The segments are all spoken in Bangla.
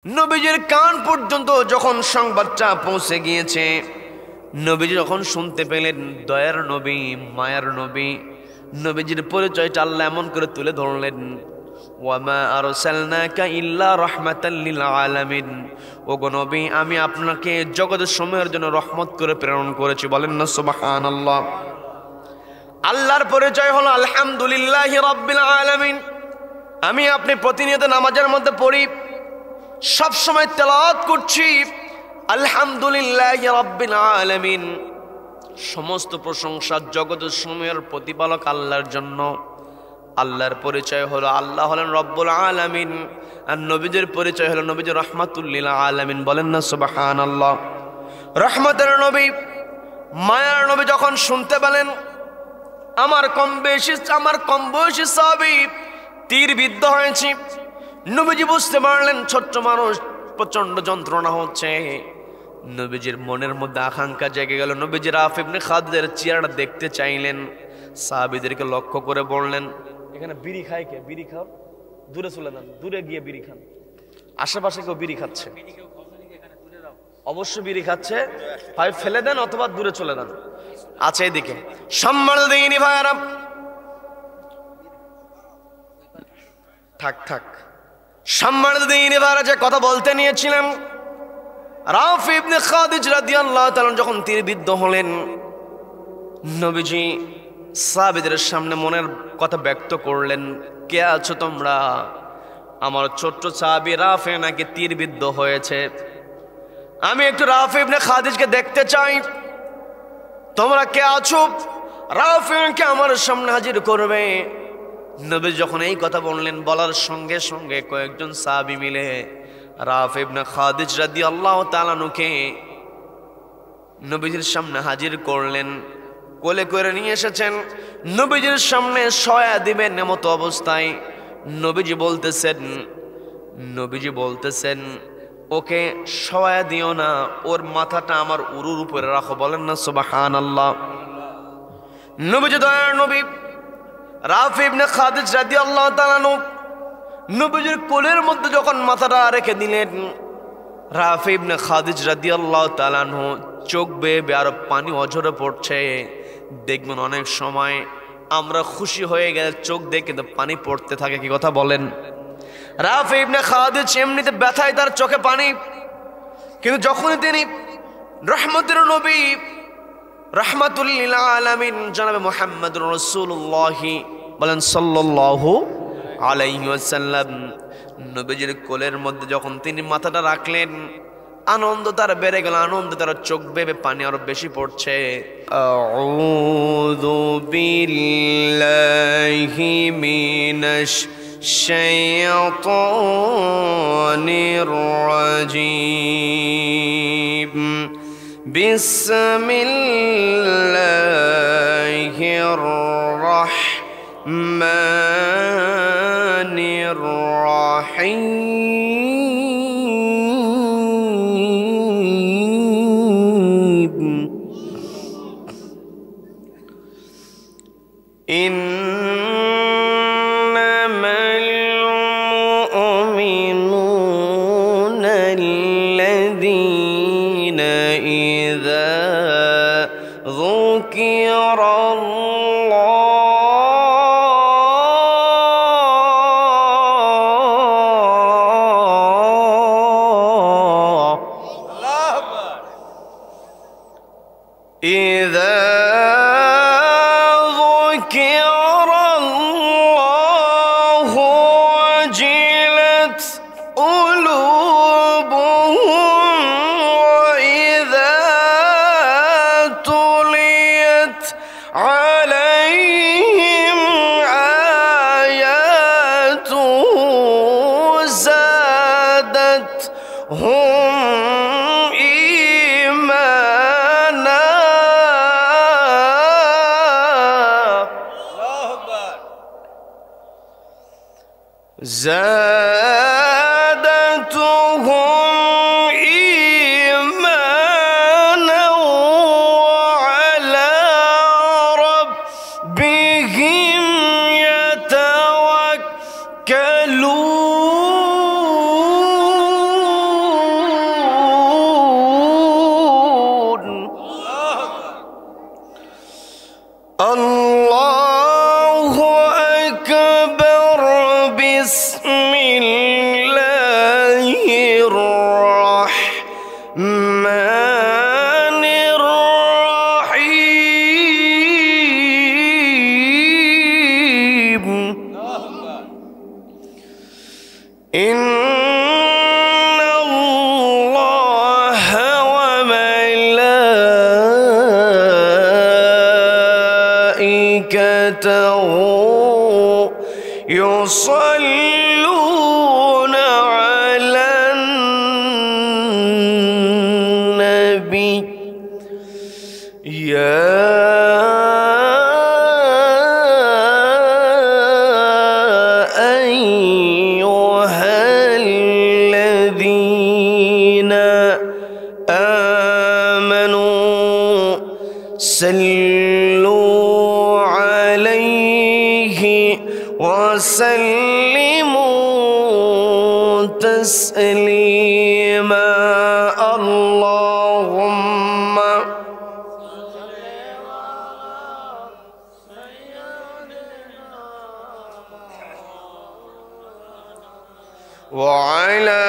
নবীজির কান পর্যন্ত যখন সংবাদটা পৌঁছে গিয়েছে, নবীজি যখন শুনতে পেলেন দয়ার নবী, মায়ার নবী, নবীজির পরিচয়টা আল্লাহ এমন করে তুলে ধরলেন, ওয়ামা আরসালনাকা ইল্লা রাহমাতাল লিল আলামিন। ওগো নবী, আমি আপনাকে জগতের সময়ের জন্য রহমত করে প্রেরণ করেছি। বলেন না সুবহানাল্লাহ। আল্লাহর পরিচয় হলো আলহামদুলিল্লাহি রাব্বিল আলামিন। আমি আপনি প্রতিনিয়ত নামাজের মধ্যে পড়ি, সব সময় তেলাওয়াত করছি আলহামদুলিল্লাহি রাব্বিল আলামিন। সমস্ত প্রশংসা জগতের সময়ের প্রতিপালক আল্লাহর জন্য। আল্লাহর পরিচয় হলো আল্লাহ হলেন রব্বুল আলামিন, আর নবীদের পরিচয় হলো নবীজি রাহমাতুল লিল আলামিন। বলেন না সুবহানাল্লাহ। রহমতের নবী, মায়ার নবী যখন শুনতে পেলেন আমার কম বয়সী সাহাবী তীর বিদ্ধ হয়েছে, নবীজি বুঝতে পারলেন ছোট্ট মানুষ, প্রচন্ড যন্ত্রণা হচ্ছে। নবীজির মনের মধ্যে আকাঙ্ক্ষা জেগে গেল। নবীজি রাফি ইবনে খাদিজের চেহারাটা দেখতে চাইলেন। সাহাবীদেরকে লক্ষ্য করে বললেন, এখানে বিড়ি খায় কে? বিড়ি খাও, দূরে চলে যান, দূরে গিয়ে বিড়ি খান। আশেপাশে কেউ বিড়ি খাচ্ছে? অবশ্য বিড়ি খাচ্ছে, হয় ফেলে দেন অথবা দূরে চলে যান। আচ্ছা, এদিকে সম্মান দিইনি ভাইরা, থাক সম্মানিত দিইনি ভাইরা, যে কথা বলতে নিয়েছিলাম, রাফি ইবনে খাদিজ রাদিয়াল্লাহু তাআলা যখন তীরবিদ্ধ হলেন, নবীজি সাহাবীদের সামনে মনের কথা ব্যক্ত করলেন, কে আছো তোমরা? আমার ছোট্ট সাহাবী রাফি নাকি তীরবিদ্ধ হয়েছে, আমি একটু রাফি ইবনে খাদিজকে দেখতে চাই, তোমরা কে আছো? রাফিকে আমার সামনে হাজির করবে। নবী যখন এই কথা বললেন, বলার সঙ্গে সঙ্গে কয়েকজন সাহাবী মিলে রাফি ইবনে খাদিজ রাদিয়াল্লাহু তাআলা আনহুকে নবীজির সামনে হাজির করলেন, কোলে করে নিয়ে এসেছেন। নবীজির সামনে শয়া দিবেন এমত অবস্থায় নবীজি বলতেছেন ওকে শয়া দিও না, ওর মাথাটা আমার উরুর উপরে রাখো। বলেন না সুবহানাল্লাহ। নবীজি দয়ার নবী রাফি ইবনে খাদিজ রাদিয়াল্লাহু তাআলা আনহু নবীজির কোলের মধ্যে যখন মাথাটা রেখে দিলেন, রাফি ইবনে খাদিজ রাদিয়াল্লাহু তাআলা আনহু চোখ বেয়ে আর পানি অঝরে পড়ছে। দেখবেন অনেক সময় আমরা খুশি হয়ে গেলে চোখ দিয়ে কিন্তু পানি পড়তে থাকে, কি কথা বলেন? রাফি ইবনে খাদিজ এমনিতে ব্যথায় তার চোখে পানি, কিন্তু যখনই তিনি রহমতের নবী রাহমাতুল লিল আলামিন জনাবে মুহাম্মদুর রাসূলুল্লাহ বলেন সাল্লাল্লাহু আলাইহি ওয়াসাল্লাম, নবীজির কোলের মধ্যে যখন তিনি মাথাটা রাখলেন, আনন্দ তার বেড়ে গেল, আনন্দ তার চোখ বেয়ে পানি আরো বেশি পড়ছে। আউযু বিল্লাহি মিনাশ শাইতানির রাজীম। বিসমিল্লাহির রাহমানির রাহিম। ইন্নামাল মুমিনুনা আল্লাযীনা ইযা যুকিরাল্লাহু وجلت قلوبهم وإذا تليت عليهم آياته زادتهم إيمانا. زادتهم إيمانا وعلى ربهم يتوكلون. يصلون على النبي يا أيها الذين آمنوا صلوا عليه وسلموا تسليما اللهم وعلى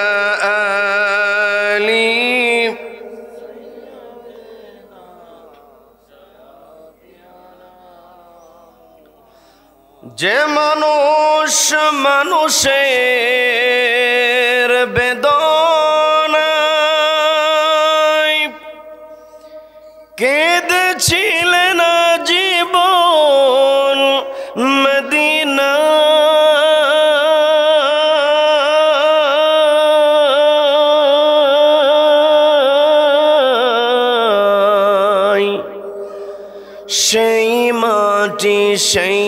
آله যে মানুষ মানুষের বেদনায় কেঁদেছিলেন জীবন মদিনা সেই মাটি সেই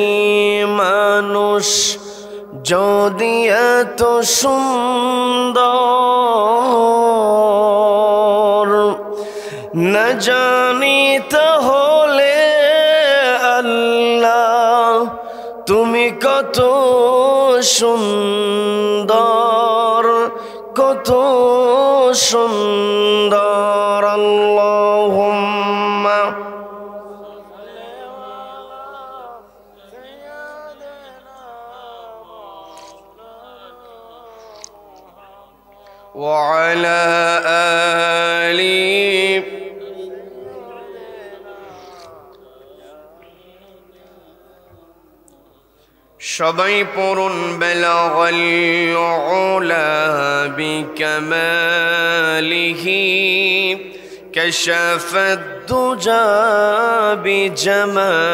মানুষ যদি এত সুন্দর না জানি তাহলে আল্লাহ তুমি কত সুন্দর কত সুন্দর আল্লাহুম্মা وعلى آله সবাই পড়ুন বেলাগাল উলা বিকামালিহি কাশাফাদ দুজা বিজামালিহি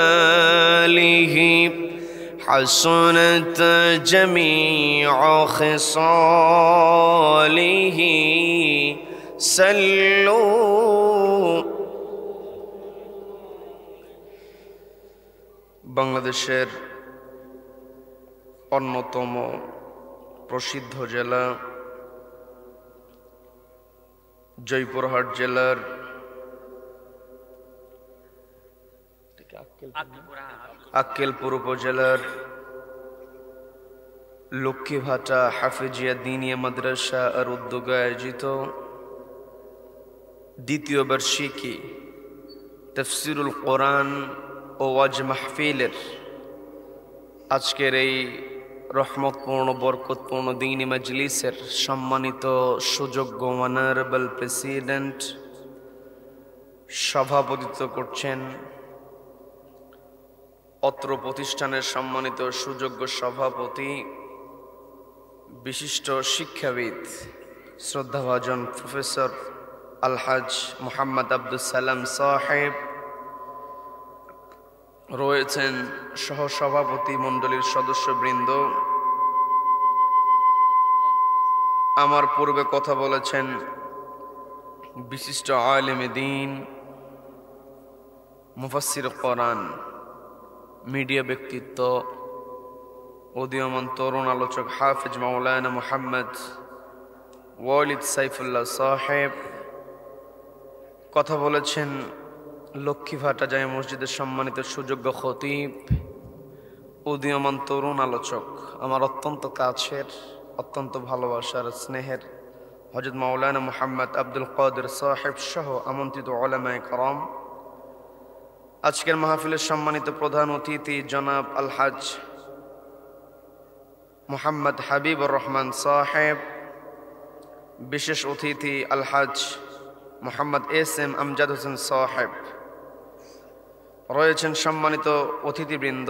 حسنت جميع خصاله صلوا বাংলাদেশের অন্যতম প্রসিদ্ধ জেলা জয়পুরহাট জেলার আক্কেলপুর উপজেলার লক্ষ্মীভাটা হাফেজিয়া দিনিয়া মাদ্রাসা আর উদ্যোগে আয়োজিত দ্বিতীয় বার্ষিকী তাফসীরুল কোরআন ও ওয়াজ মাহফিলের আজকের এই রহমতপূর্ণ বরকতপূর্ণ দ্বীনি মাজলিসের সম্মানিত সুযোগ্য অনারেবল প্রেসিডেন্ট সভাপতিত্ব করছেন অত্র প্রতিষ্ঠানের সম্মানিত সুযোগ্য সভাপতি বিশিষ্ট শিক্ষাবিদ শ্রদ্ধাভাজন প্রফেসর আলহাজ মোহাম্মদ আব্দুল সালাম সাহেব রয়েছেন সহসভাপতি মণ্ডলীর সদস্যবৃন্দ আমার পূর্বে কথা বলেছেন বিশিষ্ট আলেমে দ্বীন মুফাসসির কোরআন মিডিয়া ব্যক্তিত্ব উদীয়মান তরুণ আলোচক হাফেজ মাওলানা মুহাম্মদ ওয়ালিদ সাইফুল্লাহ সাহেব কথা বলেছেন লক্ষ্মীভাটা জামে মসজিদের সম্মানিত সুযোগ্য খতিব উদীয়মান তরুণ আলোচক আমার অত্যন্ত কাছের অত্যন্ত ভালোবাসার স্নেহের হযরত মাওলানা মুহাম্মদ আব্দুল কাদের সাহেব সহ আমন্ত্রিত উলামায়ে কেরাম আজকের মাহফিলের সম্মানিত প্রধান অতিথি জনাব আলহাজ মোহাম্মদ হাবিবুর রহমান সাহেব বিশেষ অতিথি আলহাজ মোহাম্মদ এস.এম. আমজাদ হোসেন সাহেব রয়েছেন সম্মানিত অতিথিবৃন্দ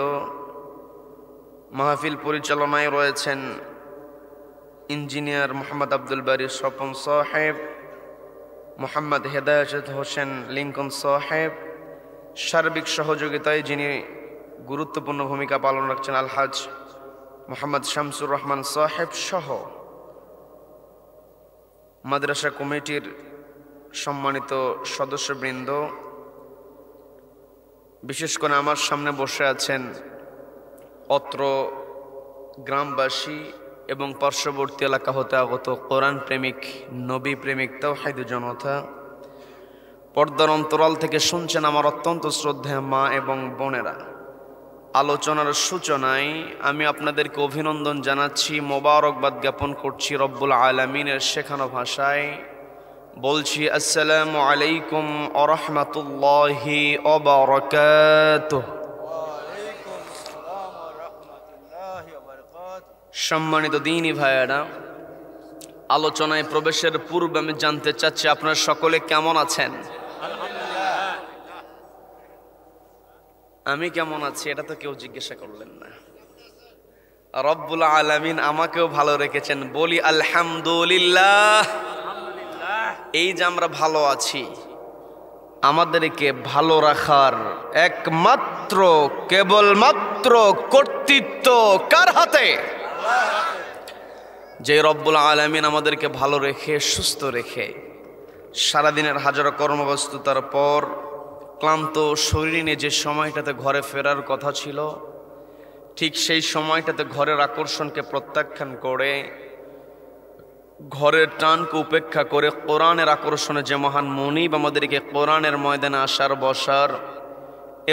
মাহফিল পরিচালনায় রয়েছেন ইঞ্জিনিয়ার মোহাম্মদ আব্দুল বারী স্বপন সাহেব মোহাম্মদ হেদায়েত হোসেন লিঙ্কন সাহেব সার্বিক সহযোগিতায় যিনি গুরুত্বপূর্ণ ভূমিকা পালন রাখছেন আলহাজ মোহাম্মদ শামসুর রহমান সাহেব সহ মাদ্রাসা কমিটির সম্মানিত সদস্যবৃন্দ, বিশেষ করে আমার সামনে বসে আছেন অত্র গ্রামবাসী এবং পার্শ্ববর্তী এলাকা হতে আগত কোরআন প্রেমিক, নবী প্রেমিক, তাওহীদ জনতা, পর্দার অন্তরাল থেকে শুনছেন আমার অত্যন্ত শ্রদ্ধেয় মা এবং বোনেরা। আলোচনার সূচনায় আমি আপনাদেরকে অভিনন্দন জানাচ্ছি, মোবারকবাদ জ্ঞাপন করছি রব্বুল আলামিনের শেখানো ভাষায়। বলছি আসসালামু আলাইকুম ওয়া রাহমাতুল্লাহি ওয়া বারাকাতুহু। সম্মানিত দ্বীনি ভাইয়েরা, আলোচনায় প্রবেশের পূর্বে আমি জানতে চাচ্ছি আপনারা সকলে কেমন আছেন? আমি কেমন আছি এটা তো কেউ জিজ্ঞাসা করলেন না। রব্বুল আলামিন আমাকেও ভালো রেখেছেন, বলি আলহামদুলিল্লাহ। এই যে আমরা ভালো আছি, আমাদেরকে ভালো রাখার একমাত্র কেবলমাত্র কর্তৃত্ব কার হাতে? যে রব্বুল আলামিন আমাদেরকে ভালো রেখে সুস্থ রেখে সারাদিনের হাজারো কর্মব্যস্ততার পর ক্লান্ত শরীর নিয়ে যে সময়টাতে ঘরে ফেরার কথা ছিল, ঠিক সেই সময়টাতে ঘরের আকর্ষণকে প্রত্যাখ্যান করে, ঘরের টানকে উপেক্ষা করে কোরআনের আকর্ষণে যে মহান মনিব আমাদেরকে কোরআনের ময়দানে আসার বসার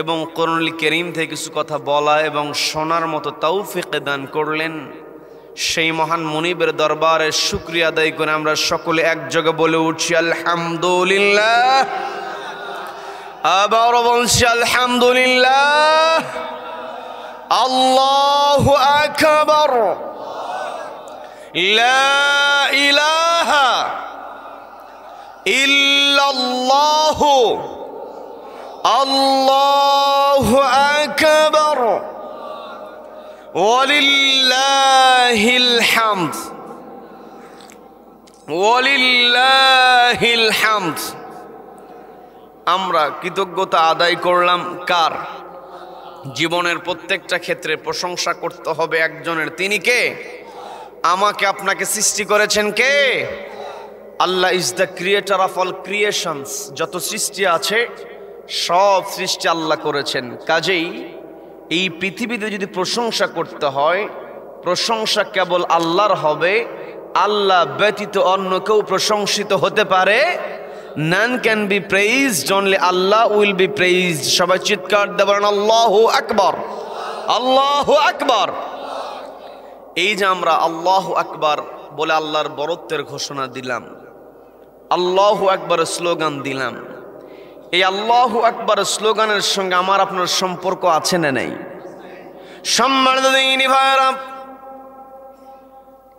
এবং কোরআনুল কারীম থেকে কিছু কথা বলা এবং শোনার মতো তৌফিক দান করলেন, সেই মহান মনিবের দরবারে শুকরিয়া আদায় করে আমরা সকলে একযোগে বলে উঠছি আলহামদুলিল্লাহ। আবার বলছি আলহামদুলিল্লাহ। আল্লাহু আকবার। লা ইলাহা ইল্লাল্লাহু আল্লাহু আকবার ওয়ালিল্লাহিল হামদ ওয়ালিল্লাহিল হামদ। আমরা কৃতজ্ঞতা আদায় করলাম কার? জীবনের প্রত্যেকটা ক্ষেত্রে প্রশংসা করতে হবে একজনের। তিনি কে? আমাকে আপনাকে সৃষ্টি করেছেন কে? Allah is the creator of all creations. যত সৃষ্টি আছে সব সৃষ্টি আল্লাহ করেছেন। কাজেই এই পৃথিবীতে যদি প্রশংসা করতে হয়, প্রশংসা কেবল আল্লাহর হবে। আল্লাহ ব্যতীত অন্য কেউ প্রশংসিত হতে পারে? None can be praised, only Allah will be praised. সবাই চিৎকার দেবেন আল্লাহু আকবার, আল্লাহু আকবার। এই যে আমরা আল্লাহু আকবার বলে আল্লাহর বরত্বের ঘোষণা দিলাম, আল্লাহু আকবারের স্লোগান দিলাম, এই আল্লাহু আকবার স্লোগানের সঙ্গে আমার আপনার সম্পর্ক আছে না নেই? সম্মানিত দ্বীনি ভাইরা,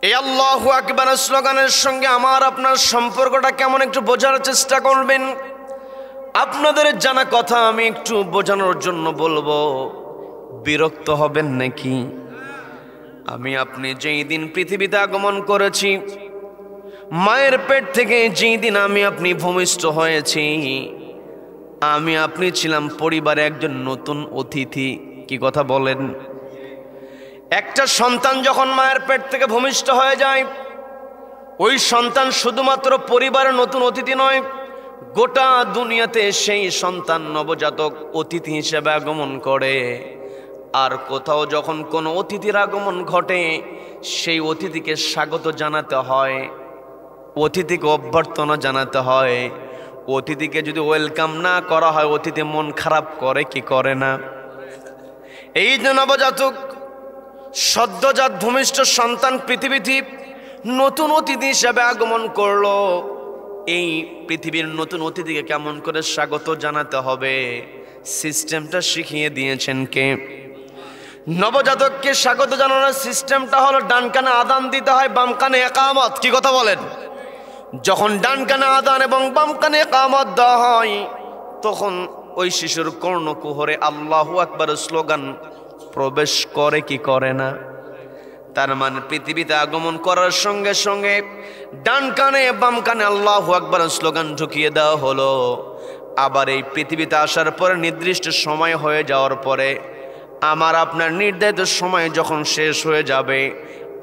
এই আল্লাহু আকবার স্লোগানের সঙ্গে আমার আপনার সম্পর্কটা কেমন একটু বোঝার চেষ্টা করবেন। আপনাদের জানা কথা আমি একটু বোঝানোর জন্য বলবো, বিরক্ত হবেন নাকি? আমি আপনি যেই দিন পৃথিবীতে আগমন করেছি, মায়ের পেট থেকে যেই দিন আমি আপনি ভূমিষ্ঠ হয়েছি, আমি আপনি ছিলাম পরিবারে একজন নতুন অতিথি। কি কথা বলেন? একটা সন্তান যখন মায়ের পেট থেকে ভূমিষ্ঠ হয়ে যায়, ওই সন্তান শুধুমাত্র পরিবারের নতুন অতিথি নয়, গোটা দুনিয়াতে সেই সন্তান নবজাতক অতিথি হিসেবে আগমন করে। আর কোথাও যখন কোনো অতিথির আগমন ঘটে, সেই অতিথিকে স্বাগত জানাতে হয়, অতিথিকে অভ্যর্থনা জানাতে হয়। অতিথিকে যদি ওয়েলকাম না করা হয়, অতিথি মন খারাপ করে কি করে না? এই যে নবজাতক সদ্যজাত ভূমিষ্ঠ সন্তান পৃথিবীতে নতুন অতিথি হিসেবে আগমন করলো, এই পৃথিবীর নতুন অতিথিকে কেমন করে স্বাগত জানাতে হবে সিস্টেমটা শিখিয়ে দিয়েছেন কে? নবজাতককে স্বাগত জানানোর সিস্টেমটা হলো, ডান কানে আযান দিতে হয়, বাম কানে ইকামত। কি কথা বলেন? যখন ডান কানে আযান এবং বাম কানে ইকামত দেওয়া হয়, তখন ওই শিশুর কর্ণকুহরে আল্লাহু আকবার স্লোগান প্রবেশ করে কি করে না? তার মানে পৃথিবীতে আগমন করার সঙ্গে সঙ্গে ডান কানে বাম কানে আল্লাহু আকবার স্লোগান ঢুকিয়ে দেওয়া হলো। আবার এই পৃথিবীতে আসার পরে নির্দিষ্ট সময় হয়ে যাওয়ার পরে আমার আপনার নির্ধারিত সময় যখন শেষ হয়ে যাবে,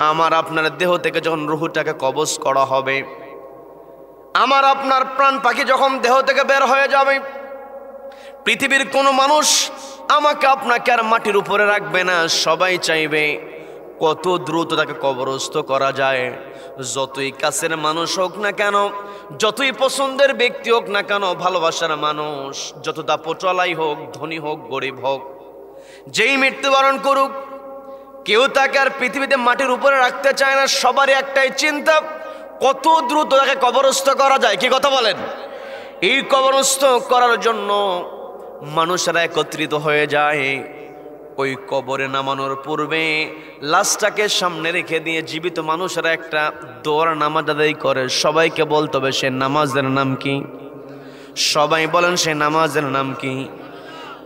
আমার আপনার দেহ থেকে যখন রুহটাকে কবজ করা হবে, আমার আপনার প্রাণ পাখি যখন দেহ থেকে বের হয়ে যাবে, পৃথিবীর কোনো মানুষ আমাকে আপনাকে আর মাটির উপরে রাখবে না। সবাই চাইবে কত দ্রুত তাকে কবরস্থ করা যায়। যতই কাছের মানুষ হোক না কেন, যতই পছন্দের ব্যক্তি হোক না কেন, ভালোবাসার মানুষ, যত দাপটওয়ালাই হোক, ধনী হোক, গরিব হোক, যেই মৃত্যুবরণ করুক, কেউ তাকে আর পৃথিবীতে মাটির উপরে রাখতে চায় না। সবারই একটাই চিন্তা, কত দ্রুত তাকে কবরস্থ করা যায়। কি কথা বলেন? এই কবরস্থ করার জন্য মানুষেরা একত্রিত হয়ে যায়। ওই কবরে নামানোর পূর্বে লাশটাকে সামনে রেখে দিয়ে জীবিত মানুষেরা একটা দোয়ার নামাজ আদায় করে। সবাইকে বলতে হবে সে নামাজের নাম কি? সবাই বলেন সে নামাজের নাম কি?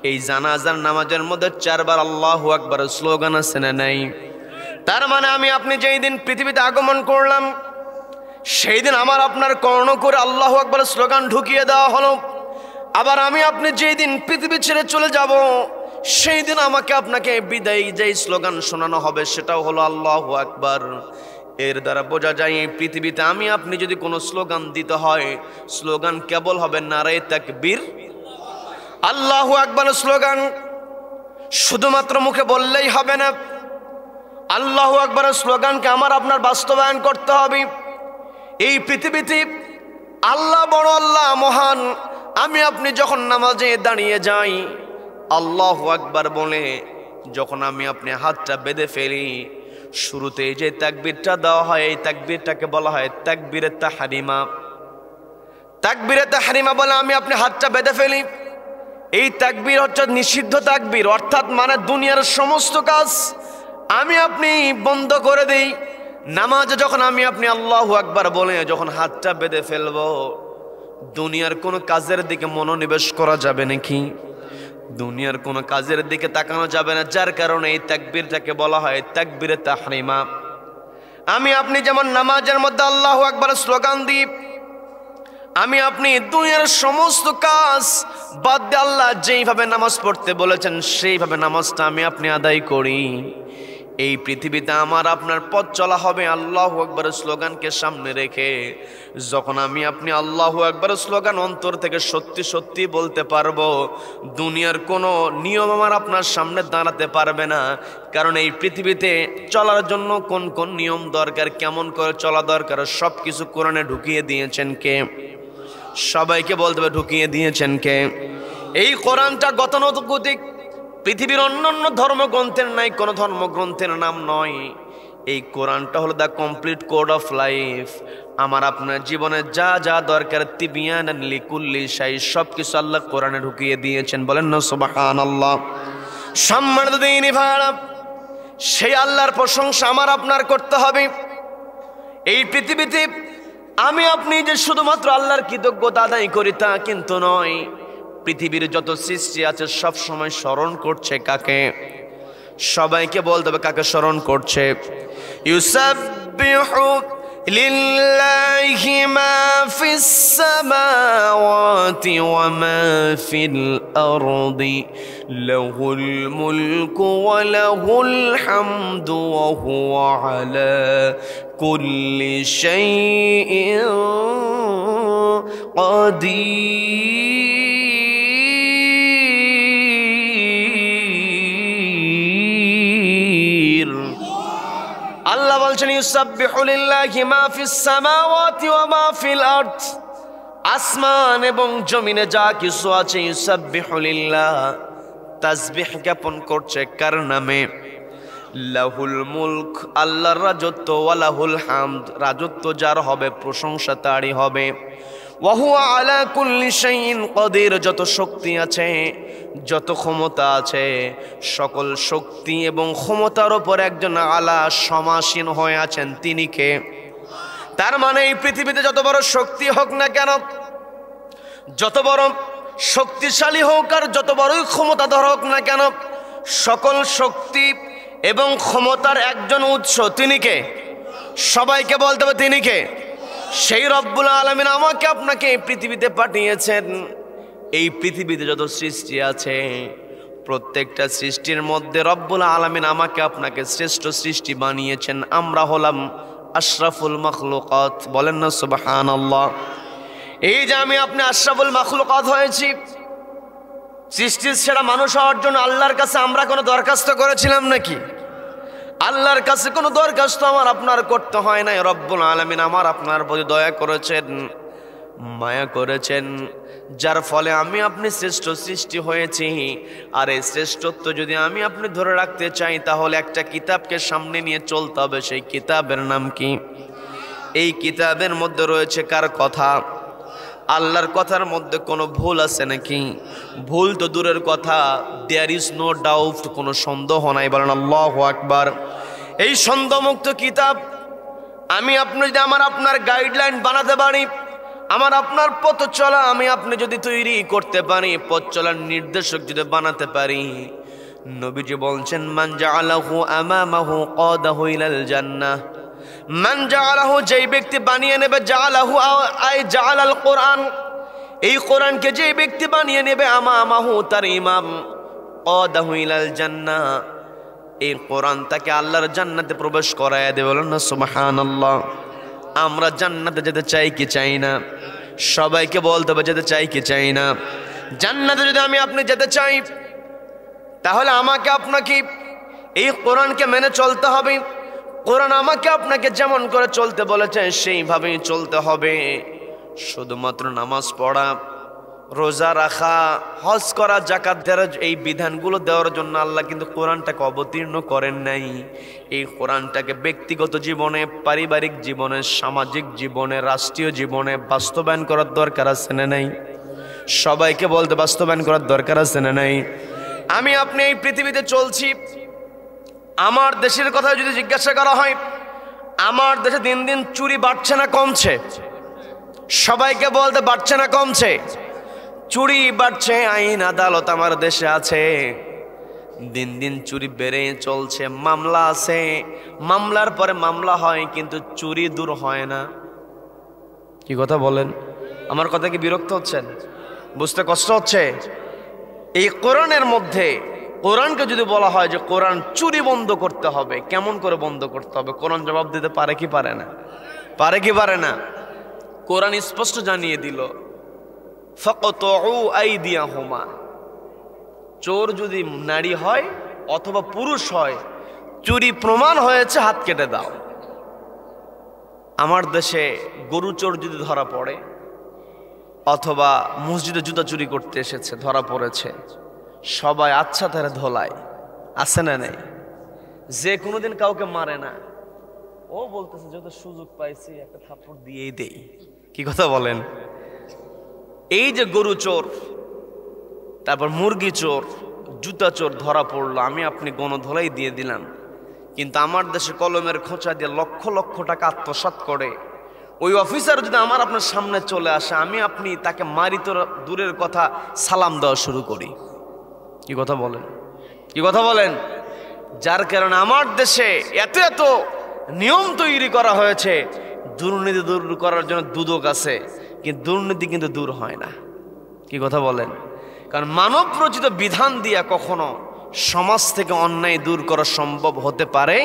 এই জানাজার নামাজের মধ্যে 4 বার আল্লাহু আকবার স্লোগান আছে না নাই? তার মানে আমি আপনি যেই দিন পৃথিবীতে আগমন করলাম, সেই দিন আমার আপনার কর্ণ করে আল্লাহু আকবার স্লোগান ঢুকিয়ে দেওয়া হলো। আবার আমি আপনি যেই দিন পৃথিবী ছেড়ে চলে যাব, সেই দিন আমাকে আপনাকে বিদায়ী যেই স্লোগান শোনানো হবে সেটাও হলো আল্লাহু আকবার। এর দ্বারা বোঝা যায় এই পৃথিবীতে আমি আপনি যদি কোনো স্লোগান দিতে হয়, স্লোগান কেবল হবে নারায়ে তাকবীর, আল্লাহু আকবার স্লোগান। শুধুমাত্র মুখে বললেই হবে না, আল্লাহু আকবার স্লোগানকে আমার আপনার বাস্তবায়ন করতে হবে। এই পৃথিবীতে আল্লাহ বড়, আল্লাহ মহান। আমি আপনি যখন নামাজে দাঁড়িয়ে যাই আল্লাহু আকবার বলে, যখন আমি আপনি হাতটা বেঁধে ফেলি, শুরুতে যে তাকবীরটা দেওয়া হয় এই তাকবীরটাকে বলা হয় তাকবীরে তাহরিমা। তাকবীরে তাহরিমা বলে আমি আপনি হাতটা বেঁধে ফেলি। এই তাকবীর হচ্ছে নিষিদ্ধ তাকবীর, অর্থাৎ মানে দুনিয়ার সমস্ত কাজ আমি আপনি বন্ধ করে দেই। নামাজে যখন আমি আপনি আল্লাহু আকবার বলে যখন হাতটা বেঁধে ফেলবো, দুনিয়ার কোনো কাজের দিকে মনোনিবেশ করা যাবে নাকি? দুনিয়ার কোনো কাজের দিকে তাকানো যাবে না। যার কারণে এই তাকবীরটাকে বলা হয় তাকবীরে তাহরিমা। আমি আপনি যেমন নামাজের মধ্যে আল্লাহু আকবার স্লোগান দিই, আমি আপনি দুনিয়ার সমস্ত কাজ বাদ দিয়ে আল্লাহ যেইভাবে নামাজ পড়তে বলেছেন সেইভাবে নামাজটা আমি আপনি আদায় করি। এই পৃথিবীতে আমার আপনার পথ চলা হবে আল্লাহু আকবার স্লোগানকে সামনে রেখে। যখন আমি আপনি আল্লাহু আকবার স্লোগান অন্তর থেকে সত্যি সত্যি বলতে পারবো, দুনিয়ার কোনো নিয়ম আমার আপনার সামনে দাঁড়াতে পারবে না। কারণ এই পৃথিবীতে চলার জন্য কোন কোন নিয়ম দরকার, কেমন করে চলা দরকার, সব কিছু কোরআনে ঢুকিয়ে দিয়েছেন কে? সবাইকে বলতে হবে ঢুকিয়ে দিয়েছেন কে? এই কোরআনটা গতানুগতিক, পৃথিবীর অন্যান্য ধর্মগ্রন্থের নাই, কোনো ধর্মগ্রন্থের নাম নয়। এই কোরআনটা হলো the complete code of life. আমার আপনার জীবনে যা যা দরকার তিবিয়ানান লিকুল্লি শাই, সব কিছু আল্লাহ কোরআনে ঢুকিয়ে দিয়েছেন। বলেন না সুবহানাল্লাহ। সম্মানিত দিনী ভাইরা, সেই আল্লাহর প্রশংসা আমার আপনার করতে হবে। এই পৃথিবীতে আমি আপনি যে শুধুমাত্র আল্লাহর কৃতজ্ঞতা আদায় করি তা কিন্তু নয়। পৃথিবীর যত সৃষ্টি আছে সব সময় স্মরণ করছে কাকে? সবাইকে বলতে হবে কাকে স্মরণ করছে? ইউসাব্বিহু লিল্লাহি মা ফিস সামাওয়াতি ওয়া মা ফিল আরদি লাহুল মুলকু ওয়া লাহুল হামদু ওয়া হুয়া আলা কুল্লি শাইইন কাদির। আল্লাহ বলছেন ইউসাব্বিহু লিল্লাহি মা ফিস সামাওয়াতি ওয়া মা ফিল আরদ, আসমান এবং জমিনে যা কিছু আছে ইউসাব্বিহু লিল্লাহ, তাসবিহ জ্ঞাপন করছে কার নামে? লাহুল মুলক, আল্লাহর রাজত্ব, ওয়া লাহুল হামদ, রাজত্ব যার হবে প্রশংসা তারই হবে। ওয়া হুয়া আলা কুল্লি শাইইন কাদির, যত শক্তি আছে, যত ক্ষমতা আছে, সকল শক্তি এবং ক্ষমতার উপর একজন আলা সমাসীন হয়ে আছেন, তিনি কে? তার মানে এই পৃথিবীতে যত বড় শক্তি হোক না কেন, যত বড় শক্তিশালী হোক আর যত বড়ই ক্ষমতাধর হোক না কেন, সকল শক্তি এবং ক্ষমতার একজন উৎস, তিনি কে? সবাইকে বলতে হবে তিনি কে? সেই রব্বুল আলামিন আমাকে আপনাকে এই পৃথিবীতে পাঠিয়েছেন। এই পৃথিবীতে যত সৃষ্টি আছে প্রত্যেকটা সৃষ্টির মধ্যে রব্বুল আলামিন আমাকে আপনাকে শ্রেষ্ঠ সৃষ্টি বানিয়েছেন। আমরা হলাম আশরাফুল মাখলুকাত। বলেন না সুবহানাল্লাহ। এই যে আমি আপনি আশরাফুল মাখলুকাত হয়েছি, সৃষ্টির সেরা মানুষ হওয়ার জন্য আল্লাহর কাছে আমরা কোনো দরখাস্ত করেছিলাম নাকি? আল্লাহর কাছে কোনো দরখাস্ত আমার আপনার করতে হয় নাই। রব্বুল আলামিন আমার আপনার প্রতি দয়া করেছেন, মায়া করেছেন, যার ফলে আমি আপনি শ্রেষ্ঠ সৃষ্টি হয়েছি। আর এই শ্রেষ্ঠত্ব যদি আমি আপনি ধরে রাখতে চাই, তাহলে একটা কিতাবকে সামনে নিয়ে চলতে হবে। সেই কিতাবের নাম কি? এই কিতাবের মধ্যে রয়েছে কার কথা? আল্লাহর কথার মধ্যে কোনো ভুল আছে নাকি? ভুল তো দূরের কথা, দেয়ার ইজ নো ডাউট, কোনো সন্দেহ নাই। বলেন আল্লাহু আকবার। এই সন্দেহমুক্ত কিতাব আমি আপনি যদি আমার আপনার গাইডলাইন বানাতে পারি, আমার আপনার পথ চলা আমি আপনি যদি তৈরি করতে পারি, পথ চলার নির্দেশক যদি বানাতে পারি, নবীজি বলছেন মান জাআলাহু আমামাহু কাদাহু ইলাল জান্নাহ। মান জাআলাহু, যেই ব্যক্তি বানিয়ে নেবে, জাআলাহু আই জাআলাল কোরআন, এই কোরআনকে যেই ব্যক্তি বানিয়ে নেবে, আমামাহু তার ইমাম, কাদাহু ইলাল জান্নাহ, এই কোরআন তাকে আল্লাহর জান্নাতে প্রবেশ করায় দেবে। বলেন না সুবহানাল্লাহ। আমরা জান্নাতে যেতে চাই কি চাই না? সবাইকে বলতে হবে যেতে চাই কি চাই না? জান্নাতে যদি আমি আপনি যেতে চাই, তাহলে আমাকে আপনাকে এই কোরআনকে মেনে চলতে হবে। কোরআন আমাকে আপনাকে যেমন করে চলতে বলেছে সেইভাবেই চলতে হবে। শুধুমাত্র নামাজ পড়া, রোজা রাখা, হজ করা, যাকাত দেওয়ার, এই বিধানগুলো দেওয়ার জন্য আল্লাহ কিন্তু কোরআনটাকে অবতীর্ণ করেন নাই। এই কোরআনটাকে ব্যক্তিগত জীবনে, পারিবারিক জীবনে, সামাজিক জীবনে, রাষ্ট্রীয় জীবনে বাস্তবায়ন করার দরকার আছে না নাই? সবাইকে বলতে বাস্তবায়ন করার দরকার আছে না নাই? আমি আপনি এই পৃথিবীতে চলছি, আমার দেশের কথা যদি জিজ্ঞাসা করা হয়, আমার দেশে দিন দিন চুরি বাড়ছে না কমছে? সবাইকে বলতে বাড়ছে না কমছে? চুরি বাড়ছে, আইন আদালত আমার দেশে আছে, দিন দিন চুরি বেড়ে চলছে। মামলা আছে, মামলার পরে মামলা হয়, কিন্তু চুরি দূর হয় না। কি কথা বলেন? আমার কথা কি বিরক্ত হচ্ছেন? বুঝতে কষ্ট হচ্ছে? এই কোরআনের মধ্যে, কোরআনকে যদি বলা হয় যে কোরআন চুরি বন্ধ করতে হবে, কেমন করে বন্ধ করতে হবে? কোরআন জবাব দিতে পারে কি পারে না? পারে কি পারে না? কোরআন স্পষ্ট জানিয়ে দিল, ফাকতুউ আইদিয়াহুমা, চোর যদি নারী হয় অথবা পুরুষ হয়, চুরি প্রমাণ হয়েছে, হাত কেটে দাও। আমার দেশে গরু চোর যদি ধরা পড়ে, অথবা মসজিদে জুতা চুরি করতে এসেছে ধরা পড়েছে, সবাই আচ্ছা তারা ধোলায়, আছে না নেই? যে কোনোদিন কাউকে মারে না, ও বলতেছে যত সুযোগ পাইছি একটা থাপ্পড় দিয়েই দেই। কি কথা বলেন? এই যে গরু চোর, তারপর মুরগি চোর, জুতা চোর ধরা পড়লো, আমি আপনি গণধোলাই দিয়ে দিলাম, কিন্তু আমার দেশে কলমের খোঁচা দিয়ে লক্ষ লক্ষ টাকা আত্মসাৎ করে ওই অফিসার যদি আমার আপনার সামনে চলে আসে, আমি আপনি তাকে মারি তো দূরের কথা, সালাম দেওয়া শুরু করি। কি কথা বলেন? কি কথা বলেন? যার কারণে আমার দেশে এত এত নিয়ম তৈরি করা হয়েছে, দুর্নীতি দূর করার জন্য দুদক আছে, কিন্তু দুর্নীতি কিন্তু দূর হয় না। কি কথা বলেন? কারণ মানব রচিত বিধান দিয়া কখনো সমাজ থেকে অন্যায় দূর করা সম্ভব হতে পারে?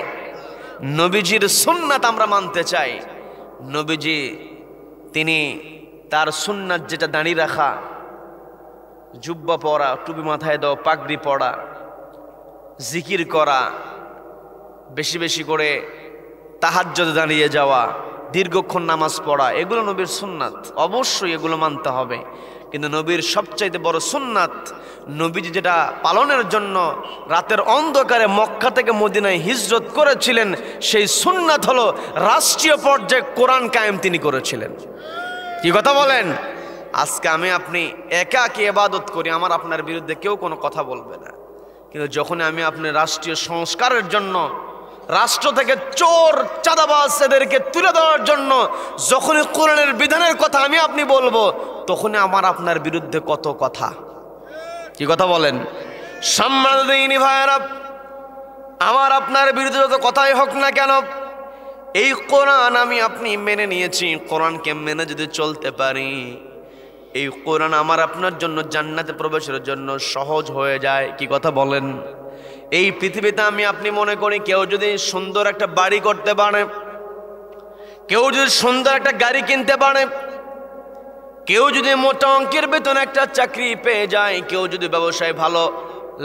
নবীজির সুন্নাত আমরা মানতে চাই। নবীজি তিনি তার সুন্নাত, যেটা দাঁড়িয়ে রাখা, জুব্বা পরা, টুপি মাথায় দাও, পাগড়ি পরা, জিকির করা, বেশি বেশি করে তাহাজ্জুদে দাঁড়িয়ে যাওয়া, দীর্ঘক্ষণ নামাজ পড়া, এগুলো নবীর সুন্নাত, অবশ্যই এগুলো মানতে হবে। কিন্তু নবীর সবচাইতে বড় সুন্নাত, নবীজি যেটা পালনের জন্য রাতের অন্ধকারে মক্কা থেকে মদিনায় হিজরত করেছিলেন, সেই সুন্নাত হলো রাষ্ট্রীয় পর্যায়ে কোরআন কায়েম তিনি করেছিলেন। কি কথা বলেন? আজকে আমি আপনি একাকী ইবাদত করি, আমার আপনার বিরুদ্ধে কেউ কোনো কথা বলবে না, কিন্তু যখন আমি আপনি রাষ্ট্রীয় সংস্কারের জন্য, রাষ্ট্র থেকে চোর চাঁদাবাজ এদেরকে তুলে দেওয়ার জন্য যখনই কোরআনের বিধানের কথা আমি আপনি বলবো, তখনই আমার আপনার বিরুদ্ধে কত কথা। কি কথা বলেন? সম্মানিত ভাইয়েরা, আমার আপনার বিরুদ্ধে যত কথাই হোক না কেন, এই কোরআন আমি আপনি মেনে নিয়েছি। কোরআনকে মেনে যদি চলতে পারি, এই কোরআন আমার আপনার জন্য জান্নাতে প্রবেশের জন্য সহজ হয়ে যায়। কি কথা বলেন? এই পৃথিবীতে আমি আপনি মনে করি কেউ যদি সুন্দর একটা বাড়ি করতে পারে, কেউ যদি সুন্দর একটা গাড়ি কিনতে পারে, কেউ যদি মোটা অঙ্কের বেতন একটা চাকরি পেয়ে যায়, কেউ যদি ব্যবসায় ভালো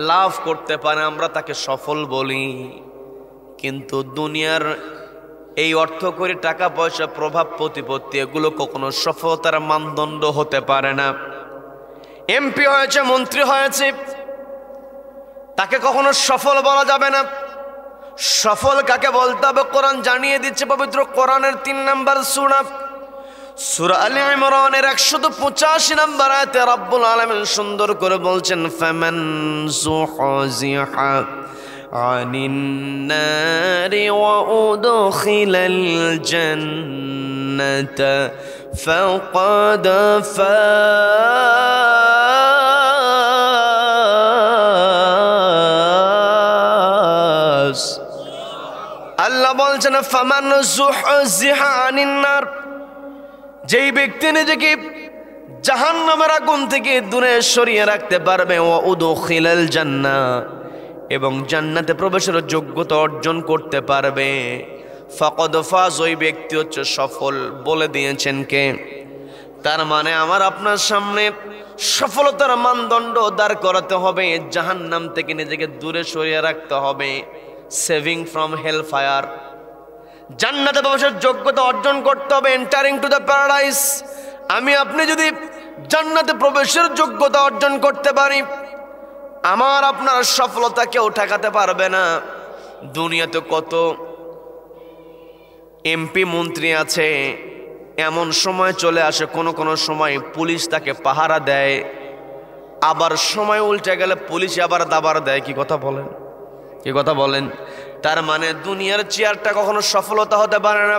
লাভ করতে পারে, আমরা তাকে সফল বলি। কিন্তু দুনিয়ার এই অর্থ করে টাকা পয়সা প্রভাব প্রতিপত্তি এগুলো কখনো সফলতার মানদণ্ড হতে পারে না। এমপি হয়েছে, মন্ত্রী হয়েছে, তাকে কখনো সফল বলা যাবে না। সফল কাকে বলতে হবে কোরআন জানিয়ে দিচ্ছে। পবিত্র কোরআনের 3 নম্বর সূরা, সূরা আলে ইমরানের 185 নম্বর আয়াতে রব্বুল আলামিন সুন্দর করে বলছেন, ফামান যুহজিহা আনিন নারি ওয়া উদখিলাল জান্নাতা ফাকাদ ফাজ। আল্লাহ বলছেন ফামান যুহজিহা আনিন নার, যেই ব্যক্তি নিজেকে জাহান্নামের আগুন থেকে দূরে সরিয়ে রাখতে পারবে, ওয়া উদখিলাল জান্নাহ, এবং জান্নাতে প্রবেশের যোগ্যতা অর্জন করতে পারবে, ফাকাদ ফাজ, ওই ব্যক্তি হচ্ছে সফল। বলে দিয়েছেন কে? তার মানে আমার আপনার সামনে সফলতার মানদণ্ড দাঁড় করাতে হবে, জাহান্নাম থেকে নিজেকে দূরে সরিয়ে রাখতে হবে, সেভিং ফ্রম হেল ফায়ার। জান্নাতে প্রবেশের যোগ্যতা অর্জন করতে হবে, এন্টারিং টু দ্য প্যারাডাইস। আমি আপনি যদি জান্নাতে প্রবেশের যোগ্যতা অর্জন করতে পারি, আমার আপনার সফলতা কেউ ঠেকাতে পারবে না। দুনিয়াতে কত এমপি মন্ত্রী আছে, এমন সময় চলে আসে কোন সময় পুলিশ তাকে পাহারা দেয়, আবার সময় উল্টে গেলে পুলিশ আবার দাবার দেয়। কি কথা বলেন? কি কথা বলেন? তার মানে দুনিয়ার চেয়ারটা কখনো সফলতা হতে পারে না।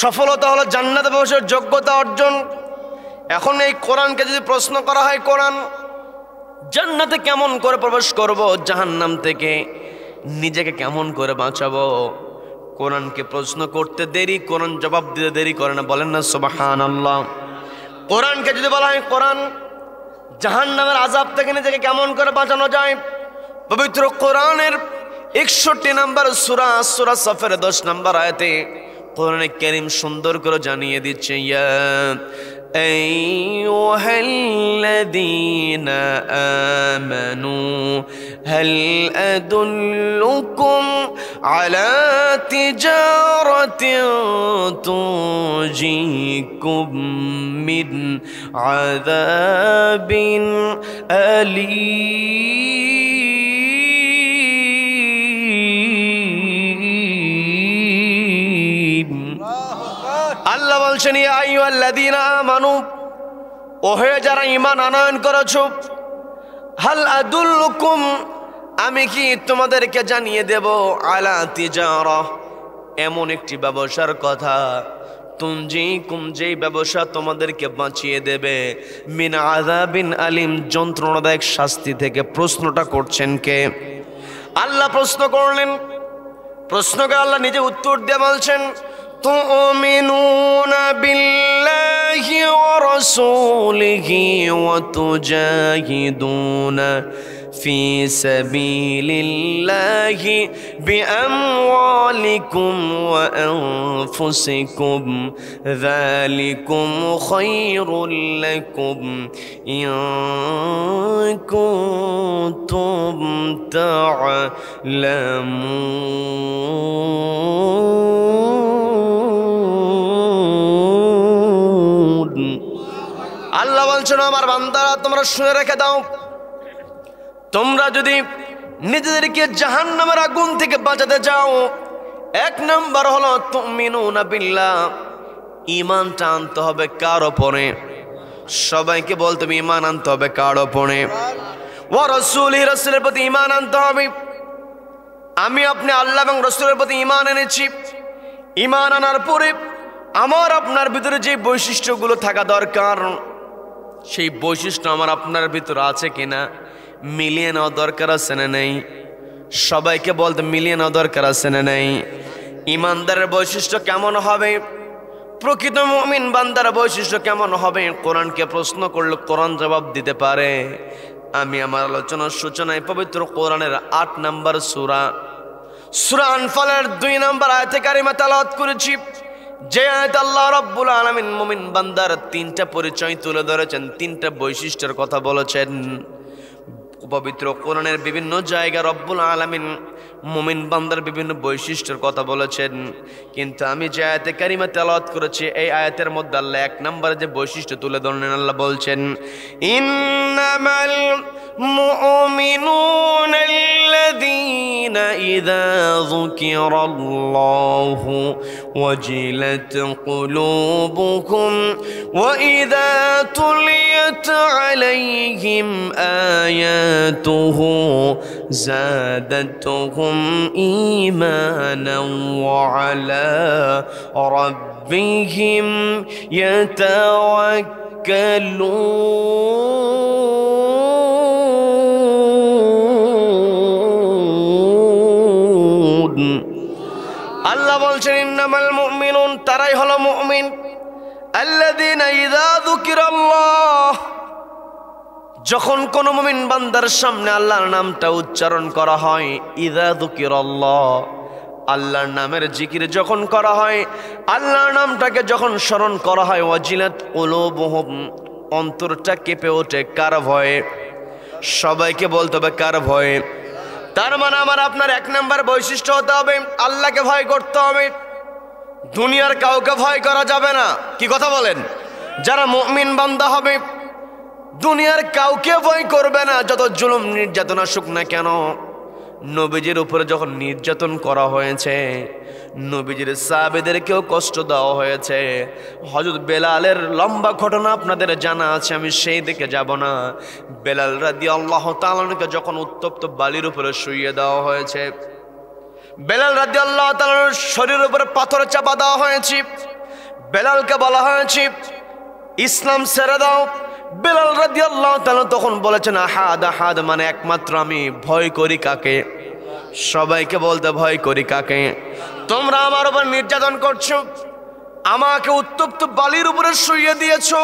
সফলতা হলো জান্নাতে প্রবেশের যোগ্যতা অর্জন। এখন এই কোরআনকে যদি প্রশ্ন করা হয়, কোরআন জান্নাতে কেমন করে প্রবেশ করব, জাহান্নাম থেকে নিজেকে কেমন করে বাঁচাবো, কোরআনকে প্রশ্ন করতে দেরি, কোরআন জবাব দিতে দেরি করে না। বলেন না সুবহানাল্লাহ। কোরআনকে যদি বলা হয় কোরআন জাহান্নামের আযাব থেকে নিজেকে কেমন করে বাঁচানো যায়, পবিত্র কোরআনের 61 নম্বর সূরা, সূরা সফের 10 নম্বর আয়াতে কোরআনে কারীম সুন্দর করে জানিয়ে দিচ্ছে, ইয়া আইয়ুহাল্লাযীনা আমানু হাল আদুল্লুকুম আলা তিজারাতিন তুনজিকুম মিন আযাবিন আলীম। আল্লাহ বলছেন, ইয়া আইয়ুহাল্লাযীনা আমানু, ওহে যারা ঈমান আনয়ন করেছো, হাল আদুল্লুকুম, আমি কি তোমাদেরকে জানিয়ে দেব, আলা তিজারা, এমন একটি ব্যবসার কথা, তুনজিকুম, যেই ব্যবসা তোমাদেরকে বাঁচিয়ে দেবে, মিন আযাবিন আলীম, যন্ত্রণাদায়ক শাস্তি থেকে। প্রশ্নটা করছেন কে? আল্লাহ প্রশ্ন করলেন। প্রশ্নকে আল্লাহ নিজে উত্তর দিয়ে বলছেন, তুমিনুনা বিল্লাহি ওয়া রাসূলিহি ওয়া তুজাহিদুনা ফি সাবিলিল্লাহি বিআমওয়ালিকুম ওয়া আনফুসিকুম, যালিকুম খায়রুল লাকুম ইন কুনতুম তা'লামুন। আল্লাহ বলছেন, আমার বান্দারা তোমরা শুনে রেখে দাও, তোমরা যদি নিজেদেরকে জাহান্নামের আগুন থেকে বাঁচাতে চাও, 1 নম্বর হলো তুমিনুনা বিল্লাহ, ঈমানটা আনতে হবে কার উপরে? সবাইকে বলতে হবে ঈমান আনতে হবে কার উপরে? ওয়া রাসূলিহি, রাসূলের প্রতি ঈমান আনতে হবে। আমি আপনি আল্লাহ এবং রাসূলের প্রতি ঈমান এনেছি। ঈমান আনার পরে আমার আপনার ভিতরে যে বৈশিষ্ট্যগুলো থাকা দরকার, সেই বৈশিষ্ট্য আমার আপনার ভিতরে আছে কিনা মিলিয়ে নেওয়া দরকার আছে না নেই? সবাইকে বলতে মিলিয়ে নেওয়া দরকার আছে না নেই? ইমানদারের বৈশিষ্ট্য কেমন হবে? প্রকৃত মুমিন বান্দার বৈশিষ্ট্য কেমন হবে? কোরআনকে প্রশ্ন করলে কোরআন জবাব দিতে পারে। আমি আমার আলোচনার সূচনায় পবিত্র কোরআনের 8 নম্বর সূরা আনফালের 2 নম্বর আয়াতে কারিমা তেলাওয়াত করেছি, যে আয়াতে আল্লাহ রাব্বুল আলামিন মুমিন বান্দার 3টা পরিচয় তুলে ধরেছেন, 3টা বৈশিষ্ট্যের কথা বলেছেন। পবিত্র কোরআনের বিভিন্ন জায়গায় রব্বুল আলামিন মুমিন বান্দার বিভিন্ন বৈশিষ্ট্যের কথা বলেছেন, কিন্তু আমি যে আয়াতে কারিমা তেলাওয়াত করেছি এই আয়াতের মধ্যে আল্লাহ 1 নম্বরে যে বৈশিষ্ট্য তুলে ধরলেন, আল্লাহ বলছেন ইন্নামাল মুমিনুনা আল্লাযীনা ইযা যুকিরাল্লাহু ওয়াজিলাত কুলুবুকুম ওয়া ইযা তুলিয়াত আলাইহিম আয়াতুহু زادتهم إيمانا وعلى ربهم يتوكلون আল্লাহ বলছেন ইন্নামাল মুমিনুন, তারাই হলো মুমিন, আল্লাযীনা ইযা যুকিরাল্লাহ, যখন কোন মুমিন বান্দার সামনে আল্লাহর নামটা উচ্চারণ করা হয়, ইযা যুকিরাল্লাহ, আল্লাহর নামের জিকির যখন করা হয়, আল্লাহর নামটাকে যখন স্মরণ করা হয়, ওয়াজিলাত কুলুবুহুম, অন্তরটা কেঁপে ওঠে। কার ভয়ে? সবাইকে বলতে হবে কার ভয়ে? তার মানে আমার আপনার 1 নম্বর বৈশিষ্ট্য হতে হবে আল্লাহকে ভয় করতে হবে। দুনিয়ার কাউকে ভয় করা যাবে না। কি কথা বলেন? যারা মুমিন বান্দা হবে দুনিয়ার কাউকে ভয় করবে না, যত জুলুম নির্যাতন আসুক না কেন। নবীজির উপরে যখন নির্যাতন করা হয়েছে, নবীজির সাহাবীদেরকেও কষ্ট দেওয়া হয়েছে। হযরত বেলালের লম্বা ঘটনা আপনাদের জানা আছে, আমি সেই দিকে যাব না। বেলাল রাদিয়াল্লাহু তাআলাকে যখন উত্তপ্ত বালির উপরে শুইয়ে দেওয়া হয়েছে, বেলাল রাদিয়াল্লাহু তাআলার শরীরের উপরে পাথর চাপা দেওয়া হয়েছে, বেলালকে বলা হয়েছে ইসলাম ছেড়ে দাও। বেলাল রাদিয়াল্লাহু তাআলা তখন বলেছেন আহাদ, আহাদ মানে একমাত্র আমি। ভয় করি কাকে? সবাইকে বলতে ভয় করি কাকে? তোমরা আমার উপর নির্যাতন করছো, আমাকে উত্তপ্ত বালির উপরে শুইয়ে দিয়েছো,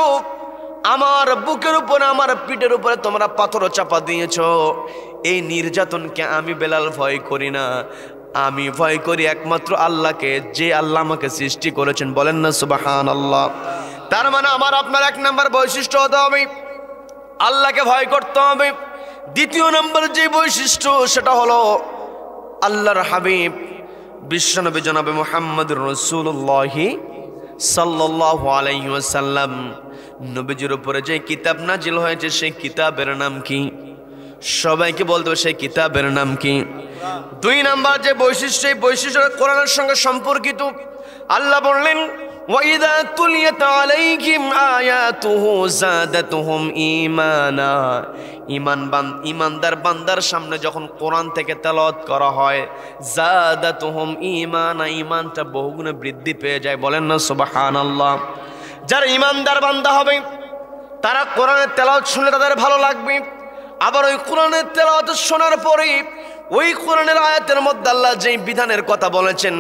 আমার বুকের উপরে আমার পিঠের উপরে তোমরা পাথর চাপা দিয়েছো। এই নির্যাতনকে আমি বেলাল ভয় করি না, আমি ভয় করি একমাত্র আল্লাহকে, যে আল্লাহ আমাকে সৃষ্টি করেছেন। বলেন না সুবহানাল্লাহ। তার মানে আমার আপনার 1 নম্বর বৈশিষ্ট্য হতে হবে আল্লাহকে ভয় করতে হবে। দ্বিতীয় নম্বর যে বৈশিষ্ট্য সেটা হলো আল্লাহর হাবিব বিশ্বনবী জনাবে মুহাম্মদুর রাসূলুল্লাহ সাল্লাল্লাহু আলাইহি ওয়াসাল্লাম, নবীজির উপরে যে কিতাব নাজিল হয়েছে সেই কিতাবের নাম কি? সবাইকে বলতে হবে সেই কিতাবের নাম কি? 2 নম্বর যে বৈশিষ্ট্য, এই বৈশিষ্ট্য কোরআনের সঙ্গে সম্পর্কিত। আল্লাহ বললেন وَإِذَا تُلِيَتْ عَلَيْهِمْ آيَاتُهُ زَادَتْهُمْ إِيمَانًا, ইমানদার বান্দার সামনে যখন কোরআন থেকে তেলাওয়াত করা হয়, জাদাতুহুম ঈমানা, ঈমানটা বহুগুণে বৃদ্ধি পেয়ে যায়। বলেন না সুবহানাল্লাহ। যারা ইমানদার বান্দা হবে তারা কোরআনের তেলাওয়াত শুনলে তাদের ভালো লাগবে। আবার ওই কোরআনের তেলাওয়াত শোনার পরে ওই কোরআনের আয়াতের মধ্যে আল্লাহ যেই বিধানের কথা বলেছেন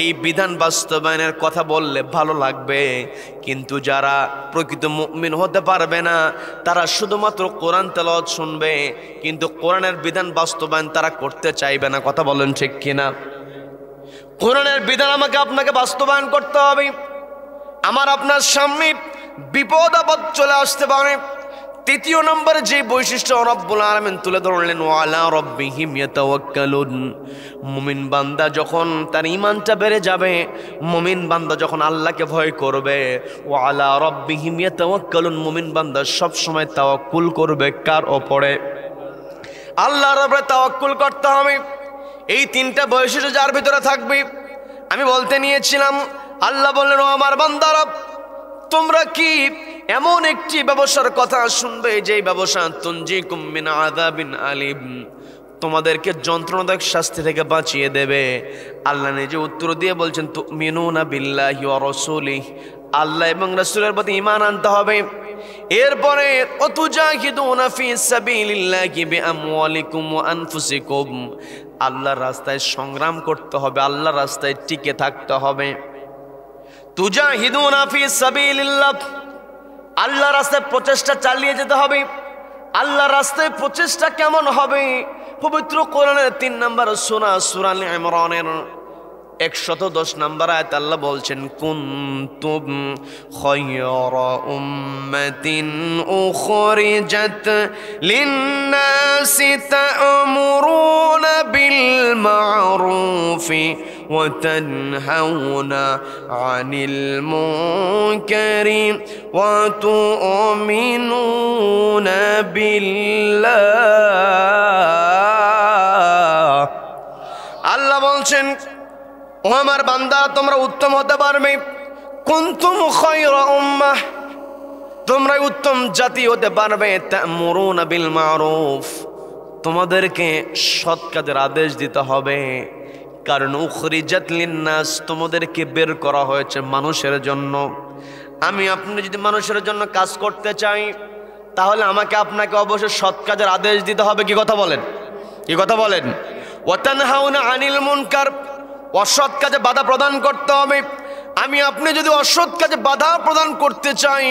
এই বিধান বাস্তবায়নের কথা বললে ভালো লাগবে। কিন্তু যারা প্রকৃত মুমিন হতে পারবে না তারা শুধুমাত্র কোরআন তেলাওয়াত শুনবে, কিন্তু কোরআনের বিধান বাস্তবায়ন তারা করতে চাইবে না। কথা বলেন ঠিক কিনা? কোরআনের বিধান আমাকে আপনাকে বাস্তবায়ন করতে হবে। আমার আপনার সামনে বিপদ আপদ চলে আসতে পারে। 3 নম্বর যে বৈশিষ্ট্য রব্বুল আলামিন তুলে ধরলেন, ওয়ালা রব্বিহিম ইয়াতাওয়াক্কালুন, মুমিন বান্দা যখন তার ঈমানটা বেড়ে যাবে, মুমিন বান্দা যখন আল্লাহকে ভয় করবে, ওয়ালা রব্বিহিম ইয়াতাওয়াক্কালুন, মুমিন বান্দা সব সময় তাওয়াক্কুল করবে কার উপরে? আল্লাহর উপরে তাওয়াক্কুল করতে হবে। এই 3টা বৈশিষ্ট্য যার ভিতরে থাকবে, আমি বলতে নিয়েছিলাম আল্লাহ বললেন ও আমার বান্দারা তোমরা কি এমন একটি ব্যবসার কথা শুনবে যেই ব্যবসা তুনজিকুম মিন আযাবিন আলিম, তোমাদেরকে যন্ত্রণাদায়ক শাস্তি থেকে বাঁচিয়ে দেবে। আল্লাহ নিজে উত্তর দিয়ে বলছেন তুমিনুনা বিল্লাহি ওয়া রাসূলিহি, আল্লাহ এবং রাসূলের প্রতি ঈমান আনতে হবে। এরপরে ওয়াতুজাহিদুনা ফি সাবিলিল্লাহি বিআমওয়ালিকুম ওয়া আনফুসিকুম, আল্লাহর রাস্তায় সংগ্রাম করতে হবে, আল্লাহর রাস্তায় টিকে থাকতে হবে। তুজাহিদুনা ফি সাবিলিল্লাহ, আল্লাহর রাস্তায় প্রচেষ্টা চালিয়ে যেতে হবে। আল্লাহর রাস্তায় প্রচেষ্টা কেমন হবে? পবিত্র কোরআনের 3 নম্বর সূরা সূরা আল ইমরানের 110 নম্বর আয়াত আল্লাহ বলছেন, কুনতুম খায়রা উম্মাতিন উখরিজাত লিন-নাসি তা'মুরুনা বিল মা'রুফি ওয়া তানহাউনা আনিল মুনকারি ওয়া তু'মিনুনা বিল্লাহ। আল্লাহ বলছেন, ও আমার বান্দা, তোমরা উত্তম হতে পারবে। কুনতুম খায়রা উম্মাহ, তোমরা উত্তম জাতি হতে পারবে। তা'মুরুনা বিল মা'রুফ, তোমাদেরকে সৎ কাজের আদেশ দিতে হবে। কারণ উখরিজাত লিন-নাস, তোমাদেরকে বের করা হয়েছে মানুষের জন্য। আমি আপনি যদি মানুষের জন্য কাজ করতে চাই, তাহলে আমাকে আপনাকে অবশ্যই সৎ কাজের আদেশ দিতে হবে। কি কথা বলেন? কি কথা বলেন? ওয়া তানহাউনা আনিল মুনকার, অসৎ কাজে বাধা প্রদান করতে হবে। আমি আপনি যদি অসৎ কাজে বাধা প্রদান করতে চাই,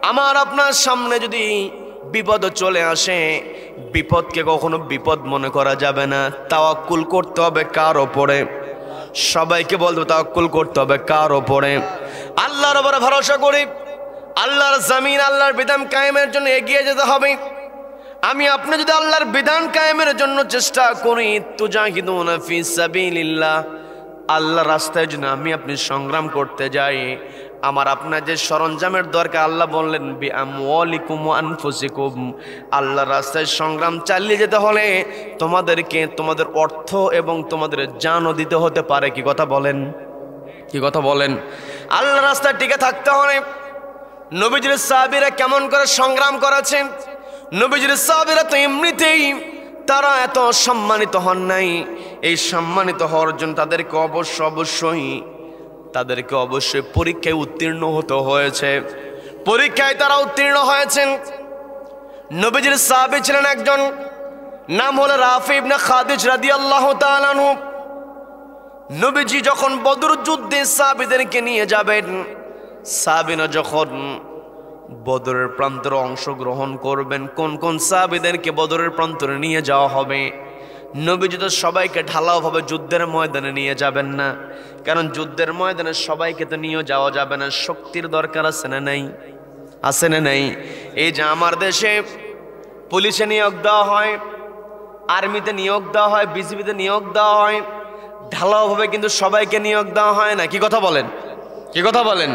আমার আপনার সামনে যদি বিপদ চলে আসে, বিপদকে কখনো বিপদ মনে করা যাবে না। তাওয়াক্কুল করতে হবে কার ওপরে? সবাইকে বলবো তাওয়াক্কুল করতে হবে কার ওপরে? আল্লাহর উপরে ভরসা করি। আল্লাহর জমিন, আল্লাহর বিধান কায়েমের জন্য এগিয়ে যেতে হবে। আমি আপনি যদি আল্লাহর বিধান কায়েমের জন্য চেষ্টা করি, তুজাহিদুনা ফি সাবিলিল্লাহ, আল্লাহর রাস্তায় যদি আমি আপনি সংগ্রাম করতে যাই, আমার আপনার যে সরঞ্জামের দরকার, আল্লাহ বললেন বিআমওয়ালিকুম ওয়া আনফুসিকুম, আল্লাহর রাস্তায় সংগ্রাম চালিয়ে যেতে হলে তোমাদেরকে তোমাদের অর্থ এবং তোমাদের জানও দিতে হতে পারে। কি কথা বলেন? কি কথা বলেন? আল্লাহর রাস্তায় টিকে থাকতে হলে নবীজির সাহাবীরা কেমন করে সংগ্রাম করেছেন? নবীজির সাহাবীরা তো এমনিতেই তারা এত সম্মানিত হন নাই। এই সম্মানিত হওয়ার জন্য তাদেরকে অবশ্যই পরীক্ষায় উত্তীর্ণ হতে হয়েছে। পরীক্ষায় তারা উত্তীর্ণ হয়েছেন। নবীজির সাহাবী ছিলেন একজন, নাম হলো রাফি ইবনে খাদিজ রাদিয়াল্লাহু তাআলা আনহু। নবীজি যখন বদর যুদ্ধে সাহাবীদেরকে নিয়ে যাবেন, সাহাবীরা যখন বদরের প্রান্তরে অংশগ্রহণ করবেন, কোন কোন সাহাবীদেরকে বদরের প্রান্তরে নিয়ে যাওয়া হবে? নবীজি তো সবাইকে ঢালাওভাবে যুদ্ধের ময়দানে নিয়ে যাবেন না, কারণ যুদ্ধের ময়দানে সবাইকে তো নিয়ে যাওয়া যাবে না। শক্তির দরকার আছে না নাই? আছে না নাই? এই যে আমার দেশে পুলিশে নিয়োগ দেওয়া হয়, আর্মিতে নিয়োগ দেওয়া হয়, বিজিবিতে নিয়োগ দেওয়া হয়, ঢালাওভাবে কিন্তু সবাইকে নিয়োগ দেওয়া হয় না। কি কথা বলেন? কি কথা বলেন?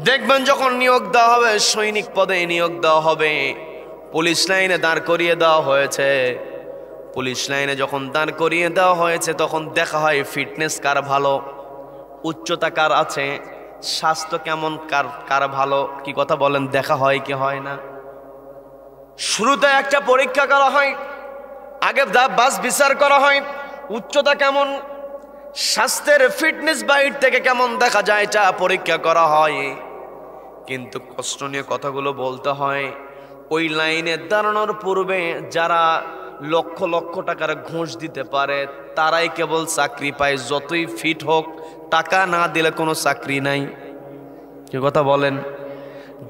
দেখবেন যখন নিয়োগ দেওয়া হবে, সৈনিক পদে নিয়োগ দেওয়া হবে, পুলিশ লাইনে দাঁড় করিয়ে দেওয়া হয়েছে। পুলিশ লাইনে যখন দাঁড় করিয়ে দেওয়া হয়েছে, তখন দেখা হয় ফিটনেস কার ভালো, উচ্চতা কার আছে, স্বাস্থ্য কেমন কার ভালো। কি কথা বলেন? দেখা হয় কি হয় না? শুরুতে একটা পরীক্ষা করা হয়, আগে বাস বিচার করা হয়, উচ্চতা কেমন, স্বাস্থ্যের ফিটনেস বাইর থেকে কেমন দেখা যায়, এটা পরীক্ষা করা হয়। কিন্তু কষ্ট নিয়ে কথাগুলো বলতে হয়, ওই লাইনে দাঁড়ানোর পূর্বে যারা লক্ষ লক্ষ টাকার ঘুষ দিতে পারে, তারাই কেবল চাকরি পায়। যতই ফিট হোক, টাকা না দিলে কোনো চাকরি নাই। কি কথা বলেন?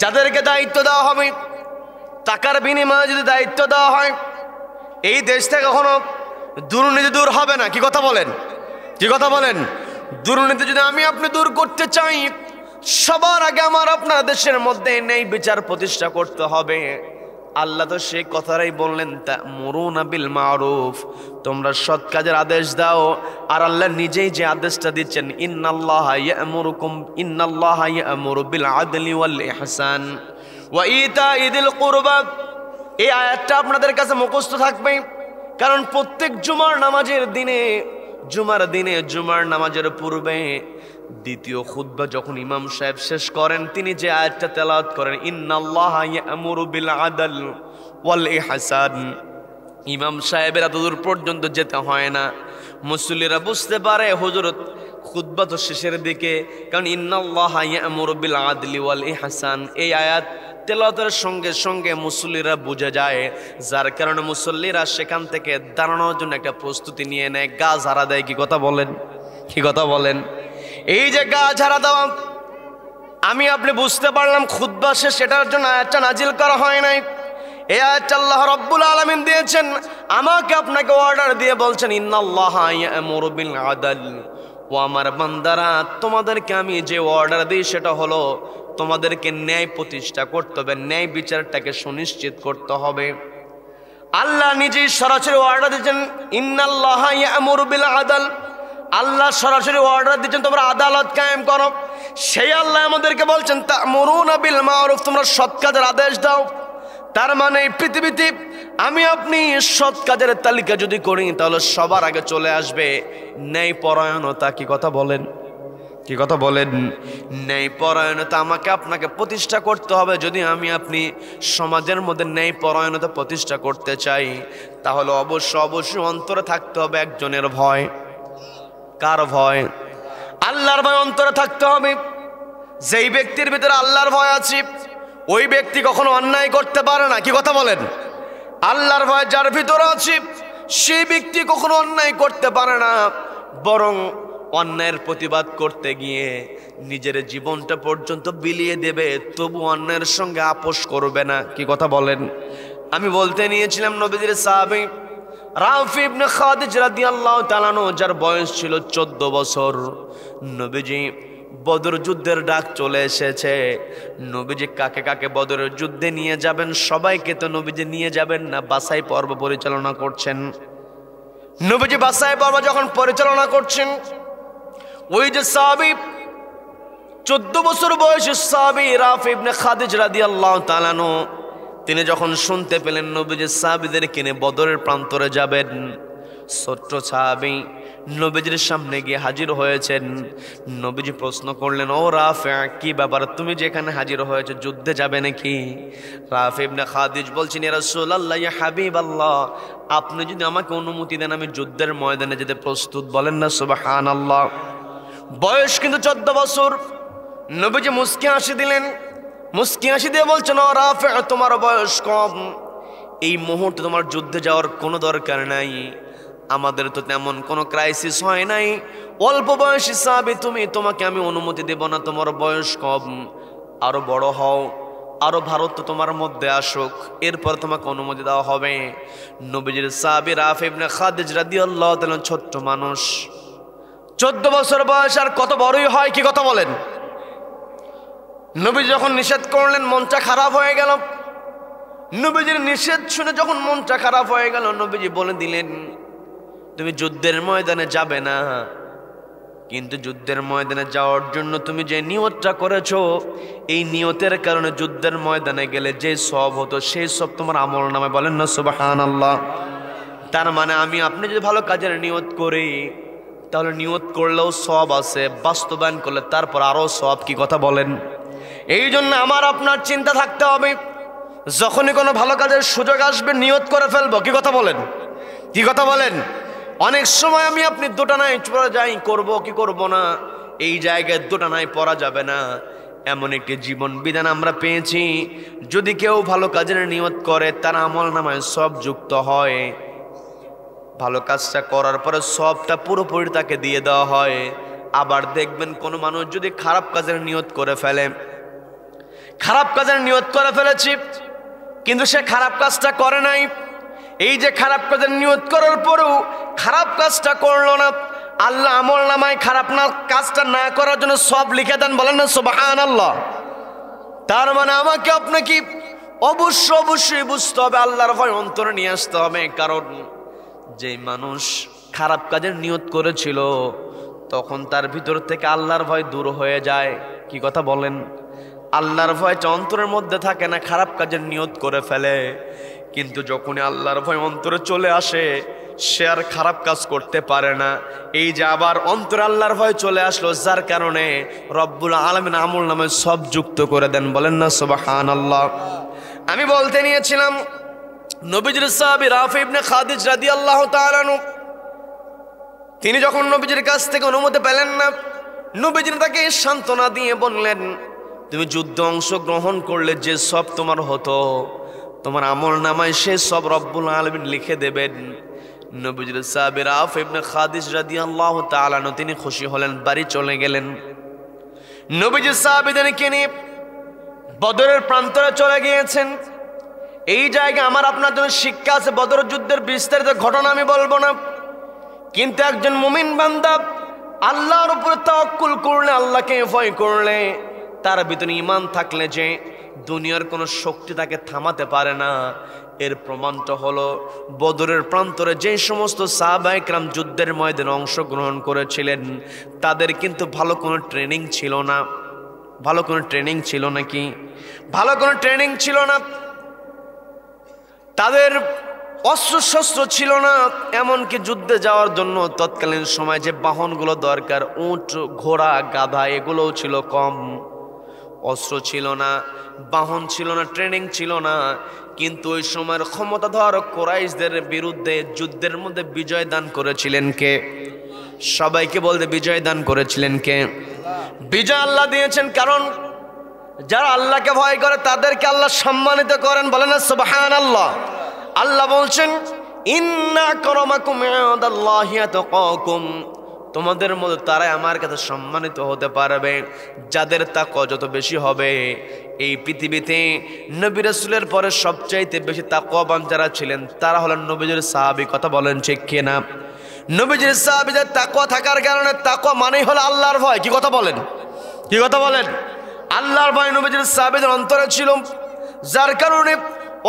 যাদেরকে দায়িত্ব দেওয়া হবে, টাকার বিনিময়ে যদি দায়িত্ব দেওয়া হয়, এই দেশ থেকে কখনো দুর্নীতি দূর হবে না। কি কথা বলেন? কি কথা বলেন? দুর্নীতি যদি আমি আপনি দূর করতে চাই, সবার আগে আমার আপনার দেশের মধ্যে ন্যায় বিচার প্রতিষ্ঠা করতে হবে। আল্লাহ তো সেই কথাটাই বললেন, তা'মুরুনা বিল মা'রুফ, তোমরা সৎ কাজের আদেশ দাও। আর আল্লাহ নিজেই যে আদেশটা দিচ্ছেন, ইন্নাল্লাহা ইয়া'মুরু বিল আদলি ওয়াল ইহসান ওয়া ইতাইযিল কুরবা। এই আয়াতটা আপনাদের কাছে মুখস্থ থাকবে, কারণ প্রত্যেক জুমার নামাজের দিনে, জুমার নামাজের পূর্বে দ্বিতীয় খুতবা যখন ইমাম সাহেব শেষ করেন, তিনি যে আয়াতটা তেলাওয়াত করেন, ইন্নাল্লাহা ইয়া'মুরু বিল আদল ওয়াল ইহসান, ইমাম সাহেবের এতদূর পর্যন্ত যেতে হয় না। মুসল্লিরা বুঝতে পারে হুজুর খুতবা তো শেষের দিকে, কারণ ইন্নাল্লাহা ইয়া'মুরু বিল আদলি ওয়াল ইহসান, এই আয়াত তেলাওয়াতের সঙ্গে সঙ্গে মুসল্লিরা বুঝে যায়, যার কারণে মুসল্লিরা সেখান থেকে দাঁড়ানোর জন্য একটা প্রস্তুতি নিয়ে নেয়, গা ঝাড়া দেয়। কি কথা বলেন? কি কথা বলেন? এই যে গা ঝাড়া দেওয়া, আমি আপনি বুঝতে পারলাম খুতবা শেষ, সেটার জন্য আয়াতটা নাজিল করা হয় নাই। এই আয়াতটা আল্লাহ রাব্বুল আলামিন দিয়েছেন, আমাকে আপনাকে অর্ডার দিয়ে বলছেন ইন্নাল্লাহা ইয়া'মুরু বিল আদল। ও আমার বান্দারা, তোমাদেরকে আমি যে অর্ডার দিই সেটা হলো তোমাদেরকে ন্যায় প্রতিষ্ঠা করতে হবে, ন্যায় বিচারটাকে সুনিশ্চিত করতে হবে। আল্লাহ নিজেই সরাসরি অর্ডার দিয়েছেন ইন্নাল্লাহা ইয়া'মুরু বিল আদল। আল্লাহ সরাসরি অর্ডার দিচ্ছেন তোমরা আদালত কায়েম করো। সেই আল্লাহ আমাদেরকে বলছেন তা'মুরুনা বিল মা'রুফ, তোমরা সৎ কাজের আদেশ দাও। তার মানে এই পৃথিবীতে আমি আপনি সৎ কাজের তালিকা যদি করি তাহলে সবার আগে চলে আসবে ন্যায়পরায়ণতা। কি কথা বলেন? কি কথা বলেন? ন্যায়পরায়ণতা আমাকে আপনাকে প্রতিষ্ঠা করতে হবে। যদি আমি আপনি সমাজের মধ্যে ন্যায়পরায়ণতা প্রতিষ্ঠা করতে চাই তাহলে অবশ্যই অন্তরে থাকতে হবে একজনের ভয়। কার ভয়? আল্লাহর ভয় অন্তরে থাকতে হবে। যেই ব্যক্তির ভিতরে আল্লাহর ভয় আছে ওই ব্যক্তি কখনো অন্যায় করতে পারে না। কি কথা বলেন? আল্লাহর ভয় যার ভিতরে আছে সেই ব্যক্তি কখনো অন্যায় করতে পারে না, বরং অন্যায়ের প্রতিবাদ করতে গিয়ে নিজের জীবনটা পর্যন্ত বিলিয়ে দেবে, তবু অন্যায়ের সঙ্গে আপোষ করবে না। কি কথা বলেন? আমি বলতে নিয়েছিলাম নবীজির সাহাবী রাফি ইবনে খাদিজ রাদিয়াল্লাহু তাআলা আনহু, যার বয়স ছিল 14 বছর। নবীজি বদর যুদ্ধের ডাক চলে এসেছে। নবীজি কাকে কাকে বদরের যুদ্ধে নিয়ে যাবেন, সবাইকে তো নবীজি নিয়ে যাবেন না, বাছাই পর্ব পরিচালনা করছেন। নবীজি বাছাই পর্ব যখন পরিচালনা করছেন, ওই যে সাহাবী 14 বছর বয়সী সাহাবী রাফি ইবনে খাদিজ রাদিয়াল্লাহু তাআলা আনহু, তিনি যখন শুনতে পেলেন নবীজি সাহাবীদের কিনে বদরের প্রান্তরে যাবেন, ছোট্ট সাহাবী নবীজির সামনে গিয়ে হাজির হয়েছেন। নবীজি প্রশ্ন করলেন, ও রাফি, কি ব্যাপার, তুমি যেখানে হাজির হয়েছে যুদ্ধে যাবে নাকি? রাফি ইবনে খাদিজ বলছেন, ইয়া রাসূলুল্লাহ, ইয়া হাবিবাল্লাহ, আপনি যদি আমাকে অনুমতি দেন আমি যুদ্ধের ময়দানে যেতে প্রস্তুত। বলেন না সুবহানাল্লাহ। বয়স কিন্তু 14 বছর। নবীজি মুস্কি হাসি দিলেন, মুস্কি হাসি দিয়ে বলছেন, ও রাফি, তোমার বয়স কম, এই মুহূর্তে তোমার যুদ্ধে যাওয়ার কোনো দরকার নাই। আমাদের তো তেমন কোনো ক্রাইসিস হয় নাই। অল্প বয়সী সাহাবী তুমি, তোমাকে আমি অনুমতি দেব না, তোমার বয়স কম, আরো বড় হও, আরো ভারত তোমার মধ্যে আসুক, এরপর তোমাকে অনুমতি দেওয়া হবে। নবীজির সাহাবী রাফি ইবনে খাদিজ রাদিয়াল্লাহু তাআলা ছোট্ট মানুষ, 14 বছর বয়স, আর কত বড়ই হয়। কি কথা বলেন? নবী যখন নিষেধ করলেন মনটা খারাপ হয়ে গেল। নবীজির নিষেধ শুনে যখন মনটা খারাপ হয়ে গেল, নবীজি বলে দিলেন, তুমি যুদ্ধের ময়দানে যাবে না, কিন্তু যুদ্ধের ময়দানে যাওয়ার জন্য তুমি যে নিয়তটা করেছো, এই নিয়তের কারণে যুদ্ধের ময়দানে গেলে যে সওয়াব হতো সেই সব তোমার আমল নামে। বলেন না সুবহানাল্লাহ। তার মানে আমি আপনি যদি ভালো কাজের নিয়ত করি তাহলে নিয়ত করলেও সওয়াব আছে, বাস্তবায়ন করলে তারপর আরো সওয়াব। কি কথা বলেন? এই জন্য আমার আপনার চিন্তা থাকতে হবে, যখনই কোনো ভালো কাজের সুযোগ আসবে নিয়ত করে ফেলবো। কি কথা বলেন? কি কথা বলেন? অনেক সময় আমি আপনি দুটা নাই পড়া যাই, করব কি করব না, এই জায়গায় দুটা নাই পড়া যাবে না। এমন একটি জীবন বিধান আমরা পেয়েছি, যদি কেউ ভালো কাজের নিয়ত করে তার আমল নামায় সব যুক্ত হয়, ভালো কাজটা করার পরে সবটা পুরোপুরি তাকে দিয়ে দেওয়া হয়। আবার দেখবেন কোনো মানুষ যদি খারাপ কাজের নিয়ত করে ফেলে, খারাপ কাজের নিয়ত করে ফেলেছি কিন্তু সে খারাপ কাজটা করে নাই, এই যে খারাপ কাজের নিয়ত করার পরেও খারাপ কাজটা করলো না, আল্লাহ আমল নামায় খারাপ না কাজটা না করার জন্য সব লিখে দেন। বলেন না সুবহানাল্লাহ। তার মানে আমাকে আপনাকে অবশ্যই বুঝতে হবে, আল্লাহর ভয় অন্তরে নিয়ে আসতে হবে। কারণ যে মানুষ খারাপ কাজের নিয়ত করেছিল তখন তার ভিতর থেকে আল্লাহর ভয় দূর হয়ে যায়। কি কথা বলেন? আল্লাহর ভয়টা অন্তরের মধ্যে থাকে না, খারাপ কাজের নিয়ত করে ফেলে। কিন্তু যখনই আল্লাহর ভয় অন্তরে চলে আসে সে আর খারাপ কাজ করতে পারে না। এই যে আবার অন্তরে আল্লাহর ভয় চলে আসলো, যার কারণে রব্বুল আলামিন আমল নামে সব যুক্ত করে দেন। বলেন না সুবহানাল্লাহ। আমি বলতে নিয়েছিলাম নবীজির সাহাবী রাফি ইবনে খাদিজ রাদিয়াল্লাহু তাআলা আনহু, তিনি যখন নবীজির কাছ থেকে অনুমতি পেলেন না, নবীজি তাকে সান্ত্বনা দিয়ে বললেন, তুমি যুদ্ধে অংশগ্রহণ করলে যে সব তোমার হতো, তোমার আমল নামায় সে সব রব্বুল আলামিন লিখে দেবেন। নবীজির সাহাবী রাফি ইবনে খাদিজ রাদিয়াল্লাহু তাআলা আনহু তিনি খুশি হলেন, বাড়ি চলে গেলেন। নবীজি সাহাবীদেরকে নিয়ে বদরের প্রান্তরে চলে গিয়েছেন। এই জায়গায় আমার আপনার জন্য শিক্ষা আছে। বদর যুদ্ধের বিস্তারিত ঘটনা আমি বলবো না, কিন্তু একজন মুমিন বান্দা আল্লাহর উপরে তাওয়াক্কুল করলে, আল্লাহকে ভয় করলে, তার ভিতরে ঈমান থাকলে যে দুনিয়ার কোনো শক্তি তাকে থামাতে পারে না, এর প্রমাণটা হলো বদরের প্রান্তরে যে সমস্ত সাহাবায়ে কেরাম যুদ্ধের ময়দানে অংশগ্রহণ করেছিলেন, তাদের কিন্তু ভালো কোনো ট্রেনিং ছিল না। ভালো কোনো ট্রেনিং ছিল নাকি? ভালো কোনো ট্রেনিং ছিল না। তাদের অস্ত্র শস্ত্র ছিল না, এমনকি যুদ্ধে যাওয়ার জন্য তৎকালীন সময় যে বাহনগুলো দরকার, উট, ঘোড়া, গাধা, এগুলোও ছিল কম। অস্ত্র ছিল না, বাহন ছিল না, ট্রেনিং ছিল না। কিন্তু ওই সময়ের ক্ষমতাধর কুরাইশদের বিরুদ্ধে যুদ্ধের মধ্যে বিজয় দান করেছিলেন কে? সবাইকে বলতে বিজয় দান করেছিলেন কে? বিজয় আল্লাহ দিয়েছেন। কারণ যারা আল্লাহকে ভয় করে তাদেরকে আল্লাহ সম্মানিত করেন। বলেন না সুবহানাল্লাহ। আল্লাহ বলছেন, ইন্না আকরামাকুম ইনদাল্লাহি আতকাকুম, তোমাদের মধ্যে তারাই আমার কাছে সম্মানিত হতে পারবে যাদের তাকওয়া যত বেশি হবে। এই পৃথিবীতে নবী রাসূলের পরে সবচাইতে বেশি তাকওয়াবান যারা ছিলেন তারা হলেন নবীজির সাহাবী। কথা বলেন ঠিক কিনা? নবীজির সাহাবীদের তাকওয়া থাকার কারণে, তাকওয়া মানেই হলো আল্লাহর ভয়। কি কথা বলেন? কি কথা বলেন? আল্লাহর ভয় নবীজির সাহাবীদের অন্তরে ছিল, যার কারণে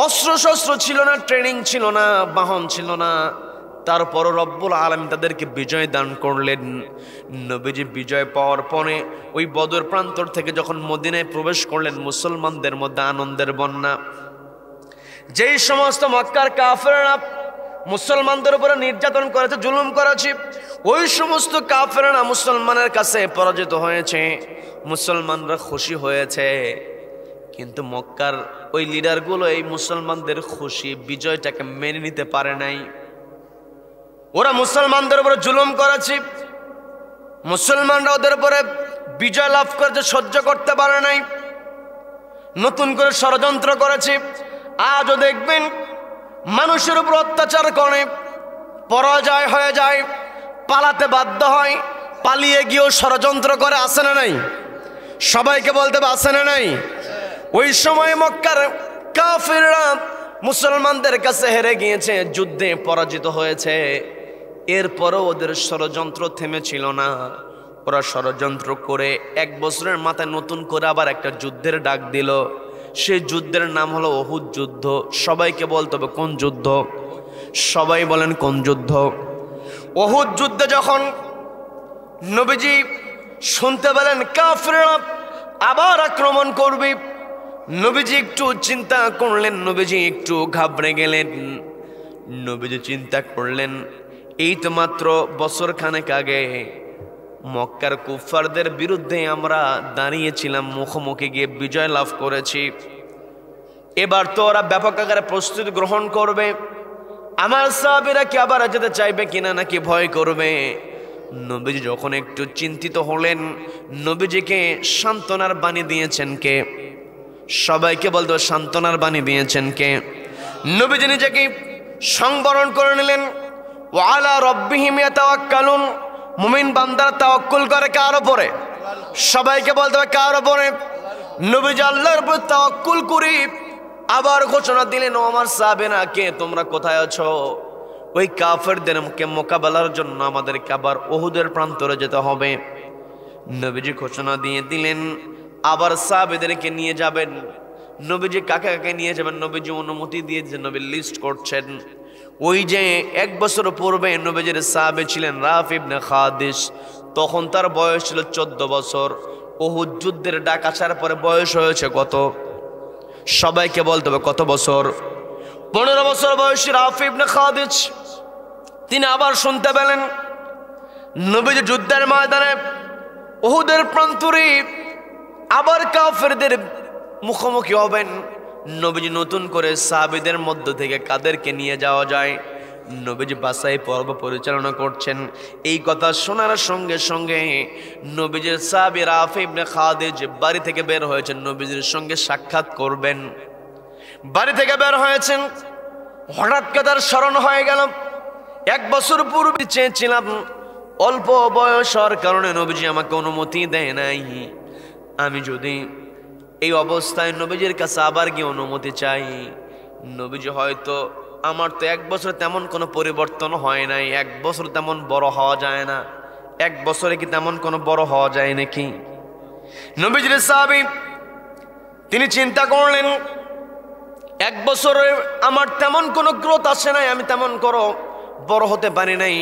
অস্ত্র শস্ত্র ছিল না, ট্রেনিং ছিল না, বাহন ছিল না, তারপরও রব্বুল আলামিন তাদেরকে বিজয় দান করলেন। নবীজি বিজয় পাওয়ার পরে ওই বদর প্রান্তর থেকে যখন মদিনায় প্রবেশ করলেন, মুসলমানদের মধ্যে আনন্দের বন্যা। যেই সমস্ত মক্কার কাফেররা মুসলমানদের উপরে নির্যাতন করেছে, জুলুম করেছে, ওই সমস্ত কাফেররা মুসলমানের কাছে পরাজিত হয়েছে, মুসলমানরা খুশি হয়েছে। কিন্তু মক্কার ওই লিডারগুলো এই মুসলমানদের খুশি, বিজয়টাকে মেনে নিতে পারে নাই। ওরা মুসলমানদের উপরে জুলুম করেছে, মুসলমানরা ওদের উপরে বিজয় লাভ করেছে, সহ্য করতে পারে নাই, নতুন করে ষড়যন্ত্র করেছে। আজও দেখবেন মানুষের উপর অত্যাচার করে, পরাজয় হয়ে যায়, পালাতে বাধ্য হয়, পালিয়ে গিয়েও ষড়যন্ত্র করে। আসে না নাই? সবাইকে বলতে হবে আসে না নাই? ওই সময় মক্কার কাফিররা মুসলমানদের কাছে হেরে গিয়েছে, যুদ্ধে পরাজিত হয়েছে। এরপরও ওদের ষড়যন্ত্র থেমেছিল না। ওরা ষড়যন্ত্র করে 1 বছরের মাথায় নতুন করে আবার একটা যুদ্ধের ডাক দিল। সেই যুদ্ধের নাম হলো উহুদ যুদ্ধ। সবাইকে বলতে হবে কোন যুদ্ধ? সবাই বলেন কোন যুদ্ধ? উহুদ যুদ্ধে যখন নবীজি শুনতে পেলেন কাফিররা আবার আক্রমণ করবে, নবীজি একটু চিন্তা করলেন, নবীজি একটু ঘাবড়ে গেলেন। নবীজি চিন্তা করলেন, এই তো মাত্র বছর খানেক আগে মক্কার কুফারদের বিরুদ্ধে আমরা দাঁড়িয়েছিলাম, মুখোমুখি গিয়ে বিজয় লাভ করেছি। এবার তো ওরা ব্যাপক আকারে প্রস্তুতি গ্রহণ করবে। আমার সাহাবীরা কি আবার যেতে চাইবে কিনা, নাকি ভয় করবে? নবীজি যখন একটু চিন্তিত হলেন, নবীজিকে সান্ত্বনার বাণী দিয়েছেন কে? সবাইকে বলতে সান্ত্বনার বাণী দিয়েছেন কে? নবীজি নিজেকে সংবরণ করে নিলেন। ওয়া আলা রাব্বিহিম ইয়াতাওয়াক্কালুন, মুমিন বান্দারা তাওয়াক্কুল করে কার উপরে? সবাইকে বলতে হবে কার উপরে? নবীজি আল্লাহর উপর তাওয়াক্কুল করি আবার ঘোষণা দিলেন, ও আমার সাহাবীরা কে তোমরা কোথায় আছো? ওই কাফেরদেরকে মোকাবেলার জন্য আমাদেরকে আবার উহুদের প্রান্তরে যেতে হবে। নবীজি ঘোষণা দিয়ে দিলেন আবার সাহাবীদেরকে নিয়ে যাবেন। নবীজি কাকে কাকে নিয়ে যাবেন নবীজি অনুমতি দিয়েছেন, নবী লিস্ট করছেন। ওই যে 1 বছর পূর্বে নবীজির সাহাবী ছিলেন রাফি ইবনে খাদিস, তখন তার বয়স ছিল 14 বছর। উহুদ যুদ্ধের ডাক আসার পরে বয়স হয়েছে কত? সবাইকে বলতে হবে কত বছর? 15 বছর বয়সী রাফি ইবনে খাদিস তিনি আবার শুনতে পেলেন নবীজি যুদ্ধের ময়দানে উহুদের প্রান্তরে আবার কাফেরদের মুখোমুখি হবেন। নবীজি নতুন করে সাহাবীদের মধ্য থেকে কাদেরকে নিয়ে যাওয়া যায় নবীজি বাছাই পর্ব পরিচালনা করছেন। এই কথা শোনার সঙ্গে সঙ্গে নবীজির সাহাবী রাফি ইবনে খাদিজ বাড়ি থেকে বের হয়েছেন, নবীজির সঙ্গে সাক্ষাৎ করবেন। বাড়ি থেকে বের হয়েছেন, হঠাৎ করে তার স্মরণ হয়ে গেল 1 বছর পূর্বে চেয়েছিলাম, অল্প বয়সের কারণে নবীজি আমাকে অনুমতি দেয় নাই। আমি যদি এই অবস্থায় নবীজির কাছে আবার গিয়ে অনুমতি চাই, নবীজি হয়তো আমার তো 1 বছর তেমন কোনো পরিবর্তন হয় নাই, 1 বছর তেমন বড় হওয়া যায় না, 1 বছরে কি তেমন কোনো বড় হওয়া যায় নাকি? নবীজির সাহাবী তিনি চিন্তা করলেন 1 বছরে আমার তেমন কোনো গ্রোথ আসে নাই, আমি তেমন কোনো বড় হতে পারি নাই,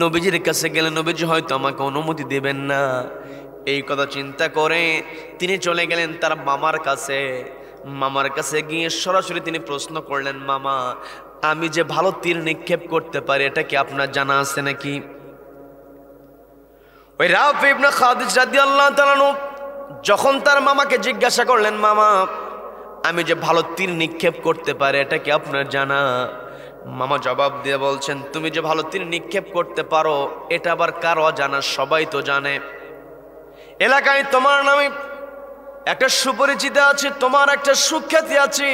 নবীজির কাছে গেলে নবীজি হয়তো আমাকে অনুমতি দেবেন না। এই কথা চিন্তা করে তিনি চলে গেলেন তার মামার কাছে। মামার কাছে গিয়ে সরাসরি তিনি প্রশ্ন করলেন, মামা আমি যে ভালো তীর নিক্ষেপ করতে পারি এটা কি আপনার জানা আছে নাকি? ওই রাফি ইবনে খাদিজ রাদিয়াল্লাহু তাআলা যখন তার মামাকে জিজ্ঞাসা করলেন, মামা আমি যে ভালো তীর নিক্ষেপ করতে পারি এটা কি আপনার জানা? মামা জবাব দিয়ে বলছেন, তুমি যে ভালো তীর নিক্ষেপ করতে পারো এটা আবার কারো জানা, সবাই তো জানে। এলাকায় তোমার নামে একটা সুপরিচিত আছে, তোমার একটা সুখ্যাতি আছে,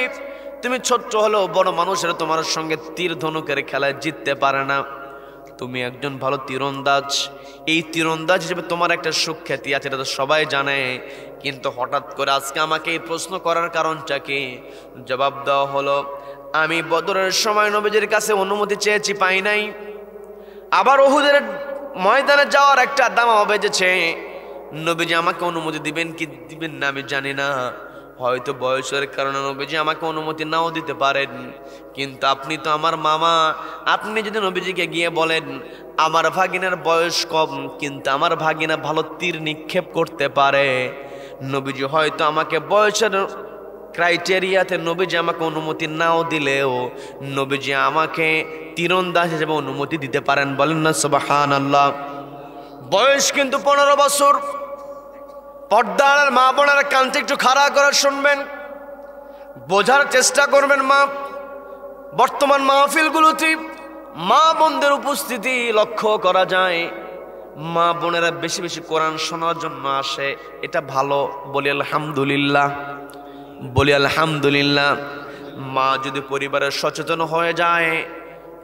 তুমি ছোট্ট হলেও বড় মানুষের তোমার সঙ্গে তীর ধনুকের খেলায় জিততে পারে না, তুমি একজন ভালো তীরন্দাজ, এই তীরন্দাজ হিসেবে তোমার একটা সুখ্যাতি আছে, এটা তো সবাই জানে, কিন্তু হঠাৎ করে আজকে আমাকে এই প্রশ্ন করার কারণটা কি? জবাব দেওয়া হলো, আমি বদরের সময় নবীজির কাছে অনুমতি চেয়েছি, পাই নাই, আবার উহুদের ময়দানে যাওয়ার একটা দামামা বেজেছে, নবীজি আমাকে অনুমতি দিবেন কি দিবেন না আমি জানি না, হয়তো বয়সের কারণে নবীজি আমাকে অনুমতি নাও দিতে পারেন, কিন্তু আপনি তো আমার মামা, আপনি যদি নবীজিকে গিয়ে বলেন আমার ভাগিনার বয়স কম কিন্তু আমার ভাগিনা ভালো তীর নিক্ষেপ করতে পারে, নবীজি হয়তো আমাকে বয়সের ক্রাইটেরিয়াতে নবীজি আমাকে অনুমতি নাও দিলেও নবীজি আমাকে তীরন্দাজ হিসেবে অনুমতি দিতে পারেন। বলেন না সুবহানাল্লাহ। বয়স কিন্তু 15 বছর। পর্দার মা বোনেরা কানটা একটু খাড়া করে শুনবেন, বোঝার চেষ্টা করবেন। মা বর্তমান মাহফিলগুলোতে মা বোনদের উপস্থিতি লক্ষ্য করা যায়, মা বোনেরা বেশি বেশি কোরআন শোনার জন্য আসে, এটা ভালো, বলি আলহামদুলিল্লাহ, বলি আলহামদুলিল্লাহ। মা যদি পরিবারের সচেতন হয়ে যায়,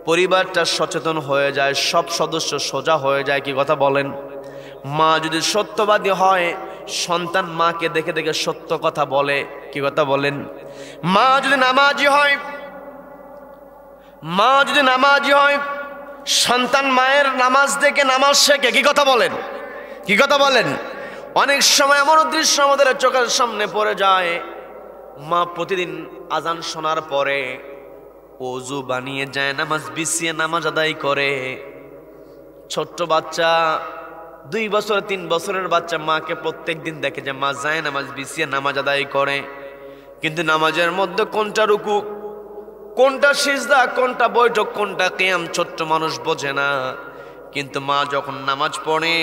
পরিবারটা সচেতন হয়ে যায়, সব সদস্য সোজা হয়ে যায়, কি কথা বলেন? মা যদি সত্যবাদী হয়, সন্তান মাকে দেখে দেখে সত্য কথা বলে, কি কথা বলেন? মা যদি নামাজি হয়, মা যদি নামাজি হয়, সন্তান মায়ের নামাজ দেখে নামাজ শেখে, কি কথা বলেন? কি কথা বলেন? অনেক সময় এমন দৃশ্য আমাদের চোখের সামনে পড়ে যায়, মা প্রতিদিন আজান শোনার পরে ওযু বানিয়ে যায় নামাজ বিছিয়ে নামাজ আদায় করে। ছোট্ট বাচ্চা 2 বছর 3 বছরের বাচ্চা মাকে প্রত্যেক দিন দেখে যে মা যায় নামাজ বিছিয়ে নামাজ আদায় করে, কিন্তু নামাজের মধ্যে কোনটা রুকু, কোনটা সিজদা, কোনটা বৈঠক, কোনটা কিয়াম ছোট্ট মানুষ বোঝে না। কিন্তু মা যখন নামাজ পড়ে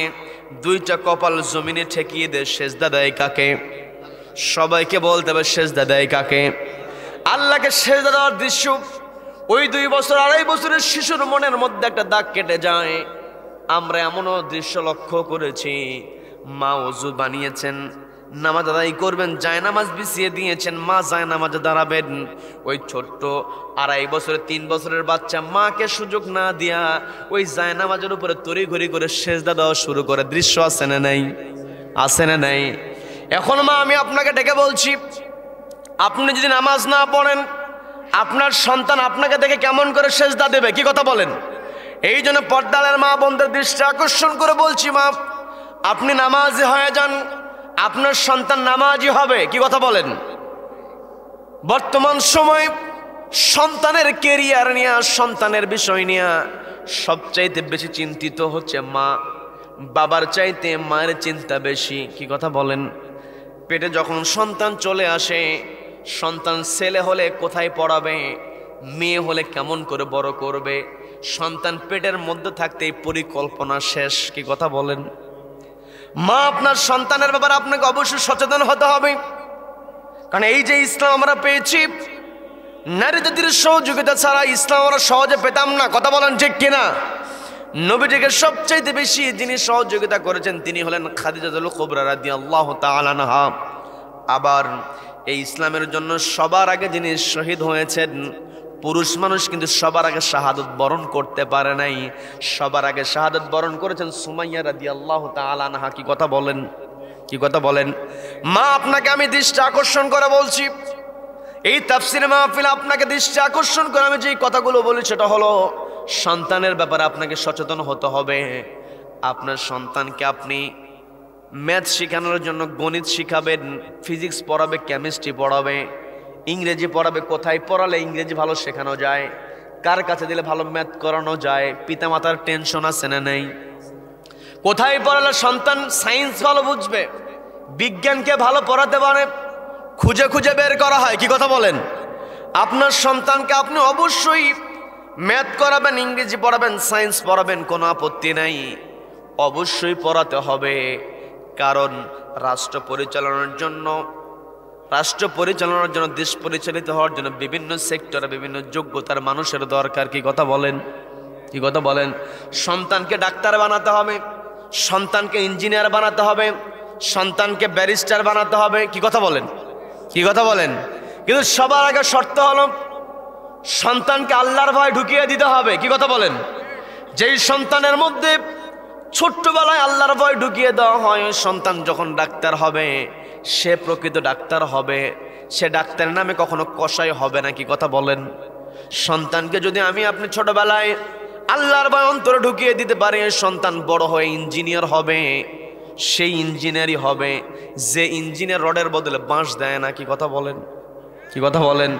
2টা কপাল জমিনে ঠেকিয়ে দেয়, সেজদা দেয় কাকে? সবাইকে বলতে হবে সেজদা দেয় কাকে? আল্লাহকে সেজদা দেওয়ার দৃশ্য ওই 2 বছর 2.5 বছরের শিশুর মনের মধ্যে একটা দাগ কেটে যায়। আমরা এমনও দৃশ্য লক্ষ্য করেছি, মা ওযু বানিয়েছেন, নামাজ আদায় করবেন, জায়নামাজ বিছিয়ে দিয়েছেন, মা জায়নামাজে দাঁড়াবেন, ওই ছোট্ট 2.5 বছরের 3 বছরের বাচ্চা মাকে সুযোগ না দিয়া ওই জায়নামাজের উপরে তড়িঘড়ি করে সেজদা দেওয়া শুরু করে। দৃশ্য আছে না নাই? আছে না নাই? এখন মা আমি আপনাকে ডেকে বলছি, আপনি যদি নামাজ না পড়েন আপনার সন্তান আপনাকে দেখে কেমন করে সেজদা দেবে, কি কথা বলেন? এই জন্য পর্দার মা বোনদের দৃষ্টি আকর্ষণ করে বলছি, মা আপনি নামাজি হয়ে যান, আপনার সন্তান নামাজি হবে, কি কথা বলেন? বর্তমান সময় সন্তানের কেরিয়ার নিয়ে, সন্তানের বিষয় নিয়ে সবচাইতে বেশি চিন্তিত হচ্ছে মা, বাবার চাইতে মায়ের চিন্তা বেশি, কি কথা বলেন? পেটে যখন সন্তান চলে আসে, সন্তান ছেলে হলে কোথায় পড়াবে, মেয়ে হলে কেমন করে বড় করবে, সন্তান পেটের মধ্যে থাকতেই পরিকল্পনা শেষ, কি কথা বলেন? মা আপনার সন্তানের ব্যাপারে আপনাকে অবশ্যই সচেতন হতে হবে, কারণ এই যে ইসলাম আমরা পেয়েছি, নারী জাতির সহযোগিতা ছাড়া ইসলাম আমরা সহজে পেতাম না, কথা বলেন ঠিক কিনা? নবীজিকে সবচাইতে বেশি যিনি সহযোগিতা করেছেন তিনি হলেন খাদিজাতুল কুবরা রাদিয়াল্লাহু তাআলা আনহা। আবার এই ইসলামের জন্য সবার আগে যিনি শহীদ হয়েছেন, পুরুষ মানুষ কিন্তু সবার আগে শাহাদত বরণ করতে পারে নাই, সবার আগে শাহাদত বরণ করেছেন সুমাইয়া রাদিয়াল্লাহু তাআলা আনহা, কি কথা বলেন? কি কথা বলেন? মা, আপনাকে আমি দৃষ্টি আকর্ষণ করে বলছি, এই তাফসীর মাহফিলে আপনাকে দৃষ্টি আকর্ষণ করে আমি যে কথাগুলো বলি সেটা হলো, সন্তানের ব্যাপারে আপনাকে সচেতন হতে হবে। আপনার সন্তানকে আপনি ম্যাথ শেখানোর জন্য গণিত শিখাবেন, ফিজিক্স পড়াবে, কেমিস্ট্রি পড়াবে, ইংরেজি পড়াবে। কোথায় পড়ালে ইংরেজি ভালো শেখানো যায়, কার কাছে দিলে ভালো ম্যাথ করানো যায়, পিতামাতার টেনশন আছে না নেই? কোথায় পড়ালে সন্তান সায়েন্স ভালো বুঝবে, বিজ্ঞানকে ভালো পড়াতে পারে, খুঁজে খুঁজে বের করা হয়। কি কথা বলেন? আপনার সন্তানকে আপনি অবশ্যই ম্যাথ করাবেন, ইংরেজি পড়াবেন, সায়েন্স পড়াবেন, কোনো আপত্তি নাই, অবশ্যই পড়াতে হবে। কারণ রাষ্ট্র পরিচালনার জন্য, দেশ পরিচালিত হওয়ার জন্য বিভিন্ন সেক্টরে বিভিন্ন যোগ্যতার মানুষের দরকার। কি কথা বলেন? কি কথা বলেন? সন্তানকে ডাক্তার বানাতে হবে, সন্তানকে ইঞ্জিনিয়ার বানাতে হবে, সন্তানকে ব্যারিস্টার বানাতে হবে। কি কথা বলেন? কি কথা বলেন? কিন্তু সবার আগে শর্ত হলো সন্তানকে আল্লাহর ভয় ঢুকিয়ে দিতে হবে। কি কথা বলেন? যেই সন্তানের মধ্যে ছোট্টবেলায় আল্লাহর ভয় ঢুকিয়ে দেওয়া হয়, ওই সন্তান যখন ডাক্তার হবে সে প্রকৃত ডাক্তার হবে, সে ডাক্তারের নামে কখনো কসাই হবে না। কি কথা বলেন? সন্তানকে যদি আপনি ছোটবেলায় আল্লাহর ভয় অন্তরে ঢুকিয়ে দিতে পারি, সন্তান বড় হয়ে ইঞ্জিনিয়ার হবে, সেই ইঞ্জিনিয়ারই হবে যে ইঞ্জিনিয়ার রডের বদলে বাঁশ দেয় না। কি কথা বলেন? কি কথা বলেন?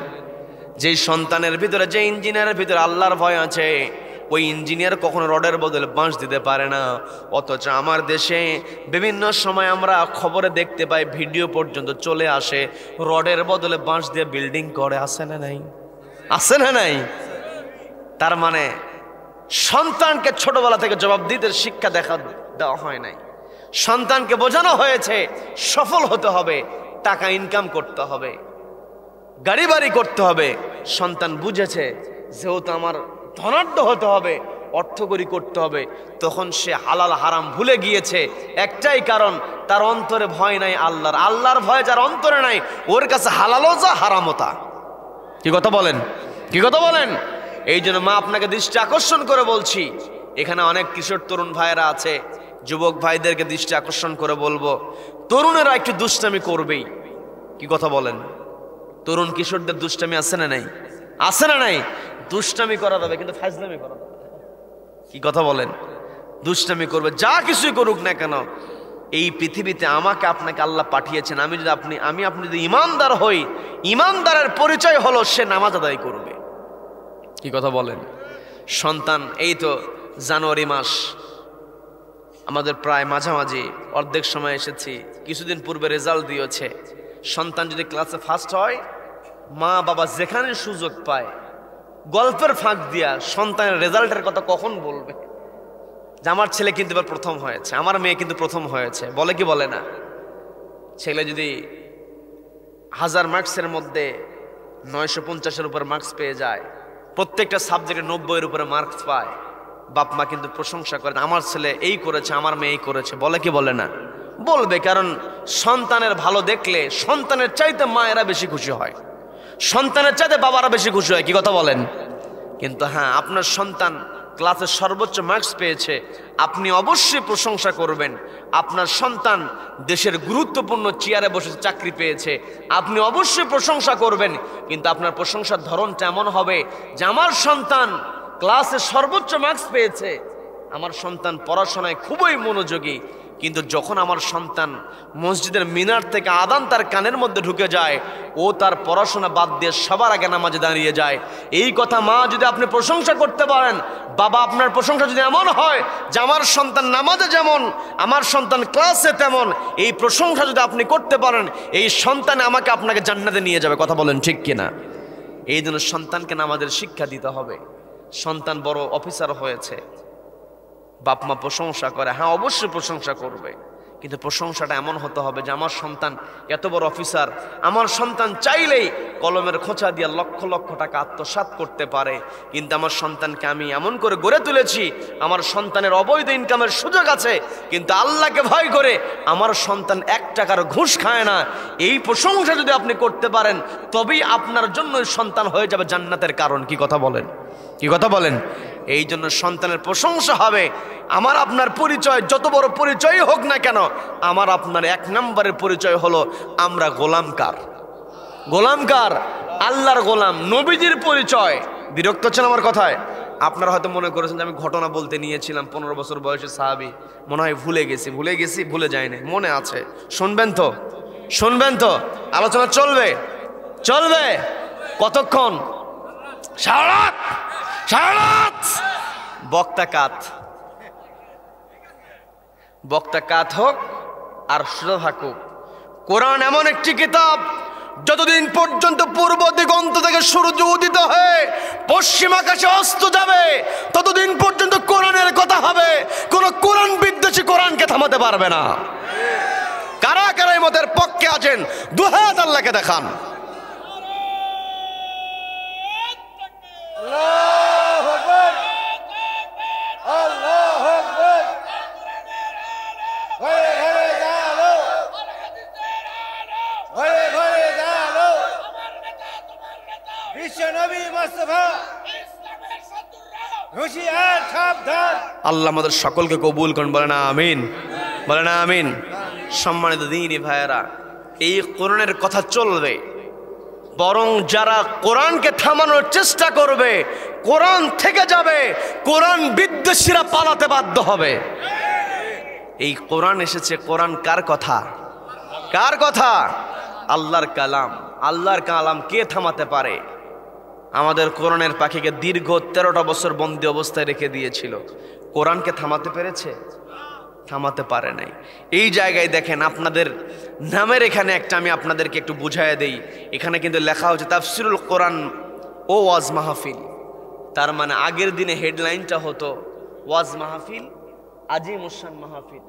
যেই সন্তানের ভিতরে, যে ইঞ্জিনিয়ারের ভিতরে আল্লাহর ভয় আছে, ওই ইঞ্জিনিয়ার কখনো রডের বদলে বাঁশ দিতে পারে না। অথচ আমার দেশে বিভিন্ন সময় আমরা খবরে দেখতে পাই, ভিডিও পর্যন্ত চলে আসে, রডের বদলে বাঁশ দিয়ে বিল্ডিং করে। আছে না নাই? আছে না নাই? তার মানে সন্তানকে ছোটবেলা থেকে জবাবদিহিতার শিক্ষা দেওয়া হয় নাই। সন্তানকে বোঝানো হয়েছে সফল হতে হবে, টাকা ইনকাম করতে হবে, গাড়ি বাড়ি করতে হবে। সন্তান বুঝেছে যেহেতু আমার ধনাঢ্য হতে হবে, অর্থকরী করতে হবে, তখন সে হালাল হারাম ভুলে গিয়েছে। একটাই কারণ, তার অন্তরে ভয় নাই আল্লাহর। আল্লাহর ভয় যার অন্তরে নাই, ওর কাছে হালালও যা, হারামও তা। কি কথা বলেন? কি কথা বলেন? এই জন্য মা, আপনাকে দৃষ্টি আকর্ষণ করে বলছি, এখানে অনেক কিশোর তরুণ ভাইয়েরা আছে, যুবক ভাইদেরকে দৃষ্টি আকর্ষণ করে বলবো, তরুণেরা একটু দুষ্টামি করবেই। কি কথা বলেন? তরুণ কিশোরদের দুষ্টামি আছে না নাই? আছে না নাই? দুষ্টামি করা যাবে, কিন্তু ফাজলামি করা যাবে। কি কথা বলেন? দুষ্টামি করবে, যা কিছুই করুক না কেন। এই পৃথিবীতে আমাকে আপনাকে আল্লাহ পাঠিয়েছেন, আমি আপনি যদি ইমানদার হই, ইমানদারের পরিচয় হলো সে নামাজ আদায় করবে। কি কথা বলেন? সন্তান, এই তো জানুয়ারি মাস আমাদের প্রায় মাঝামাঝি, অর্ধেক সময় এসেছি। কিছুদিন পূর্বে রেজাল্ট দিয়েছে। সন্তান যদি ক্লাসে ফার্স্ট হয়, মা বাবা যেখানে সুযোগ পায় গল্পের ফাঁক দিয়া সন্তানের রেজাল্টের কথা কখন বলবে, যে আমার ছেলে কিন্তু এবার প্রথম হয়েছে, আমার মেয়ে কিন্তু প্রথম হয়েছে। বলে কি বলে না? ছেলে যদি 1000 মার্কসের মধ্যে 950-এর উপর মার্কস পেয়ে যায়, প্রত্যেকটা সাবজেক্টে 90-এর উপরে মার্কস পায়, বাপ মা কিন্তু প্রশংসা করেন, আমার ছেলে এই করেছে, আমার মেয়ে এই করেছে। বলে কি বলে না? বলবে, কারণ সন্তানের ভালো দেখলে সন্তানের চাইতে মায়েরা বেশি খুশি হয়, সন্তানের চাইতে বাবারা বেশি খুশি হয়। কি কথা বলেন? কিন্তু হ্যাঁ, আপনার সন্তান ক্লাসে সর্বোচ্চ মার্কস পেয়েছে, আপনি অবশ্যই প্রশংসা করবেন। আপনার সন্তান দেশের গুরুত্বপূর্ণ চেয়ারে বসে চাকরি পেয়েছে, আপনি অবশ্যই প্রশংসা করবেন। কিন্তু আপনার প্রশংসার ধরনটা এমন হবে যে আমার সন্তান ক্লাসে সর্বোচ্চ মার্কস পেয়েছে, আমার সন্তান পড়াশোনায় খুবই মনোযোগী, কিন্তু যখন আমার সন্তান মসজিদের মিনার থেকে আদান তার কানের মধ্যে ঢুকে যায়, ও তার পড়াশোনা বাদ দিয়ে সবার আগে নামাজে দাঁড়িয়ে যায়। এই কথা মা যদি আপনি প্রশংসা করতে পারেন, বাবা আপনার প্রশংসা যদি এমন হয় যে আমার সন্তান নামাজে যেমন, আমার সন্তান ক্লাসে তেমন, এই প্রশংসা যদি আপনি করতে পারেন, এই সন্তান আমাকে আপনাকে জান্নাতে নিয়ে যাবে। কথা বলেন ঠিক কিনা? এই জন্য সন্তানকে নামাজের শিক্ষা দিতে হবে। সন্তান বড় অফিসার হয়েছে, বাপ মা প্রশংসা করে, হ্যাঁ অবশ্যই প্রশংসা করবে, কিন্তু প্রশংসাটা এমন হতে হবে যে আমার সন্তান এত বড় অফিসার, আমার সন্তান চাইলেই কলমের খোঁচা দিয়ে লক্ষ লক্ষ টাকা আত্মসাৎ করতে পারে, কিন্তু আমার সন্তানকে আমি এমন করে গড়ে তুলেছি, আমার সন্তানের অবৈধ ইনকামের সুযোগ আছে, কিন্তু আল্লাহকে ভয় করে আমার সন্তান 1 টাকার ঘুষ খায় না। এই প্রশংসা যদি আপনি করতে পারেন, তবেই আপনার জন্য সন্তান হয়ে যাবে জান্নাতের কারণ। কি কথা বলেন? কি কথা বলেন? এই জন্য সন্তানের প্রশংসা হবে। আমার আপনার পরিচয় যত বড় পরিচয় হোক না কেন, আমার আপনার এক নম্বরের পরিচয় হলো আমরা গোলামকার। গোলামকার, আল্লাহর গোলাম, নবীজির পরিচয়। বিরক্ত হচ্ছেন আমার কথায়? আপনারা হয়তো মনে করেছেন যে আমি ঘটনা বলতে নিয়েছিলাম, 15 বছর বয়সে সাহাবী, মনে হয় ভুলে গেছি, ভুলে যায়নি, মনে আছে। শুনবেন তো? শুনবেন তো? আলোচনা চলবে কতক্ষণ? সারা রাত। বক্তা কাত হোক আর সোজা থাকুক। কোরআন এমন একটি কিতাব, যতদিন পর্যন্ত পূর্ব দিগন্ত থেকে সূর্য উদিত হয়ে পশ্চিম আকাশে অস্ত যাবে, ততদিন পর্যন্ত কোরআনের কথা হবে। কোন কোরআন বিদ্বেষী কোরআনকে থামাতে পারবে না। কারা কারা এই মতের পক্ষে আছেন, দুহাত আল্লাহকে দেখান। আল্লাহ আমাদের সকলকে কবুল করুন, বলেন আমিন, বলেন আমিন। সম্মানিত দিনী ভাইয়েরা, এই কোরআনের কথা চলবে, বরং যারা কোরআনকে থামানোর চেষ্টা করবে কোরআন থেকে যাবে, কোরআন বিদ্বেষীরা পালাতে বাধ্য হবে। এই কোরআন এসেছে, কোরআন কার কথা? কার কথা? আল্লাহর কালাম। আল্লাহর কালাম কে থামাতে পারে? আমাদের কোরআনের পাখিকে দীর্ঘ 13টা বছর বন্দী অবস্থায় রেখে দিয়েছিল, কোরআনকে থামাতে পেরেছে? থামাতে পারে নাই। এই জায়গায় দেখেন, আপনাদের নামের এখানে একটা আমি আপনাদেরকে একটু বুঝাইয়া দেই। এখানে কিন্তু লেখা হচ্ছে তাফসিরুল কোরআন ও ওয়াজ মাহফিল। তার মানে আগের দিনে হেডলাইনটা হতো ওয়াজ মাহফিল, আজিমুশান মাহফিল,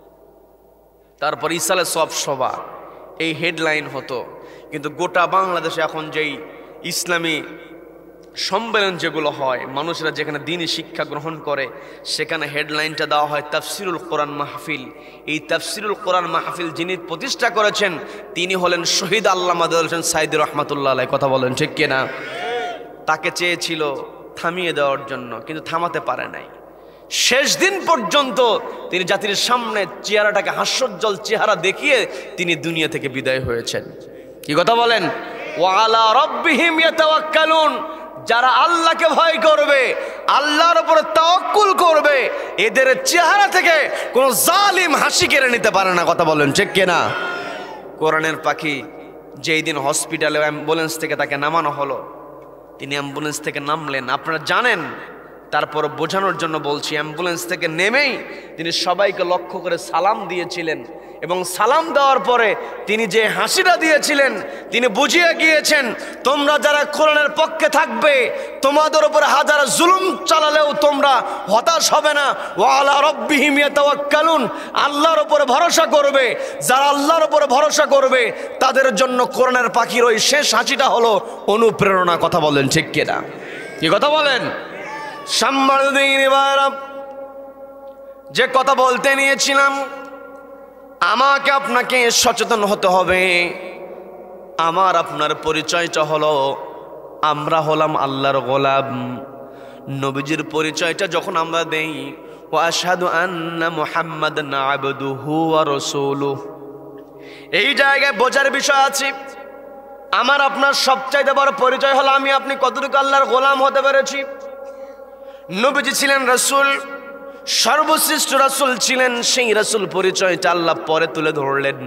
তারপর ইসালে সব সভা, এই হেডলাইন হতো। কিন্তু গোটা বাংলাদেশে এখন যেই ইসলামী সম্মেলন যেগুলো হয়, মানুষরা যেখানে দ্বীনি শিক্ষা গ্রহণ করে, সেখানে হেডলাইনটা দেওয়া হয় তাফসিরুল কোরআন মাহফিল। এই তাফসিরুল কোরআন মাহফিল যিনি প্রতিষ্ঠা করেছেন তিনি হলেন শহীদ আল্লামা দেওয়াল হোসেন সাইদী রহমাতুল্লাহ আলাইহি। কথা বলেন ঠিক কিনা? তাকে চেয়েছিল থামিয়ে দেওয়ার জন্য, কিন্তু থামাতে পারে নাই। শেষ দিন পর্যন্ত তিনি জাতির সামনে চেহারাটাকে হাস্যোজ্জ্বল চেহারা দেখিয়ে তিনি দুনিয়া থেকে বিদায় হয়েছেন। কি কথা বলেন? ওয়া আলা রাব্বিহিম ইয়াতাওয়াক্কালুন। যারা আল্লাহকে ভয় করবে, আল্লাহর উপরে তাওয়াক্কুল করবে, এদের চেহারা থেকে কোন জালিম হাসি কেড়ে নিতে পারে না। কথা বলেন ঠিক কিনা? কোরআনের পাখি যেই দিন হসপিটালে অ্যাম্বুলেন্স থেকে তাকে নামানো হলো, তিনি অ্যাম্বুলেন্স থেকে নামলেন, আপনারা জানেন। তারপর বোঝানোর জন্য বলছি, অ্যাম্বুলেন্স থেকে নেমেই তিনি সবাইকে লক্ষ্য করে সালাম দিয়েছিলেন, এবং সালাম দেওয়ার পরে তিনি যে হাসিটা দিয়েছিলেন, তিনি বুঝিয়ে গিয়েছেন তোমরা যারা কোরআনের পক্ষে থাকবে, তোমাদের উপরে হাজার জুলুম চালালেও তোমরা হতাশ হবে না। ওয়া আলা রাব্বিহিম ইয়াতাওয়াক্কালুন। আল্লাহর উপরে ভরসা করবে। যারা আল্লাহর উপরে ভরসা করবে তাদের জন্য কোরআনের পাখির ওই শেষ হাসিটা হলো অনুপ্রেরণা। কথা বলেন ঠিক কিনা? কি কথা বলেন? সম্মানিত দিনী ভাইরা, যে কথা বলতে নিয়েছিলাম, আমাকে আপনাকে সচেতন হতে হবে। আমার আপনার পরিচয়টা হলো আমরা হলাম আল্লাহর গোলাম। নবীজির পরিচয়টা যখন আমরা দেই, ওয়া আশহাদু আন্না মুহাম্মাদান আবদুহু ওয়া রাসূলুহু, এই জায়গায় বোঝার বিষয় আছে। আমার আপনার সবচাইতে বড় পরিচয় হলো আমি আপনি কতটুকু আল্লাহর গোলাম হতে পেরেছি। নবীজি ছিলেন রাসূল, সর্বশ্রেষ্ঠ রাসূল ছিলেন। সেই রাসূল পরিচয়টা আল্লাহ পরে তুলে ধরলেন।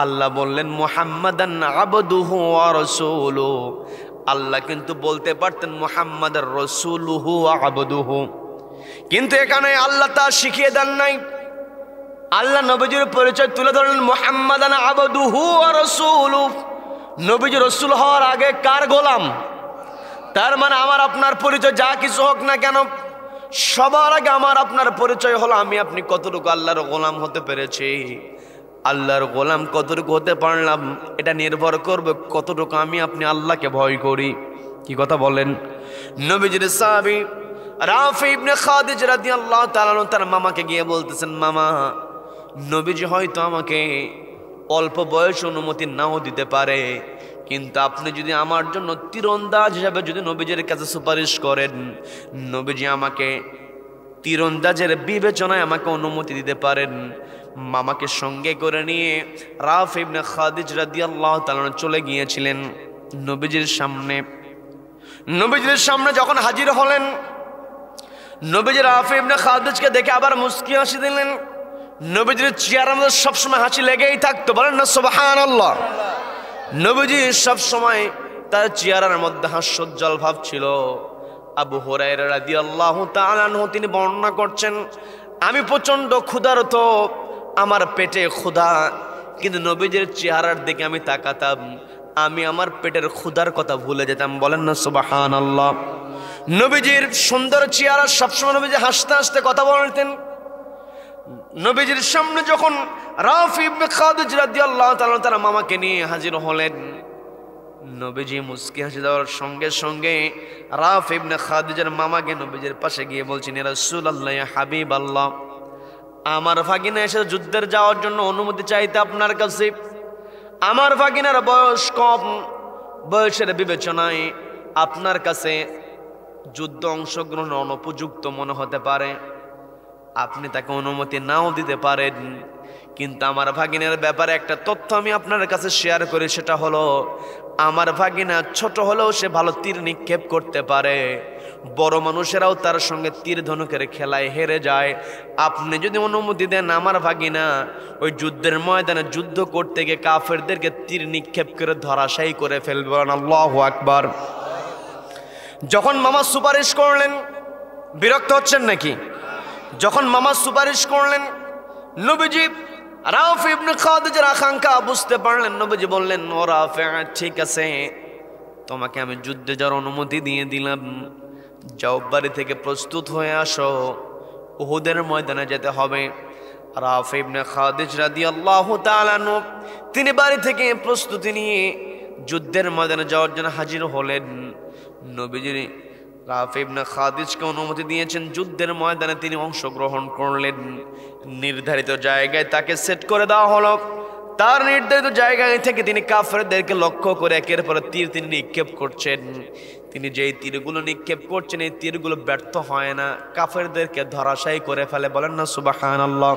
আল্লাহ বললেন মুহাম্মাদান আবদুহু ওয়া রাসূলুহু। আল্লাহ কিন্তু বলতে পারতেন মুহাম্মাদার রাসূলুহু ওয়া আবদুহু, কিন্তু এখানে আল্লাহ তা শিখিয়ে দেন নাই। আল্লাহ নবীজির পরিচয় তুলে ধরলেন মুহাম্মাদান আবদুহু ওয়া রাসূলুহু। নবীজি রাসূল হওয়ার আগে কার গোলাম? তার মানে আমার আপনার পরিচয় যা কিছু হোক না কেন, সবার আগে আমার আপনার পরিচয় হলো আমি আপনি কতটুকু আল্লাহর গোলাম হতে পেরেছি। আল্লাহর গোলাম কতটুকু হতে পারলাম এটা নির্ভর করবে কতটুকু আমি আপনি আল্লাহকে ভয় করি। কি কথা বলেন? নবীজির সাহাবী রাফি ইবনে খাদিজ রাদিয়াল্লাহু তাআলা আনহু তার মামাকে গিয়ে বলতেছেন, মামা, নবীজি হয়তো আমাকে অল্প বয়স অনুমতি নাও দিতে পারে, কিন্তু আপনি যদি আমার জন্য তীরন্দাজ হিসাবে যদি নবীজির কাছে সুপারিশ করেন, নবীজি আমাকে তীরন্দাজের বিবেচনায় আমাকে অনুমতি দিতে পারেন। মামাকে সঙ্গে করে নিয়ে রাফি ইবনে খাদিজ রাদিয়াল্লাহু তাআলা চলে গিয়েছিলেন নবীজির সামনে। নবীজির সামনে যখন হাজির হলেন, নবীজি রাফি ইবনে খাদিজকে দেখে আবার মুস্কি হাসি দিলেন। নবীজির চেহারার মধ্যে সবসময় হাসি লেগেই থাকতো, বলেন না সুবহানাল্লাহ। নবীজি সবসময় তার চেহারার মধ্যে হাস্যোজ্জ্বল ভাব ছিল। আবু হুরায়রা রাদিয়াল্লাহু তাআলা আনহু তিনি বর্ণনা করছেন, আমি প্রচন্ড ক্ষুধার্ত, আমার পেটে ক্ষুধা, কিন্তু নবীজির চেহারার দিকে আমি তাকাতাম, আমি আমার পেটের ক্ষুধার কথা ভুলে যেতাম, বলেন না সুবহানাল্লাহ। নবীজির সুন্দর চেহারা, সবসময় নবীজি হাসতে হাসতে কথা বলতেন। নবীজির সামনে যখন রাফি ইবনে খাদিজ রাদিয়াল্লাহু তাআলা তার মামাকে নিয়ে হাজির হলেন, নবীজি মুস্কি হাসি দেওয়ার সঙ্গে সঙ্গে রাফি ইবনে খাদিজের মামাকে নবীজির পাশে গিয়ে বলছেন, ইয়া রাসূলুল্লাহ, ইয়া হাবিবাল্লাহ, আমার ভাগিনা এসে যুদ্ধের যাওয়ার জন্য অনুমতি চাইতে আপনার কাছে। আমার ভাগিনার বয়স কম, বয়সের বিবেচনায় আপনার কাছে যুদ্ধ অংশগ্রহণ অনুপযুক্ত মনে হতে পারে, আপনি তাকে অনুমতি নাও দিতে পারেন। কিন্তু আমার ভাগিনার ব্যাপারে একটা তথ্য আমি আপনার কাছে শেয়ার করি, সেটা হলো আমার ভাগিনা ছোট হলেও সে ভালো তীর নিক্ষেপ করতে পারে, বড় মানুষেরাও তার সঙ্গে তীর ধনুকের খেলায় হেরে যায়। আপনি যদি অনুমতি দেন, আমার ভাগিনা ওই যুদ্ধের ময়দানে যুদ্ধ করতে গিয়ে কাফেরদেরকে তীর নিক্ষেপ করে ধরাশায়ী করে ফেলবে। আল্লাহু আকবার। যখন মামা সুপারিশ করলেন, বিরক্ত হচ্ছেন নাকি? যখন মামা সুপারিশ করলেন, নবীজি রাফি ইবনে খাদিজের আকাঙ্ক্ষা বুঝতে পারলেন। নবীজি বললেন, ও রাফি, ঠিক আছে, তোমাকে আমি যুদ্ধে যাওয়ার অনুমতি দিয়ে দিলাম, যাও বাড়ি থেকে প্রস্তুত হয়ে আসো, উহুদের ময়দানে যেতে হবে। রাফি ইবনে খাদিজ রাদিয়াল্লাহু তাআলা আনহু তিনি বাড়ি থেকে প্রস্তুতি নিয়ে যুদ্ধের ময়দানে যাওয়ার জন্য হাজির হলেন। নবীজি রাফি ইবনে খাদিজকে অনুমতি দিয়েছেন, যুদ্ধের ময়দানে তিনি অংশগ্রহণ করলেন। নির্ধারিত জায়গায় তাকে সেট করে দেওয়া হলো। তার নির্ধারিত জায়গায় থেকে তিনি কাফেরদেরকে লক্ষ্য করে একের পর তীর তিনি নিক্ষেপ করছেন। তিনি যেই তীরগুলো নিক্ষেপ করছেন, এই তীরগুলো ব্যর্থ হয় না, কাফেরদেরকে ধরাশায়ী করে ফেলে, বলেন না সুবহানাল্লাহ।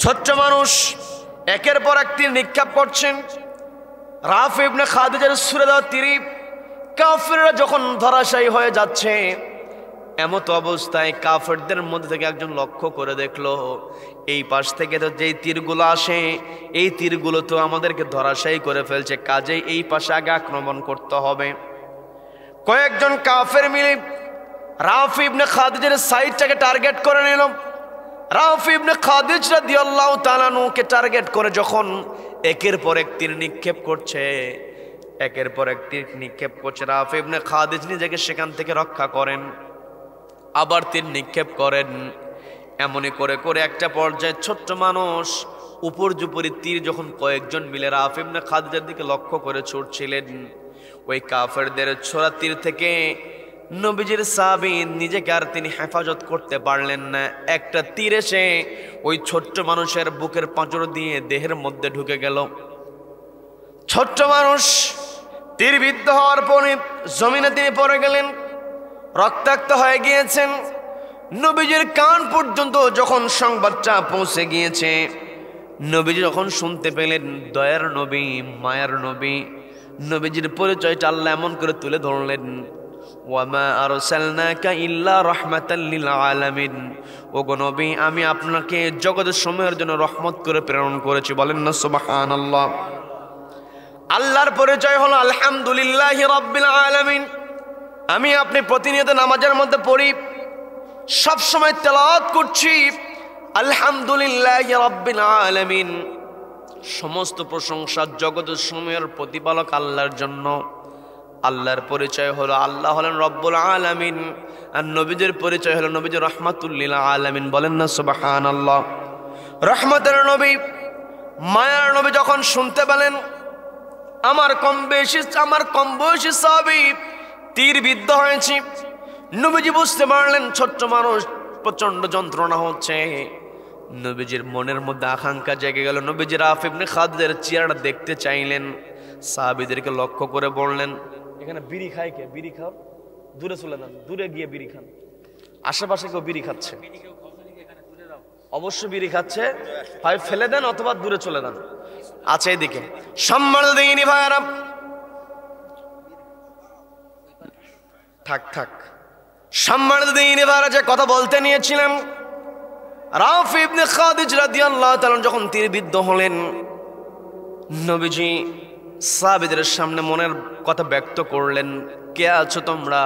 ছোট্ট মানুষ একের পর এক তীর নিক্ষেপ করছেন। রাফি ইবনে খাদিজের ছুড়ে দেওয়া তীর কাফেররা যখন ধরাশায়ী হয়ে যাচ্ছে, এমত অবস্থায় কাফেরদের মধ্যে থেকে একজন লক্ষ্য করে দেখলো, এই পাশ থেকে তো যেই তীরগুলো আসে, এই তীরগুলো তো আমাদেরকে ধরাশায়ী করে ফেলছে, কাজেই এই পাশে আগে আক্রমণ করতে হবে। কয়েকজন কাফের মিলে রাফি ইবনে খাদিজের সাইডটাকে টার্গেট করে নিল। রাফি ইবনে খাদিজ রাদিয়াল্লাহু তাআলা আনহুকে টার্গেট করে যখন একের পর এক তীর নিক্ষেপ করছে, একের পর এক তীর নিক্ষেপ করছে, রাফি ইবনে খাদিজ নিজেকে সেখান থেকে রক্ষা করেন, আবার তীর নিক্ষেপ করেন। এমনই করে করে একটা পর্যায়ে ছোট্ট মানুষ উপর্যুপরি তীর যখন কয়েকজন মিলে রাফি ইবনে খাদিজের দিকে লক্ষ্য করে ছুটছিলেন, ওই কাফেরদের ছোড়া তীর থেকে নবীজির সাহাবী নিজেকে আর তিনি হেফাজত করতে পারলেন না। একটা তীর এসে ওই ছোট্ট মানুষের বুকের পাঁজর দিয়ে দেহের মধ্যে ঢুকে গেল। ছোট্ট মানুষ তীরবিদ্ধ হওয়ার পরে জমিনে তিনি পড়ে গেলেন, রক্তাক্ত হয়ে গিয়েছেন। নবীজির কান পর্যন্ত যখন সংবাদটা পৌঁছে গিয়েছে, নবীজি যখন শুনতে পেলেন, দয়ার নবী, মায়ার নবী, নবীজির পরিচয়টা আল্লাহ এমন করে তুলে ধরলেন, ওয়ামা আরসালনাকা ইল্লা রাহমাতাল লিল আলামিন, ওগো নবী, আমি আপনাকে জগতের সমূহের জন্য রহমত করে প্রেরণ করেছি, বলেন না সুবহানাল্লাহ। আল্লাহর পরিচয় হলো আলহামদুলিল্লাহি রাব্বিল আলামিন। আমি আপনি প্রতিনিয়ত নামাজের মধ্যে পড়ি, সব সময় তেলাওয়াত করছি আলহামদুলিল্লাহি রাব্বিল আলামিন। সমস্ত প্রশংসা জগতের সমূহের প্রতিপালক আল্লাহর জন্য। আল্লাহর পরিচয় হলো আল্লাহ হলেন রব্বুল আলামিন, আর নবীদের পরিচয় হলো নবীজি রাহমাতুল লিল আলামিন, বলেন না সুবহানাল্লাহ। রহমতের নবী, মায়ার নবী যখন শুনতে পেলেন আমার কম বয়সী সাহাবী তীরবিদ্ধ হয়েছে, নবীজি বুঝতে পারলেন ছোট্ট মানুষ, প্রচন্ড যন্ত্রণা হচ্ছে। নবীজির মনের মধ্যে আকাঙ্ক্ষা জেগে গেল, নবীজি রাফি ইবনে খাদিজের চেহারাটা দেখতে চাইলেন। সাহাবীদেরকে লক্ষ্য করে বললেন, এখানে বিড়ি খায় কে? বিড়ি খাও, দূরে চলে যান, দূরে গিয়ে বিড়ি খান। আশেপাশে কেউ বিড়ি খাচ্ছে, অবশ্যই বিড়ি খাচ্ছে, হয় ফেলে দেন অথবা দূরে চলে যান। আচ্ছা এদিকে সম্মানিত দিনী ভাইরা, থাক থাক, সম্মানিত দিনী ভাইরা, যে কথা বলতে নিয়েছিলাম, রাফি ইবনে খাদিজ রাদিয়াল্লাহু তাআলা যখন তীরবিদ্ধ হলেন, নবীজি সাহাবীদের সামনে মনের কথা ব্যক্ত করলেন, কে আছো তোমরা?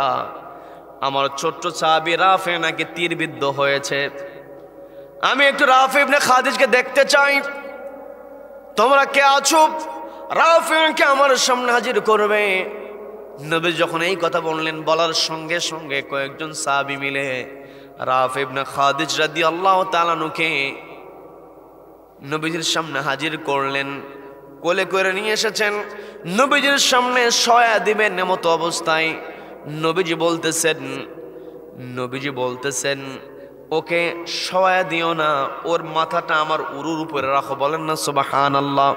আমার ছোট্ট সাহাবী রাফি নাকি তীরবিদ্ধ হয়েছে, আমি একটু রাফি ইবনে খাদিজকে দেখতে চাই, তোমরা কে আছো? রাফিকে আমার সামনে হাজির করবে। নবী যখন এই কথা বললেন, বলার সঙ্গে সঙ্গে কয়েকজন সাহাবী মিলে রাফি ইবনে খাদিজ রাদিয়াল্লাহু তাআলা আনহুকে নবীজির সামনে হাজির করলেন, কোলে করে নিয়ে এসেছেন, নবীজির সামনে শয়া দিবেন মতো অবস্থায় নবীজি বলতেছেন ওকে শয়া দিও না, ওর মাথাটা আমার উরুর উপরে রাখো, বলেন না সুবহানাল্লাহ।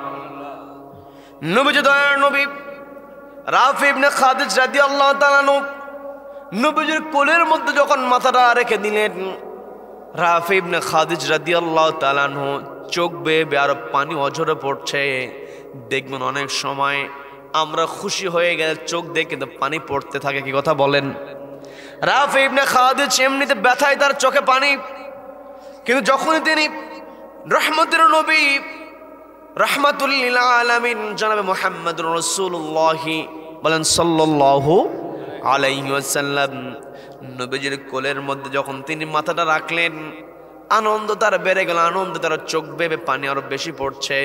নবীজি দয়ার নবী রাফি ইবনে খাদিজ রাদিয়াল্লাহু তাআলা আনহু নবীজির কোলের মধ্যে যখন মাথাটা রেখে দিলেন, রাফি ইবনে খাদিজ রাদিয়াল্লাহু তাআলা আনহু চোখ বেয়ে আর পানি অঝরে পড়ছে। দেখবেন অনেক সময় আমরা খুশি হয়ে গেলে চোখ দিয়ে কিন্তু পানি পড়তে থাকে, কি কথা বলেন? রাফি ইবনে খাদিজ এমনিতে ব্যথায় তার চোখে পানি, কিন্তু যখনই তিনি রহমতের নবী রাহমাতুল লিল আলামিন জনাবে মুহাম্মদুর রাসূলুল্লাহ বলেন সাল্লাল্লাহু আলাইহি ওয়াসাল্লাম, নবীজির কোলের মধ্যে যখন তিনি মাথাটা রাখলেন, আনন্দ তার বেড়ে গেল, আনন্দ তার চোখ বেয়ে পানি আরো বেশি পড়ছে।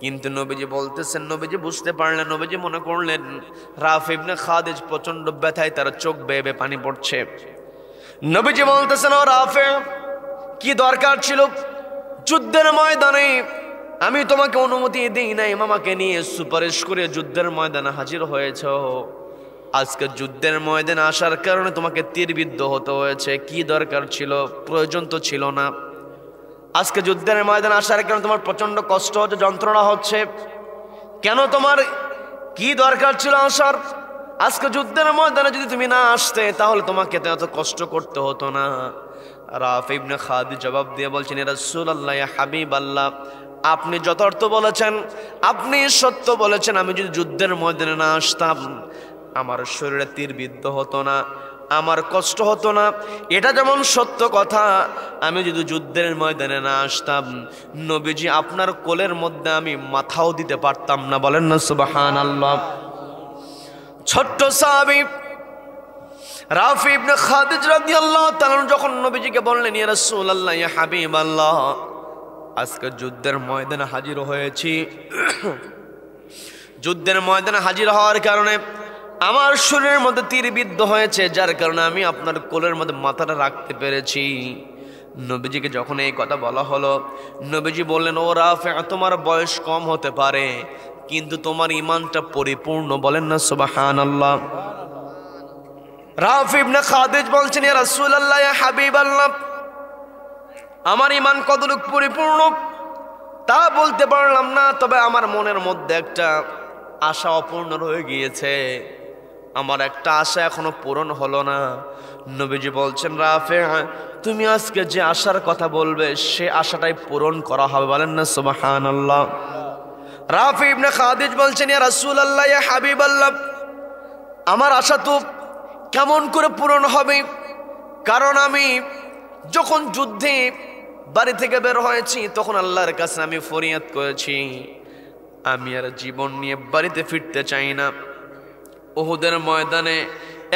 কিন্তু নবীজি বলতেছেন, নবীজি বুঝতে পারলেন, নবীজি মনে করলেন রাফি ইবনে খাদিজ প্রচন্ড ব্যথায় তার চোখ বেয়ে পানি পড়ছে। নবীজি বলতেছেন, ও রাফি, কি দরকার ছিল যুদ্ধের ময়দানে আমি তোমাকে অনুমতি দিই নাই, মামাকে নিয়ে সুপারিশ করে যুদ্ধের ময়দানে হাজির হয়েছ, আজকে যুদ্ধের ময়দানে আসার কারণে তোমাকে তীরবিদ্ধ হতে হয়েছে, কি দরকার ছিল? প্রয়োজন তো ছিল না। আজকে যুদ্ধের ময়দানে আসার কারণে তোমার প্রচন্ড কষ্ট হচ্ছে, যন্ত্রণা হচ্ছে, কেন? তোমার কি দরকার ছিল আসার? আজকে যুদ্ধের ময়দানে যদি তুমি না আসতে তাহলে তোমাকে এত কষ্ট করতে হতো না। রাফি ইবনে খাদিজ জবাব দিয়ে বলছেন, ইয়া রাসূলুল্লাহ, ইয়া হাবিবাল্লাহ, আপনি যথার্থ বলেছেন, আপনি সত্য বলেছেন, আমি যদি যুদ্ধের ময়দানে না আসতাম আমার শরীরে তীরবিদ্ধ হতো না, আমার কষ্ট হতো না, এটা যেমন সত্য কথা, আমি যদি যুদ্ধের ময়দানে না আসতাম নবীজি আপনার কোলের মধ্যে আমি মাথাও দিতে পারতাম না, বলেন না সুবহানাল্লাহ। ছোট্ট সাহাবী রাফি ইবনে খাদিজ রাদিয়াল্লাহু তাআলা যখন নবীজিকে বললেন, ইয়া রাসূলুল্লাহ, ইয়া হাবিবাল্লাহ, আজকে যুদ্ধের ময়দানে হাজির হয়েছি, যুদ্ধের ময়দানে হাজির হওয়ার কারণে আমার শরীরের মধ্যে তীরবিদ্ধ হয়েছে, যার কারণে আমি আপনার কোলের মধ্যে মাথাটা রাখতে পেরেছি। নবীজিকে যখন এই কথা বলা হলো, নবীজি বললেন, ও রাফি, তোমার বয়স কম হতে পারে কিন্তু তোমার ঈমানটা পরিপূর্ণ, বলেন না সুবহানাল্লাহ। রাফি ইবনে খাদিজ বলছেন, ইয়া রাসূলুল্লাহ, ইয়া হাবিবাল্লাহ, আমার ঈমান কতটুকু পরিপূর্ণ তা বলতে পারলাম না, তবে আমার মনের মধ্যে একটা আশা অপূর্ণ রয়ে গিয়েছে, আমার একটা আশা এখনো পূরণ হলো না। নবীজি বলছেন, রাফি, তুমি আজকে যে আশার কথা বলবে সে আশাটাই পূরণ করা হবে, বলেন না সুবহানাল্লাহ। রাফি ইবনে খাদিজ বলছেন, ইয়া রাসূলুল্লাহ, ইয়া হাবিবাল্লাহ, আমার আশা তো কেমন করে পূরণ হবে, কারণ আমি যখন যুদ্ধে বাড়ি থেকে বের হয়েছি তখন আল্লাহর কাছে আমি ফরিয়াদ করেছি, আমি আর জীবন নিয়ে বাড়িতে ফিরতে চাই না, উহুদের ময়দানে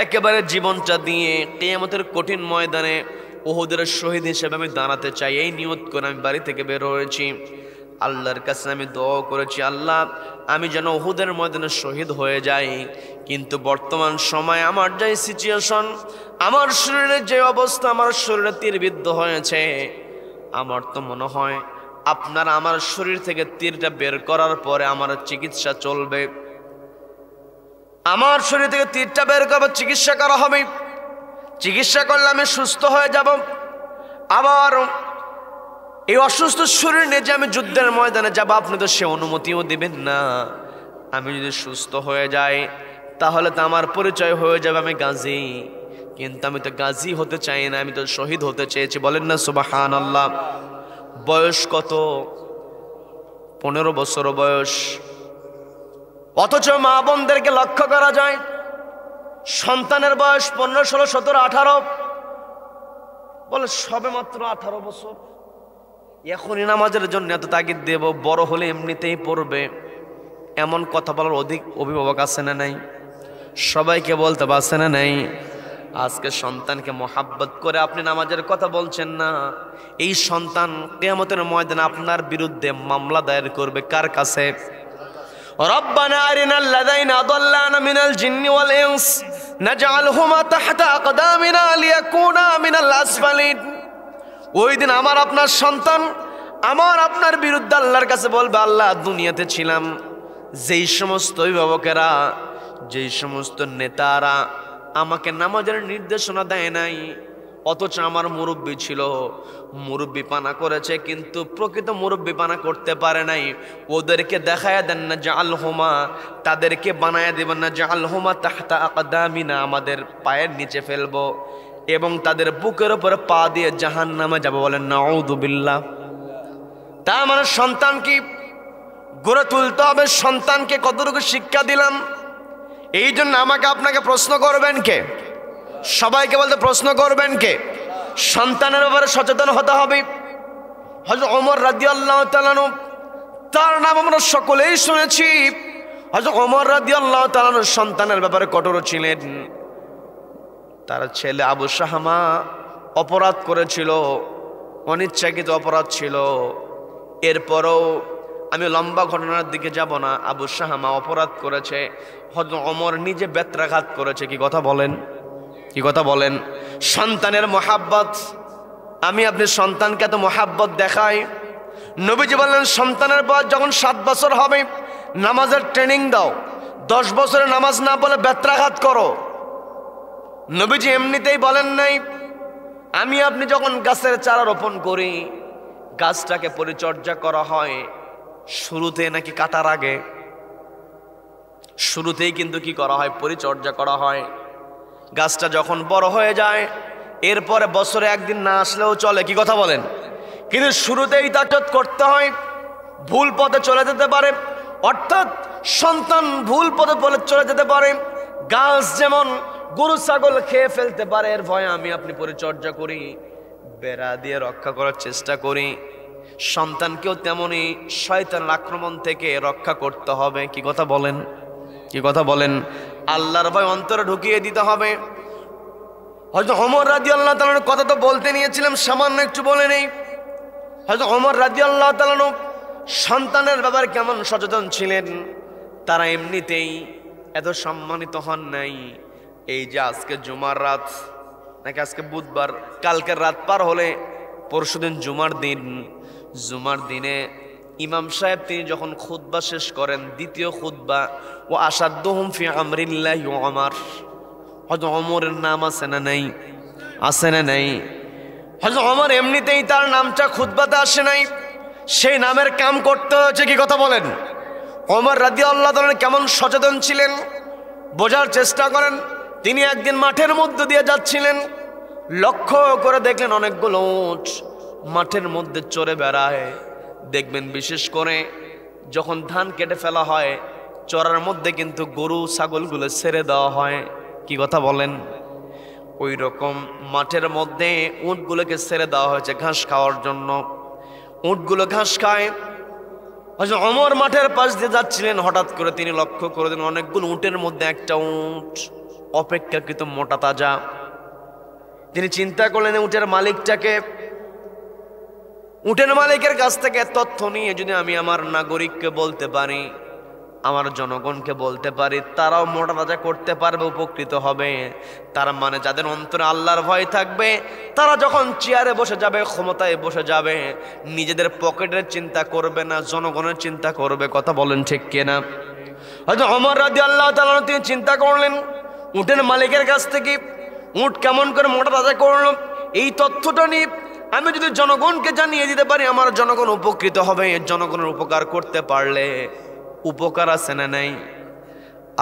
একেবারে জীবনটা দিয়ে কিয়ামতের কঠিন ময়দানে উহুদের শহীদ হিসেবে আমি দাঁড়াতে চাই, এই নিয়ত করে আমি বাড়ি থেকে বের হয়েছি। আল্লাহর কাছে আমি দোয়া করেছি, আল্লাহ আমি যেন উহুদের ময়দানে শহীদ হয়ে যাই, কিন্তু বর্তমান সময় আমার যে সিচুয়েশন, আমার শরীরে যে অবস্থা, আমার শরীরে তীরবিদ্ধ হয়েছে, আমার তো মনে হয় আপনারা আমার শরীর থেকে তীরটা বের করার পরে আমার চিকিৎসা চলবে, আমার শরীর থেকে তীরটা বের করবে, চিকিৎসা করা হবে, চিকিৎসা করলে আমি সুস্থ হয়ে যাব, আবার এই অসুস্থ শরীর নিয়ে যে আমি যুদ্ধের ময়দানে যাব আপনি তো সে অনুমতিও দিবেন না। আমি যদি সুস্থ হয়ে যাই তাহলে তো আমার পরিচয় হয়ে যাবে আমি গাজী, কিন্তু আমি তো গাজী হতে চাই না, আমি তো শহীদ হতে চেয়েছি। বলেন না সুবহানাল্লাহ। বয়স কত? 15 বছর বয়স। অথচ মা বোনদেরকে লক্ষ্য করা যায় সন্তানের বয়স 15, 16, 17, 18, বলে সবে মাত্র 18 বছর। এখনই নামাজের জন্য এত তাগিদ দেব, বড় হলে এমনিতেই পড়বে, এমন কথা বলার অধিক অভিভাবক আছে না নাই? সবাইকে বলতে পারছে না নাই? আজকে সন্তানকে মোহাব্বত করে আপনি নামাজের কথা বলছেন না, এই সন্তান কিয়ামতের ময়দানে আপনার বিরুদ্ধে মামলা দায়ের করবে কার কাছে? রব্বানা আরিনাল লাযাইনা আদাল্লানা মিনাল জিন্নি ওয়াল ইনস নাজআলহুমা তাহতা আকদামিনা লিয়াকুনা মিনাল আসফালিন। ওই দিন আমার আপনার সন্তান আমার আপনার বিরুদ্ধে আল্লাহর কাছে বলবে, আল্লাহ দুনিয়াতে ছিলাম যেই সমস্ত অভিভাবকেরা, যেই সমস্ত নেতারা আমাকে নামাজের নির্দেশনা দেয় নাই, অথচ আমার মুরব্বী ছিল, মুরব্বী পানা করেছে, কিন্তু প্রকৃত মুরব্বী পানা করতে পারে নাই, ওদেরকে দেখায়া দেন না জাআলহুমা, তাদেরকে বানায়া দেবেন না জাআলহুমা তাহতা আকদামিনা, আমাদের পায়ের নিচে ফেলবো এবং তাদের বুকের উপরে পা দিয়ে জাহান্নামে যাবো। বলেন নাউযু বিল্লাহ। তার মানে সন্তান কি গড়ে তুলতে হবে, সন্তানকে কতটুকু শিক্ষা দিলাম। এই জন্য আমাকে আপনাকে প্রশ্ন করবেন কে? সবাইকে বলতে প্রশ্ন করবেন কে? সন্তানের ব্যাপারে সচেতন হতে হবে। হযরত ওমর রাদিয়াল্লাহু তাআলা আনহু, তার নাম আমরা সকলেই শুনেছি। হযরত ওমর রাদিয়াল্লাহু তাআলা আনহু সন্তানের ব্যাপারে কঠোর ছিলেন। তার ছেলে আবু শাহামা অপরাধ করেছিল, অনিচ্ছাকৃত অপরাধ ছিল। এরপরও আমি লম্বা ঘটনার দিকে যাব না, আবু শাহামা অপরাধ করেছে, হযরত ওমর নিজে বেত্রাঘাত করেছে। কি কথা বলেন? কি কথা বলেন? সন্তানের মোহাব্বত, আমি আপনি সন্তানকে এত মোহাব্বত দেখাই। নবীজি বললেন সন্তানের বয়স যখন 7 বছর হবে নামাজের ট্রেনিং দাও, 10 বছরে নামাজ না বলে বেত্রাঘাত করো। নবীজি এমনিতেই বলেন নাই। আমি আপনি যখন গাছের চারা রোপণ করি, গাছটাকে পরিচর্যা করা হয় শুরুতে নাকি কাটার আগে? শুরুতেই কিন্তু কি করা হয়? পরিচর্যা করা হয়। গাছটা যখন বড় হয়ে যায় এরপরে বছরে একদিন না আসলেও চলে। কি কথা বলেন? কিন্তু শুরুতেই তাকে করতে হয়, ভুল পথে চলে যেতে পারে, অর্থাৎ সন্তান ভুল পথে চলে যেতে পারে। গাছ যেমন গরু ছাগল খেয়ে ফেলতে পারে, এর ভয়ে আমি আপনি পরিচর্যা করি, বেড়া দিয়ে রক্ষা করার চেষ্টা করি। সন্তানকেও তেমনি শয়তানের আক্রমণ থেকে রক্ষা করতে হবে। কি কথা বলেন? কি কথা বলেন? আল্লাহর ভয় অন্তরে ঢুকিয়ে দিতে হবে। হযরত ওমর রাদিয়াল্লাহু তাআলার কথা তো বলতে নিয়েছিলাম, সামান্য একটু বলে নেই। হযরত ওমর রাদিয়াল্লাহু তাআলা সন্তানের ব্যাপারে কেমন সচেতন ছিলেন। তারা এমনিতেই এত সম্মানিত হন নাই। এই যে আজকে জুমার রাত, নাকি আজকে বুধবার, কালকের রাত পার হলে পরশুদিন জুমার দিন। জুমার দিনে ইমাম সাহেব তিনি যখন খুতবা শেষ করেন, দ্বিতীয় খুতবা, ও আসাদ্দুহুম ফি আমরিল্লাহি ওমর, হযরত ওমরের নাম আছে না নাই? আছে না নাই? হযরত ওমর এমনিতেই তার নামটা খুতবাতে আসে নাই, সেই নামের কাম করতে হয়েছে। কি কথা বলেন? ওমর রাদিয়াল্লাহু তাআলা কেমন সচেতন ছিলেন বোঝার চেষ্টা করেন। তিনি একদিন মাঠের মধ্যে দিয়ে যাচ্ছিলেন, লক্ষ্য করে দেখলেন অনেকগুলো উট মাঠের মধ্যে চড়ে বেড়ায়। দেখবেন বিশেষ করে যখন ধান কেটে ফেলা হয়, চড়ার মধ্যে কিন্তু গরু ছাগলগুলো ছেড়ে দেওয়া হয়। কি কথা বলেন? ওই রকম মাঠের মধ্যে উটগুলোকে ছেড়ে দেওয়া হয়েছে ঘাস খাওয়ার জন্য। উটগুলো ঘাস খায়। হযরত ওমর মাঠের পাশ দিয়ে যাচ্ছিলেন, হঠাৎ করে তিনি লক্ষ্য করে দিলেন অনেকগুলো উটের মধ্যে একটা উট অপেক্ষাকৃত মোটা তাজা। তিনি চিন্তা করলেন উটের মালিকটাকে, উটের মালিকের কাছ থেকে তথ্য নিয়ে যদি আমি আমার নাগরিককে বলতে পারি, আমার জনগণকে বলতে পারি, তারাও মোটা তাজা করতে পারবে, উপকৃত হবে। তার মানে যাদের অন্তরে আল্লাহর ভয় থাকবে, তারা যখন চেয়ারে বসে যাবে, ক্ষমতায় বসে যাবে, নিজেদের পকেটের চিন্তা করবে না, জনগণের চিন্তা করবে। কথা বলেন ঠিক কিনা? হয়তো ওমর রাদিয়াল্লাহু তাআলা তিনি চিন্তা করলেন উটের মালিকের কাছ থেকে উট কেমন করে মোটা তাজা করলো, এই তথ্যটা নিয়ে আমি যদি জনগণকে জানিয়ে দিতে পারি, আমার জনগণ উপকৃত হবে। জনগণের উপকার করতে পারলে উপকার আছে না নাই?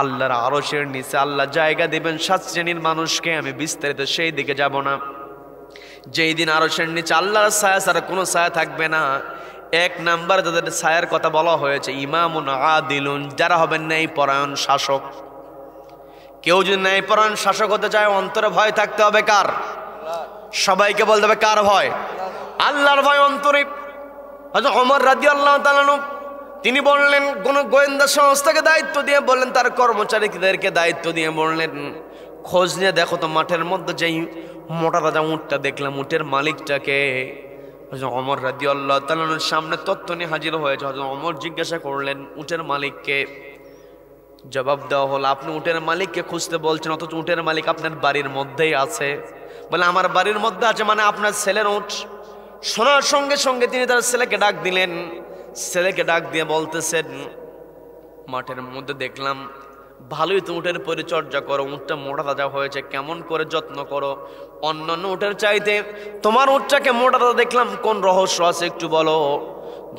আল্লাহর আরশের নিচে আল্লাহ জায়গা দিবেন 7 শ্রেণীর মানুষকে, আমি বিস্তারিত সেই দিকে যাব না। যেই দিন আরশের নিচে আল্লাহর ছায়া ছাড়া কোনো ছায়া থাকবে না। 1 নাম্বার যাদের ছায়ার কথা বলা হয়েছে ইমামুন আদিলুন, যারা হবেন ন্যায়পরায়ণ শাসক। কেউ যদি ন্যায়পরায়ণ শাসক হতে চায় অন্তরে ভয় থাকতে হবে কার? সবাইকে বলতে হবে কার ভয়? আল্লাহর ভয় অন্তরে। হযরত ওমর রাদিয়াল্লাহু তাআলা আনহু তিনি বললেন, কোন গোয়েন্দা সংস্থাকে দায়িত্ব দিয়ে বললেন, তার কর্মচারীদেরকে দায়িত্ব দিয়ে বললেন, খোঁজ নিয়ে দেখো তো মাঠের মধ্যে যেই মোটা তাজা উটটা দেখলাম, উটের মালিকটাকে। হযরত ওমর রাদিয়াল্লাহু তাআলা আনহুর সামনে তথ্য নিয়ে হাজির হয়েছে। হযরত ওমর জিজ্ঞাসা করলেন, উটের মালিককে? জবাব দেওয়া হলো, আপনি উটের মালিককে খুঁজতে বলছেন, অথচ উটের মালিক আপনার বাড়ির মধ্যেই আছে। বলে, আমার বাড়ির মধ্যে আছে মানে আপনার ছেলের উট? শোনার সঙ্গে সঙ্গে তিনি তার ছেলেকে ডাক দিলেন। ছেলেকে ডাক দিয়ে বলতেছেন, মাঠের মধ্যে দেখলাম ভালোই তো উটের পরিচর্যা করো, উটটা মোটা তাজা হয়েছে, কেমন করে যত্ন করো অন্যান্য উটের চাইতে, তোমার উটটাকে মোটা তাজা দেখলাম, কোন রহস্য আছে একটু বলো।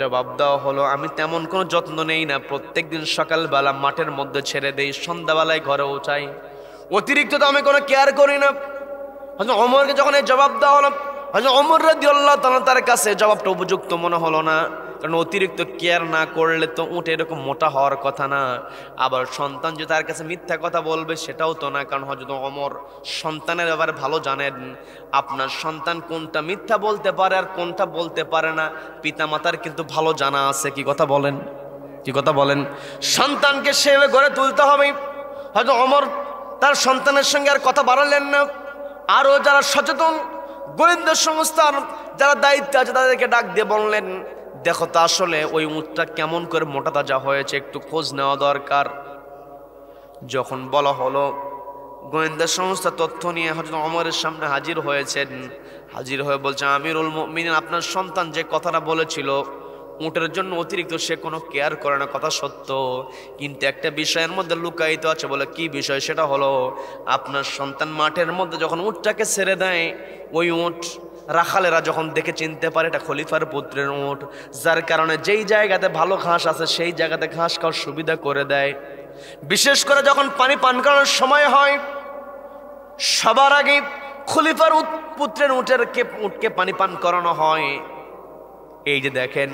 জবাব দেওয়া হলো, আমি তেমন কোনো যত্ন নেই না, প্রত্যেকদিন সকালবেলা মাঠের মধ্যে ছেড়ে দেই, সন্ধ্যাবেলায় ঘরে উঠাই, অতিরিক্ত তো আমি কোনো কেয়ার করি না। হযরত ওমরকে যখন এই জবাব দেওয়া হলো, হযরত ওমর রাদিয়াল্লাহু তাআলা তার কাছে জবাবটা উপযুক্ত মনে হলো না, কারণ অতিরিক্ত কেয়ার না করলে তো উট এরকম মোটা হওয়ার কথা না। আবার সন্তান যে তার কাছে মিথ্যা কথা বলবে সেটাও তো না, কারণ হযরত ওমর সন্তানের ব্যাপারে ভালো জানেন। আপনার সন্তান কোনটা মিথ্যা বলতে পারে আর কোনটা বলতে পারে না পিতামাতার কিন্তু ভালো জানা আছে। কি কথা বলেন? কি কথা বলেন? সন্তানকে সেভাবে গড়ে তুলতে হবে। হযরত ওমর তার সন্তানের সঙ্গে আর কথা বাড়ালেন না। আরও যারা সচেতন গোয়েন্দা সংস্থার যারা দায়িত্বে আছে তাদেরকে ডাক দিয়ে বললেন, দেখো তো আসলে ওই উটটা কেমন করে মোটা তাজা হয়েছে, একটু খোঁজ নেওয়া দরকার। যখন বলা হলো, গোয়েন্দা সংস্থা তথ্য নিয়ে হযরত ওমরের সামনে হাজির হয়েছেন। হাজির হয়ে বলছে, আমিরুল মুমিনিন, আপনার সন্তান যে কথাটা বলেছিল উটের জন্য অতিরিক্ত সে কোনো কেয়ার করে না, কথা সত্য, কিন্তু একটা বিষয়ের মধ্যে লুকায়িত আছে। বলে, কি বিষয়? সেটা হলো, আপনার সন্তান মাঠের মধ্যে যখন উটটাকে ছেড়ে দেয়, ওই উট রাখালেরা যখন দেখে চিনতে পারে এটা খলিফার পুত্রের উট, যার কারণে যেই জায়গাতে ভালো ঘাস আছে সেই জায়গাতে ঘাস খাওয়ার সুবিধা করে দেয়। বিশেষ করে যখন পানি পান করার সময় হয়, সবার আগে খলিফার পুত্রের উটকে পানি পান করানো হয়। এই যে দেখেন,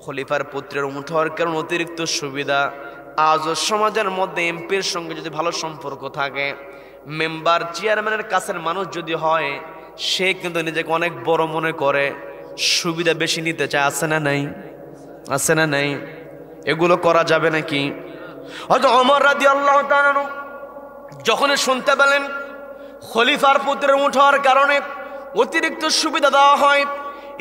খলিফার পুত্রের উট হওয়ার কারণ অতিরিক্ত সুবিধা। আজও সমাজের মধ্যে এমপির সঙ্গে যদি ভালো সম্পর্ক থাকে, মেম্বার চেয়ারম্যানের কাছের মানুষ যদি হয়, সে কিন্তু নিজেকে অনেক বড় মনে করে, সুবিধা বেশি নিতে চায়। আছে না নাই? আছে না নাই? এগুলো করা যাবে নাকি? হয়তো ওমর রাদিয়াল্লাহু তাআলা যখনই শুনতে পেলেন খলিফার পুত্রের উট হওয়ার কারণে অতিরিক্ত সুবিধা দেওয়া হয়,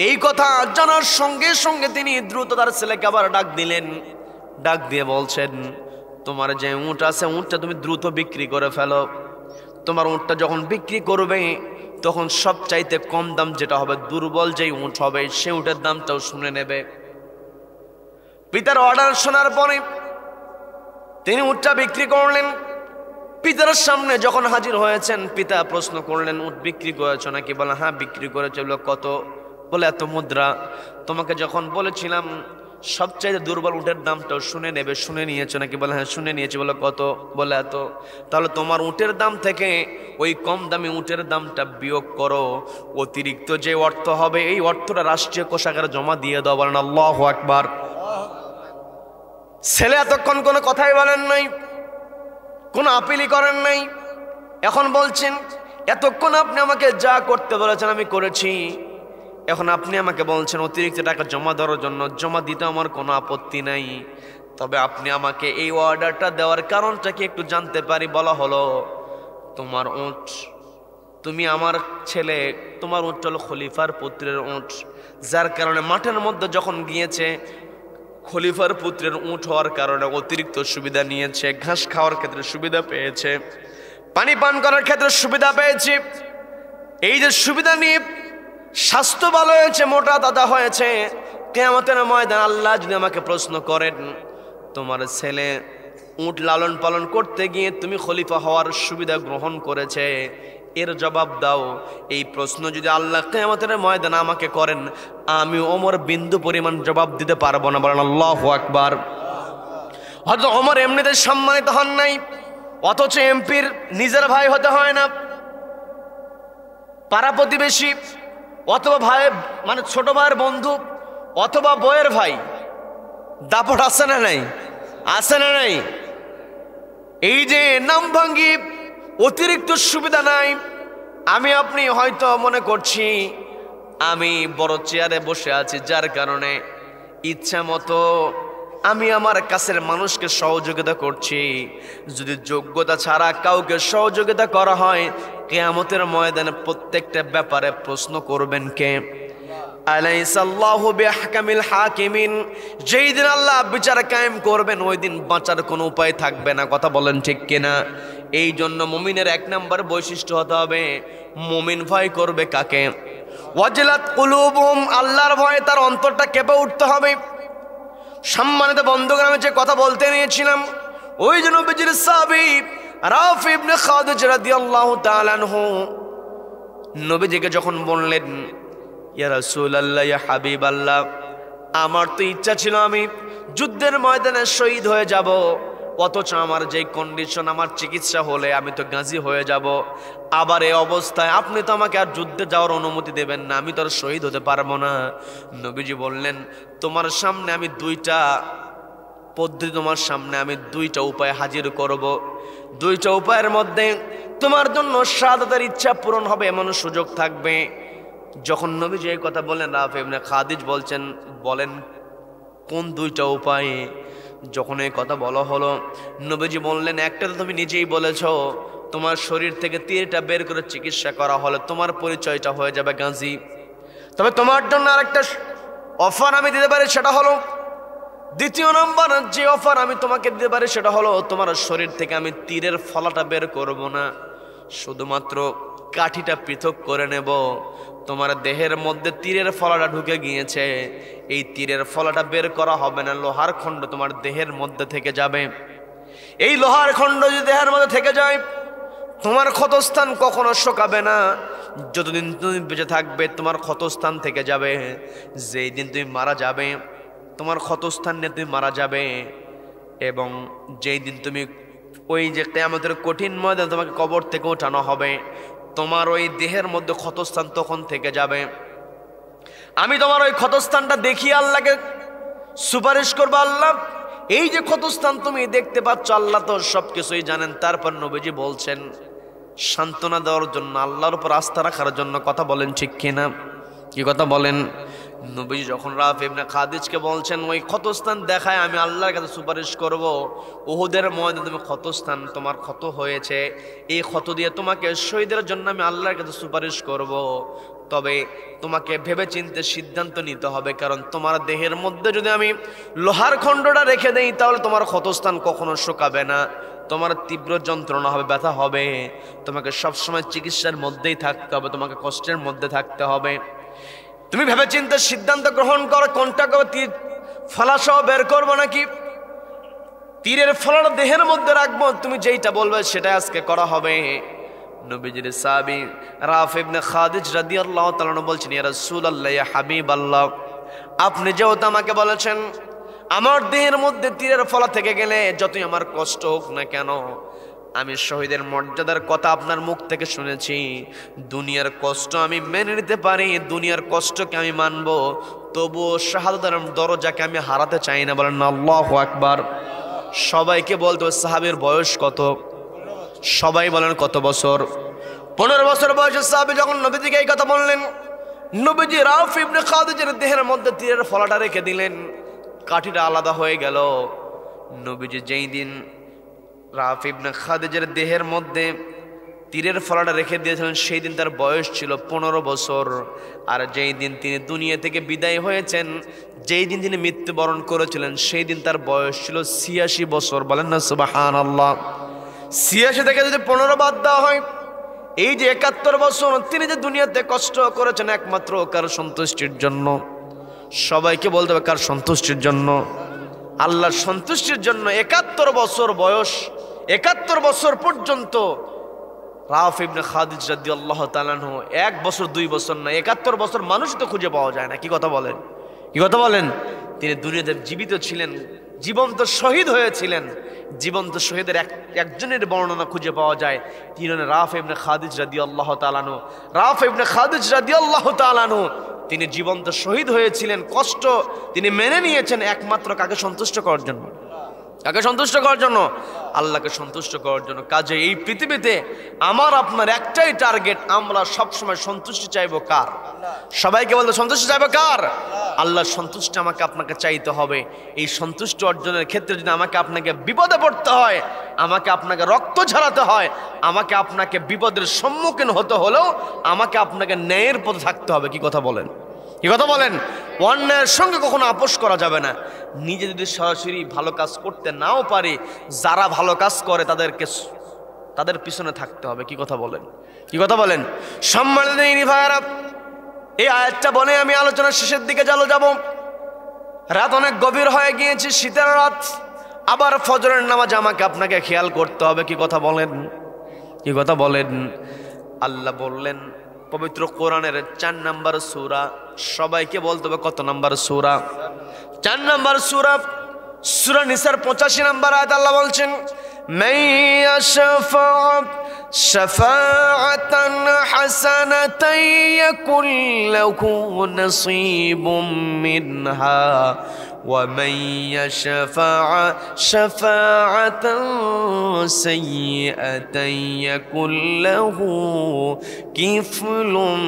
এই কথা জানার সঙ্গে সঙ্গে তিনি দ্রুত তার ছেলেকে আবার ডাক দিলেন। ডাক দিয়ে বলছেন, তোমার যে উট আছে উটটা তুমি দ্রুত বিক্রি করে ফেলো। তোমার উটটা যখন বিক্রি করবে তখন সবচাইতে কম দাম যেটা হবে, দুর্বল যেই উট হবে সেই উটের দামটাও শুনে নেবে। পিতার অর্ডার শোনার পরে তিনি উটটা বিক্রি করলেন। পিতার সামনে যখন হাজির হয়েছেন, পিতা প্রশ্ন করলেন, উট বিক্রি করেছো নাকি? বলে, হ্যাঁ বিক্রি করেছে। বলে, কত? বলে, এত মুদ্রা। তোমাকে যখন বলেছিলাম সবচাইতে দুর্বল উটের দামটাও শুনে নেবে, শুনে নিয়েছো নাকি? বলে, হ্যাঁ শুনে নিয়েছি। বলে, কত? বলে, এত। তাহলে তোমার উটের দাম থেকে ওই কম দামি উটের দামটা বিয়োগ করো, অতিরিক্ত যে অর্থ হবে এই অর্থটা রাষ্ট্রীয় কোষাগারে জমা দিয়ে দাও। বলেন আল্লাহু আকবার। ছেলে এতক্ষণ কোনো কথাই বলেন নাই, কোনো আপিলই করেন নাই। এখন বলছেন, এতক্ষণ আপনি আমাকে যা করতে বলেছেন আমি করেছি, এখন আপনি আমাকে বলছেন অতিরিক্ত টাকা জমা দেওয়ার জন্য। জমা দিতে আমার কোনো আপত্তি নাই, তবে আপনি আমাকে এই অর্ডারটা দেওয়ার কারণটা কি একটু জানতে পারি? বলা হলো, তোমার উট, তুমি আমার ছেলে, তোমার উট হলো খলিফার পুত্রের উট, যার কারণে মাঠের মধ্যে যখন গিয়েছে খলিফার পুত্রের উট হওয়ার কারণে অতিরিক্ত সুবিধা নিয়েছে, ঘাস খাওয়ার ক্ষেত্রে সুবিধা পেয়েছে, পানি পান করার ক্ষেত্রে সুবিধা পেয়েছে। এই যে সুবিধা নিয়ে স্বাস্থ্য ভালো হয়েছে, মোটা তাজা হয়েছে, কিয়ামতের ময়দানে আল্লাহ যদি আমাকে প্রশ্ন করেন, তোমার ছেলে উট লালন পালন করতে গিয়ে তুমি খলিফা হওয়ার সুবিধা গ্রহণ করেছে, এর জবাব দাও। এই প্রশ্ন যদি আল্লাহ কিয়ামতের ময়দানে আমাকে করেন, আমি ওমর বিন্দু পরিমাণ জবাব দিতে পারবো না। বলেন আল্লাহু আকবার। হযরত ওমর এমনিতে সম্মানিত হন নাই, অথচ এমপির নিজের ভাই হতে হয় না, পাড়া প্রতিবেশী অথবা ভাই মানে ছোট ভাইয়ের বন্ধু অথবা বউয়ের ভাই, দাপট আছে না নাই? আছে না নাই? এই যে নাম ভাঙ্গি অতিরিক্ত সুবিধা নাই। আমি আপনি হয়তো মনে করছি আমি বড় চেয়ারে বসে আছি, যার কারণে ইচ্ছা মতো আমি আমার কাছের মানুষকে সহযোগিতা করছি। যদি যোগ্যতা ছাড়া কাউকে সহযোগিতা করা হয়, কিয়ামতের ময়দানে প্রত্যেকটা ব্যাপারে প্রশ্ন করবেন কে? আলাইসাল্লাহু বিআহকামিল হাকিমিন। যেই দিন আল্লাহ বিচার কায়েম করবেন, ওই দিন বাঁচার কোনো উপায় থাকবে না। কথা বলেন ঠিক কিনা? এই জন্য মুমিনের এক নম্বর বৈশিষ্ট্য হতে হবে, মুমিন ভয় করবে কাকে? ওয়াজিলাত কুলুবুহুম, আল্লাহর ভয়ে তার অন্তরটা কেঁপে উঠতে হবে। সম্মানিত বন্ধুগণ, আমি যে কথা বলতে নিয়েছিলাম, ওই যে নবীজির সাহাবী রাফি ইবনে খাদিজ রাদিয়াল্লাহু তাআলা আনহু নবীজিকে যখন বললেন, ইয়া রাসূলুল্লাহ, ইয়া হাবিবাল্লাহ, আমার তো ইচ্ছা ছিল আমি যুদ্ধের ময়দানে শহীদ হয়ে যাব, অথচ আমার যে কন্ডিশন, আমার চিকিৎসা হলে আমি তো গাজী হয়ে যাব। আবার এই অবস্থায় আপনি তো আমাকে আর যুদ্ধে যাওয়ার অনুমতি দেবেন না, আমি তো আর শহীদ হতে পারবো না। নবীজি বললেন, তোমার সামনে আমি দুইটা পদ্ধতি, তোমার সামনে আমি দুইটা উপায় হাজির করব। দুইটা উপায়ের মধ্যে তোমার জন্য শাহাদাতের ইচ্ছা পূরণ হবে এমন সুযোগ থাকবে। যখন নবীজি এই কথা বললেন, রাফি ইবনে খাদিজ বলেন কোন দুইটা উপায়? যখন এই কথা বলা হলো, নবীজি বললেন, একটা তো তুমি নিজেই বলেছো, তোমার শরীর থেকে তীরটা বের করে চিকিৎসা করা হলে তোমার পরিচয়টা হয়ে যাবে গাজী। তবে তোমার জন্য আরেকটা অফার আমি দিতে পারি, সেটা হলো, দ্বিতীয় নম্বর যে অফার আমি তোমাকে দিতে পারি সেটা হলো, তোমার শরীর থেকে আমি তীরের ফলাটা বের করব না, শুধুমাত্র কাঠিটা পৃথক করে নেব। তোমার দেহের মধ্যে তীরের ফলাটা ঢুকে গিয়েছে, এই তীরের ফলাটা বের করা হবে না, লোহার খণ্ড তোমার দেহের মধ্যে থেকে যাবে। এই লোহার খণ্ড যদি দেহের মধ্যে থেকে যায়, তোমার ক্ষতস্থান কখনো শুকাবে না। যতদিন তুমি বেঁচে থাকবে তোমার ক্ষতস্থান থেকে যাবে। যেই দিন তুমি মারা যাবে, তোমার ক্ষতস্থান নিয়ে তুমি মারা যাবে। এবং যেই দিন তুমি ওই যে কিয়ামতের কঠিন ময়দানে তোমাকে কবর থেকে ওঠানো হবে, তোমার ওই দেহের মধ্যে ক্ষতস্থান তখন থেকে যাবে। আমি তোমার ওই ক্ষতস্থানটা দেখিয়ে আল্লাহকে সুপারিশ করবো, আল্লাহ এই যে ক্ষতস্থান তুমি দেখতে পাচ্ছ, আল্লাহ তো সবকিছুই জানেন। তারপর নবীজি বলছেন সান্ত্বনা দেওয়ার জন্য, আল্লাহর উপর আস্থা রাখার জন্য। কথা বলেন ঠিক কিনা? কি কথা বলেন? নবীজি যখন রাফি ইবনে খাদিজকে বলছেন ওই ক্ষতস্থান দেখায় আমি আল্লাহর কাছে সুপারিশ করব, উহুদের ময়দানে তুমি ক্ষতস্থান, তোমার ক্ষত হয়েছে, এই ক্ষত দিয়ে তোমাকে শহীদের জন্য আমি আল্লাহর কাছে সুপারিশ করব। তবে তোমাকে ভেবেচিন্তে সিদ্ধান্ত নিতে হবে, কারণ তোমার দেহের মধ্যে যদি আমি লোহার খণ্ডটা রেখে দেই, তাহলে তোমার ক্ষতস্থান কখনো শুকাবে না, তোমার তীব্র যন্ত্রণা হবে, ব্যথা হবে, তোমাকে সবসময় চিকিৎসার মধ্যেই থাকতে হবে, তোমাকে কষ্টের মধ্যে থাকতে হবে। তুমি ভেবেচিন্তে সিদ্ধান্ত গ্রহণ করো, কোনটা করো, তীর ফলাসহ বের করবো নাকি তীরের ফলাটা দেহের মধ্যে রাখবো? তুমি যেইটা বলবে সেটা আজকে করা হবে। নবীজির সাহাবী রাফি ইবনে খাদিজ রাদিয়াল্লাহু তাআলা বলছেন, ইয়া রাসূলুল্লাহ, ইয়া হাবিবাল্লাহ, আপনি যেহেতু আমাকে বলেছেন আমার দেহের মধ্যে তীরের ফলা থেকে গেলে যতই আমার কষ্ট হোক না কেন, আমি শহীদের মর্যাদার কথা আপনার মুখ থেকে শুনেছি, দুনিয়ার কষ্ট আমি মেনে নিতে পারি, দুনিয়ার কষ্টকে আমি মানব, তবুও শাহাদাতের দরজাকে আমি হারাতে চাই না। বলেন আল্লাহু আকবার। সবাইকে বলতে হবে সাহাবীর বয়স কত? সবাই বলেন কত বছর? 15 বছর বয়সের সাহাবী যখন নবীজিকে এই কথা বললেন, নবীজি রাফি ইবনে খাদিজের দেহের মধ্যে তীরের ফলাটা রেখে দিলেন, কাঠিটা আলাদা হয়ে গেল। নবীজি যেই দিন রাফি ইবনে খাদিজের দেহের মধ্যে তীরের ফলাটা রেখে দিয়েছিলেন, সেই দিন তার বয়স ছিল 15 বছর। আর যেই দিন তিনি দুনিয়া থেকে বিদায় হয়েছেন, যেই দিন তিনি মৃত্যুবরণ করেছিলেন, সেই দিন তার বয়স ছিল 86 বছর। বলেন না সুবহানাল্লাহ। 86 থেকে যদি 15 বাদ দেওয়া হয়, এই যে 71 বছর তিনি যে দুনিয়াতে কষ্ট করেছেন একমাত্র কার সন্তুষ্টির জন্য? সবাইকে বলতে হবে কার সন্তুষ্টির জন্য? আল্লাহর সন্তুষ্টির জন্য। 71 বছর বয়স, 71 বছর পর্যন্ত রাফি ইবনে খাদিজ রাদিয়াল্লাহু তাআলা আনহু 1 বছর 2 বছর না, 71 বছর মানুষ তো খুঁজে পাওয়া যায় না। কি কথা বলেন? কি কথা বলেন? তিনি দুনিয়াতে জীবিত ছিলেন জীবন্ত শহীদ হয়েছিলেন। জীবন্ত শহীদের একজনের বর্ণনা খুঁজে পাওয়া যায়, তিনি হলেন রাফি ইবনে খাদিজ রাদিয়াল্লাহু তাআলা আনহু। রাফি ইবনে খাদিজ রাদিয়াল্লাহু তাআলা আনহু তিনি জীবন্ত শহীদ হয়েছিলেন। কষ্ট তিনি মেনে নিয়েছেন একমাত্র কাকে সন্তুষ্ট করার জন্য? কাকে সন্তুষ্ট করার জন্য? আল্লাহকে সন্তুষ্ট করার জন্য। কাজে এই পৃথিবীতে আমার আপনার একটাই টার্গেট, আমরা সবসময় সন্তুষ্টি চাইবো কার? সবাইকে বলতে সন্তুষ্টি চাইবো কার? আল্লাহর সন্তুষ্টি আমাকে আপনাকে চাইতে হবে। এই সন্তুষ্টি অর্জনের ক্ষেত্রে যদি আমাকে আপনাকে বিপদে পড়তে হয়, আমাকে আপনাকে রক্ত ঝরাতে হয়, আমাকে আপনাকে বিপদের সম্মুখীন হতে হলেও আমাকে আপনাকে ন্যায়ের পথে থাকতে হবে। কি কথা বলেন? কি কথা বলেন? অন্যায়ের সঙ্গে কখনো আপোষ করা যাবে না। নিজে যদি সরাসরি ভালো কাজ করতে নাও পারি, যারা ভালো কাজ করে তাদের পিছনে থাকতে হবে। কি কথা বলেন? কি কথা বলেন? সম্মানিত ভাইয়েরা, এই আয়াতটা বলে আমি আলোচনার শেষের দিকে যাব। রাত অনেক গভীর হয়ে গিয়েছে, শীতের রাত, আবার ফজরের নামাজ আমাকে আপনাকে খেয়াল করতে হবে। কি কথা বলেন? কি কথা বলেন? আল্লাহ বললেন পবিত্র কোরআনের 4 নম্বর সূরা, সবাইকে বলতে হবে কত নম্বর সূরা? 4 নম্বর সূরা, সূরা নিসার 85 নম্বর আয়াত আল্লাহ বলছেন, মান ইয়াশফা শাফাআতান হাসানাতান ইয়াকুল লাহু নাসীবুম মিনহা ওয়া মান ইয়াশফা শাফাআতান সাইয়্যাতান ইয়াকুল লাহু কিফলুম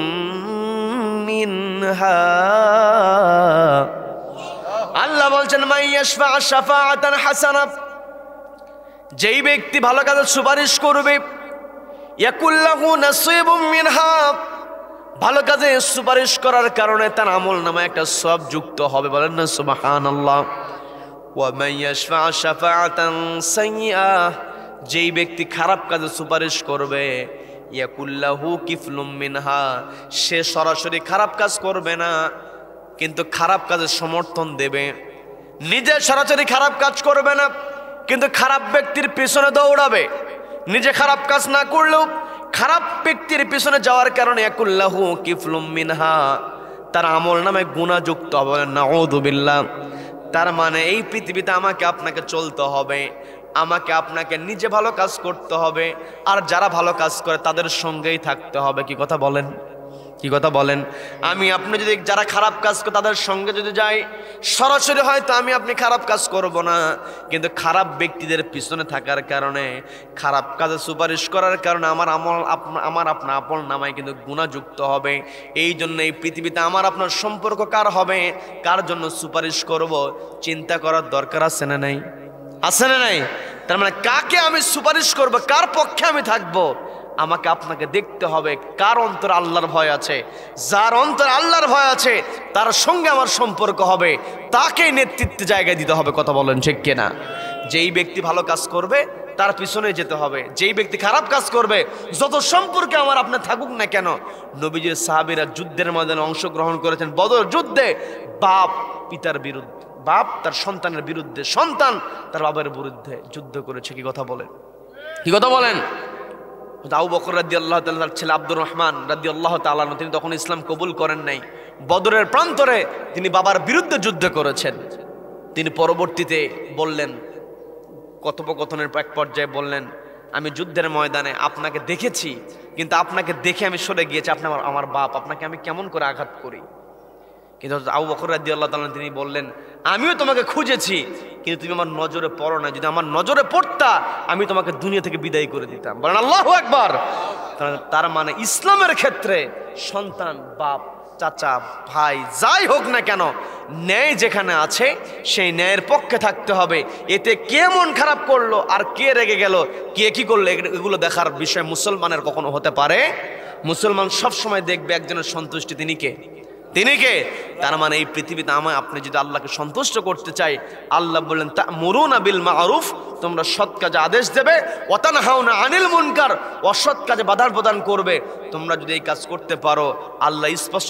মিনহা। আল্লাহ বলছেন মান ইয়াশফা শাফাআতান হাসানা, যেই ব্যক্তি ভালো কাজের সুপারিশ করবে, ইয়াকুল লাহু নাসীবুম মিনহা, ভালো কাজে সুপারিশ করার কারণে তার আমলনামায় একটা সওয়াব যুক্ত হবে। বলেন না সুবহানাল্লাহ। ওয়া মান ইয়াশফা শাফাআতান সাইয়্যা, যেই ব্যক্তি খারাপ কাজে সুপারিশ করবে, ইয়াকুল লাহু কিফলুম মিনহা, সে সরাসরি খারাপ কাজ করবে না, কিন্তু খারাপ কাজের সমর্থন দেবে। নিজে সরাসরি খারাপ কাজ করবে না, কিন্তু খারাপ ব্যক্তির পিছনে দৌড়াবে। নিজে খারাপ কাজ না করলেও খারাপ ব্যক্তির পিছনে যাওয়ার কারণে ইয়াকুল লাহু কিফলুম মিনহা, তার আমল নামে গুনাহ যুক্ত হবে। নাউযু বিল্লাহ। তার মানে এই পৃথিবীতে আমাকে আপনাকে চলতে হবে, আমাকে আপনাকে নিজে ভালো কাজ করতে হবে, আর যারা ভালো কাজ করে তাদের সঙ্গেই থাকতে হবে। কি কথা বলেন? কি কথা বলেন? আমি আপনি যদি যারা খারাপ কাজ করে তাদের সঙ্গে যদি যাই, সরাসরি হয়তো আমি আপনি খারাপ কাজ করব না, কিন্তু খারাপ ব্যক্তিদের পিছনে থাকার কারণে, খারাপ কাজে সুপারিশ করার কারণে আমার আপনার আপন নামায় কিন্তু গুনাহ যুক্ত হবে। এই জন্য এই পৃথিবীতে আমার আপনার সম্পর্ক কার হবে, কার জন্য সুপারিশ করব, চিন্তা করার দরকার আছে না নাই? আছে না নাই? তার মানে কাকে আমি সুপারিশ করব, কার পক্ষে আমি থাকবো, আমাকে আপনাকে দেখতে হবে কার অন্তরে আল্লাহর ভয় আছে। যার অন্তরে আল্লাহর ভয় আছে তার সঙ্গে আমার সম্পর্ক হবে, তাকে নেতৃত্বে জায়গায় দিতে হবে। কথা বলেন ঠিক কিনা? যেই ব্যক্তি ভালো কাজ করবে তার পিছনে যেতে হবে, যেই ব্যক্তি খারাপ কাজ করবে যত সম্পর্কে আমার আপনার থাকুক না কেন। নবীজির সাহাবীরা যুদ্ধের ময়দানে অংশগ্রহণ করেছেন। বদর যুদ্ধে বাপ পিতার বিরুদ্ধে, বাপ তার সন্তানের বিরুদ্ধে, সন্তান তার বাবার বিরুদ্ধে যুদ্ধ করেছে। কি কথা বলেন? কি কথা বলেন? আবু বকর রাদিয়াল্লাহু তাআলার ছেলে আব্দুর রহমান রাদিয়াল্লাহু তাআলা, তিনি তখন ইসলাম কবুল করেন নাই। বদরের প্রান্তরে তিনি বাবার বিরুদ্ধে যুদ্ধ করেছেন। তিনি পরবর্তীতে বললেন, কথোপকথনের এক পর্যায়ে বললেন, আমি যুদ্ধের ময়দানে আপনাকে দেখেছি, কিন্তু আপনাকে দেখে আমি সরে গিয়েছি, আপনি আমার বাপ, আপনাকে আমি কেমন করে আঘাত করি। কিন্তু আবু বকর রাদিয়াল্লাহু তাআলা তিনি বললেন, আমিও তোমাকে খুঁজেছি, কিন্তু তুমি আমার নজরে পড়ো না। যদি আমার নজরে পড়তা আমি তোমাকে দুনিয়া থেকে বিদায় করে দিতাম। বলেন আল্লাহু আকবার। তার মানে ইসলামের ক্ষেত্রে সন্তান, বাপ, চাচা, ভাই যাই হোক না কেন, ন্যায় যেখানে আছে সেই ন্যায়ের পক্ষে থাকতে হবে। এতে কে মন খারাপ করলো আর কে রেগে গেল, কে কি করলো, এগুলো দেখার বিষয় মুসলমানের কখনো হতে পারে? মুসলমান সবসময় দেখবে একজনের সন্তুষ্টি, তিনি কে? তিনি কে? তার মানে এই পৃথিবীতে আপনি যদি আল্লাহকে সন্তুষ্ট করতে চাই, আল্লাহ বললেন তা'মুরুনা বিল মা'রুফ, তোমরা সৎ কাজে আদেশ দেবে, ওয়া তানহাউনা আনিল মুনকার, অসৎ কাজে বাধা প্রদান করবে। তোমরা যদি এই কাজ করতে পারো, আল্লাহ স্পষ্ট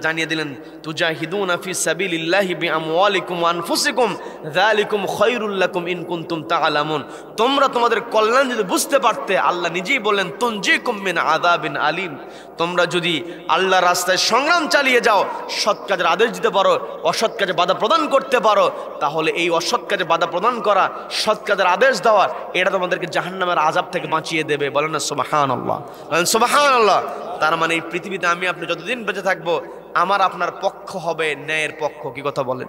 জানিয়ে দিলেন, তুজাহিদুনা ফি সাবিলিল্লাহি বিআমওয়ালিকুম ওয়া আনফুসিকুম যালিকুম খায়রুল লাকুম ইন কুনতুম তা'লামুন। তোমরা তোমাদের কল্যাণ যদি বুঝতে পারতে, আল্লাহ নিজেই বললেন তুনজিকুম মিন আযাবিন আলিম। তোমরা যদি আল্লাহর রাস্তায় সংগ্রাম চালিয়ে যাও, সৎ কাজের আদেশ দিতে পারো, অসৎ কাজে বাধা প্রদান করতে পারো, তাহলে এই অসৎ কাজে বাধা প্রদান করা, সৎ কাজের আদেশ দেওয়া, এটা তোমাদেরকে জাহান্নামের আযাব থেকে বাঁচিয়ে দেবে। বলেন না সুবহানাল্লাহ, বলেন সুবহানাল্লাহ। তার মানে এই পৃথিবীতে আমি আপনি যতদিন বেঁচে থাকবো, আমার আপনার পক্ষ হবে ন্যায়ের পক্ষ। কি কথা বলেন,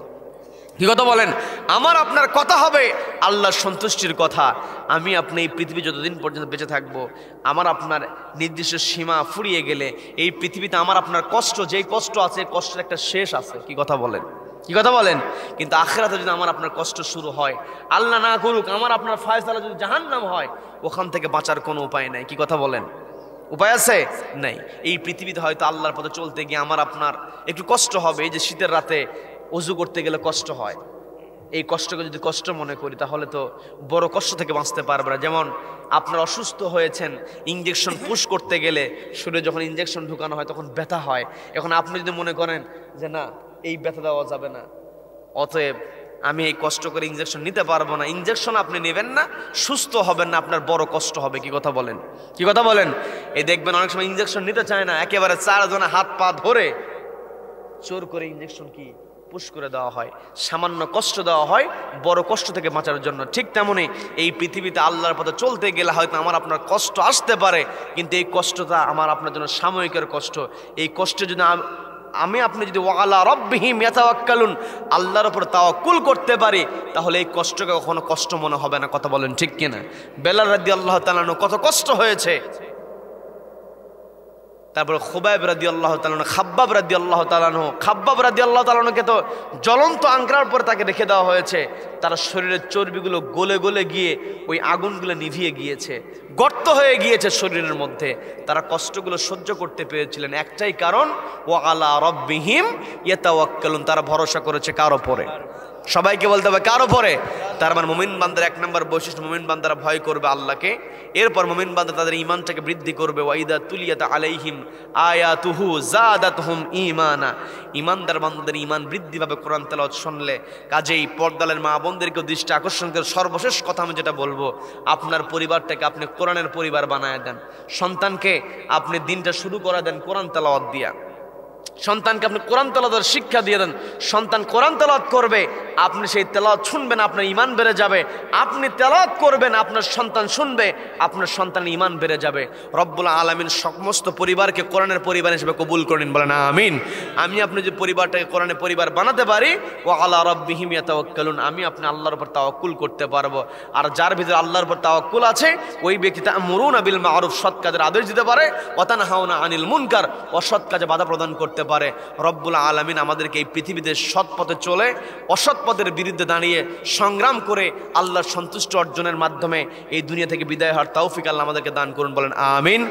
কি কথা বলেন? আমার আপনার কথা হবে আল্লাহর সন্তুষ্টির কথা। আমি আপনি এই পৃথিবী যতদিন পর্যন্ত বেঁচে থাকবো, আমার আপনার নির্দিষ্ট সীমা ফুরিয়ে গেলে এই পৃথিবীতে আমার আপনার কষ্ট, যেই কষ্ট আছে কষ্টের একটা শেষ আছে। কি কথা বলেন, কি কথা বলেন? কিন্তু আখিরাতে যদি আমার আপনার কষ্ট শুরু হয়, আল্লাহ না করুক আমার আপনার ফায়সালা যদি জাহান্নাম হয়, ওখান থেকে বাঁচার কোনো উপায় নাই। কি কথা বলেন? উপায় আছে? নাই। এই পৃথিবীতে হয়তো আল্লাহর পথে চলতে গিয়ে আমার আপনার একটু কষ্ট হবে। এই যে শীতের রাতে ওযু করতে গেলে কষ্ট হয়, এই কষ্টকে যদি কষ্ট মনে করি তাহলে তো বড় কষ্ট থেকে বাঁচতে পারবে না। যেমন আপনার অসুস্থ হয়েছেন, ইঞ্জেকশন পুশ করতে গেলে শরীরে যখন ইঞ্জেকশন ঢুকানো হয় তখন ব্যথা হয়। এখন আপনি যদি মনে করেন যে না, এই ব্যথা দেওয়া যাবে না, অতএব আমি এই কষ্ট করে ইঞ্জেকশন নিতে পারবো না, ইঞ্জেকশন আপনি নেবেন না, সুস্থ হবেন না, আপনার বড় কষ্ট হবে। কি কথা বলেন, কি কথা বলেন? এই দেখবেন অনেক সময় ইঞ্জেকশন নিতে চায় না, একেবারে 4 জনে হাত পা ধরে জোর করে ইঞ্জেকশন কি পুশ করে দেওয়া হয়, সামান্য কষ্ট দেওয়া হয় বড় কষ্ট থেকে বাঁচার জন্য। ঠিক তেমনি এই পৃথিবীতে আল্লাহর পথে চলতে গেলে হয়তো আমার আপনার কষ্ট আসতে পারে, কিন্তু এই কষ্টটা আমার আপনার জন্য সাময়িকের কষ্ট। এই কষ্টে যদি আমি আপনি যদি ওয়ালা রব্বিহিম ইয়াতাওয়াক্কালুন, আল্লাহর উপর তাওয়াক্কুল করতে পারি, তাহলে এই কষ্টকে কখনো কষ্ট মনে হবে না। কথা বলেন ঠিক কিনা? বেলাল রাদিয়াল্লাহু তাআলা আনহু কত কষ্ট হয়েছে, তারপরে খুবাইব রাদিয়াল্লাহু তাআলা আনহু, খাব্বাব রাদিয়াল্লাহু তাআলা আনহু, খাব্বাব রাদিয়াল্লাহু তাআলা আনহুকে তো জ্বলন্ত আঙ্করার পর তাকে রেখে দেওয়া হয়েছে। তার শরীরের চর্বিগুলো গলে গলে গিয়ে ওই আগুনগুলো নিভিয়ে গিয়েছে, গর্ত হয়ে গিয়েছে শরীরের মধ্যে। তারা কষ্টগুলো সহ্য করতে পেরেছিলেন একটাই কারণ, ওয়া আলা রাব্বিহিম ইয়াতাওয়াক্কালুন, তারা ভরসা করেছে কার উপরে? সবাইকে বলতে হবে কার উপরে? তার মানে মুমিন বান্দার 1 নম্বর বৈশিষ্ট্য, মুমিন বান্দারা ভয় করবে আল্লাহকে। এরপর মুমিন বান্দা তাদের ঈমানটাকে বৃদ্ধি করবে। ওয়াইদা তুলিয়াত আলাইহিম আয়াতুহু জাদাতহুম ঈমানা, ঈমানদার বান্দাদের ঈমান বৃদ্ধি পাবে কোরআন তেলাওয়াত শুনলে। কাজেই পর্দালের মা বোনদেরকেও দৃষ্টি আকর্ষণ করে সর্বশেষ কথা আমি যেটা বলবো, আপনার পরিবারটাকে আপনি কোরআনের পরিবার বানায় দেন। সন্তানকে আপনি দিনটা শুরু করে দেন কোরআন তেলাওয়াত দিয়া। সন্তানকে আপনি কোরআন তেলাওয়াতের শিক্ষা দিয়ে দেন। সন্তান কোরআন তেলাওয়াত করবে, আপনি সেই তেলাওয়াত শুনবেন, আপনার ঈমান বেড়ে যাবে। আপনি তেলাওয়াত করবেন, আপনার সন্তান শুনবে, আপনার সন্তানের ঈমান বেড়ে যাবে। রব্বুল আলামিন সমস্ত পরিবারকে কোরআনের পরিবার হিসেবে কবুল করেন, বলেন আমিন। আমি আপনি যে পরিবারটাকে কোরআনের পরিবার বানাতে পারি, ওয়া আলা রাব্বিহিম ইয়াতাওয়াক্কালুন, আমি আপনি আল্লাহর উপর তাওয়াক্কুল করতে পারবো। আর যার ভিতরে আল্লাহর উপর তাওয়াক্কুল আছে, ওই ব্যক্তি তা'মুরুনা বিল মা'রুফ, সৎ কাজের আদেশ দিতে পারে, ওয়া তানহাউনা আনিল মুনকার, অসৎ কাজে বাধা প্রদান করতে পারে। রব্বুল আলামিন আমাদেরকে এই পৃথিবীতে সৎ পথে চলে অসৎ পথের বিরুদ্ধে দাঁড়িয়ে সংগ্রাম করে আল্লাহর সন্তুষ্টি অর্জনের মাধ্যমে এই দুনিয়া থেকে বিদায় হওয়ার তৌফিক আল্লাহ আমাদেরকে দান করুন, বলেন আমিন।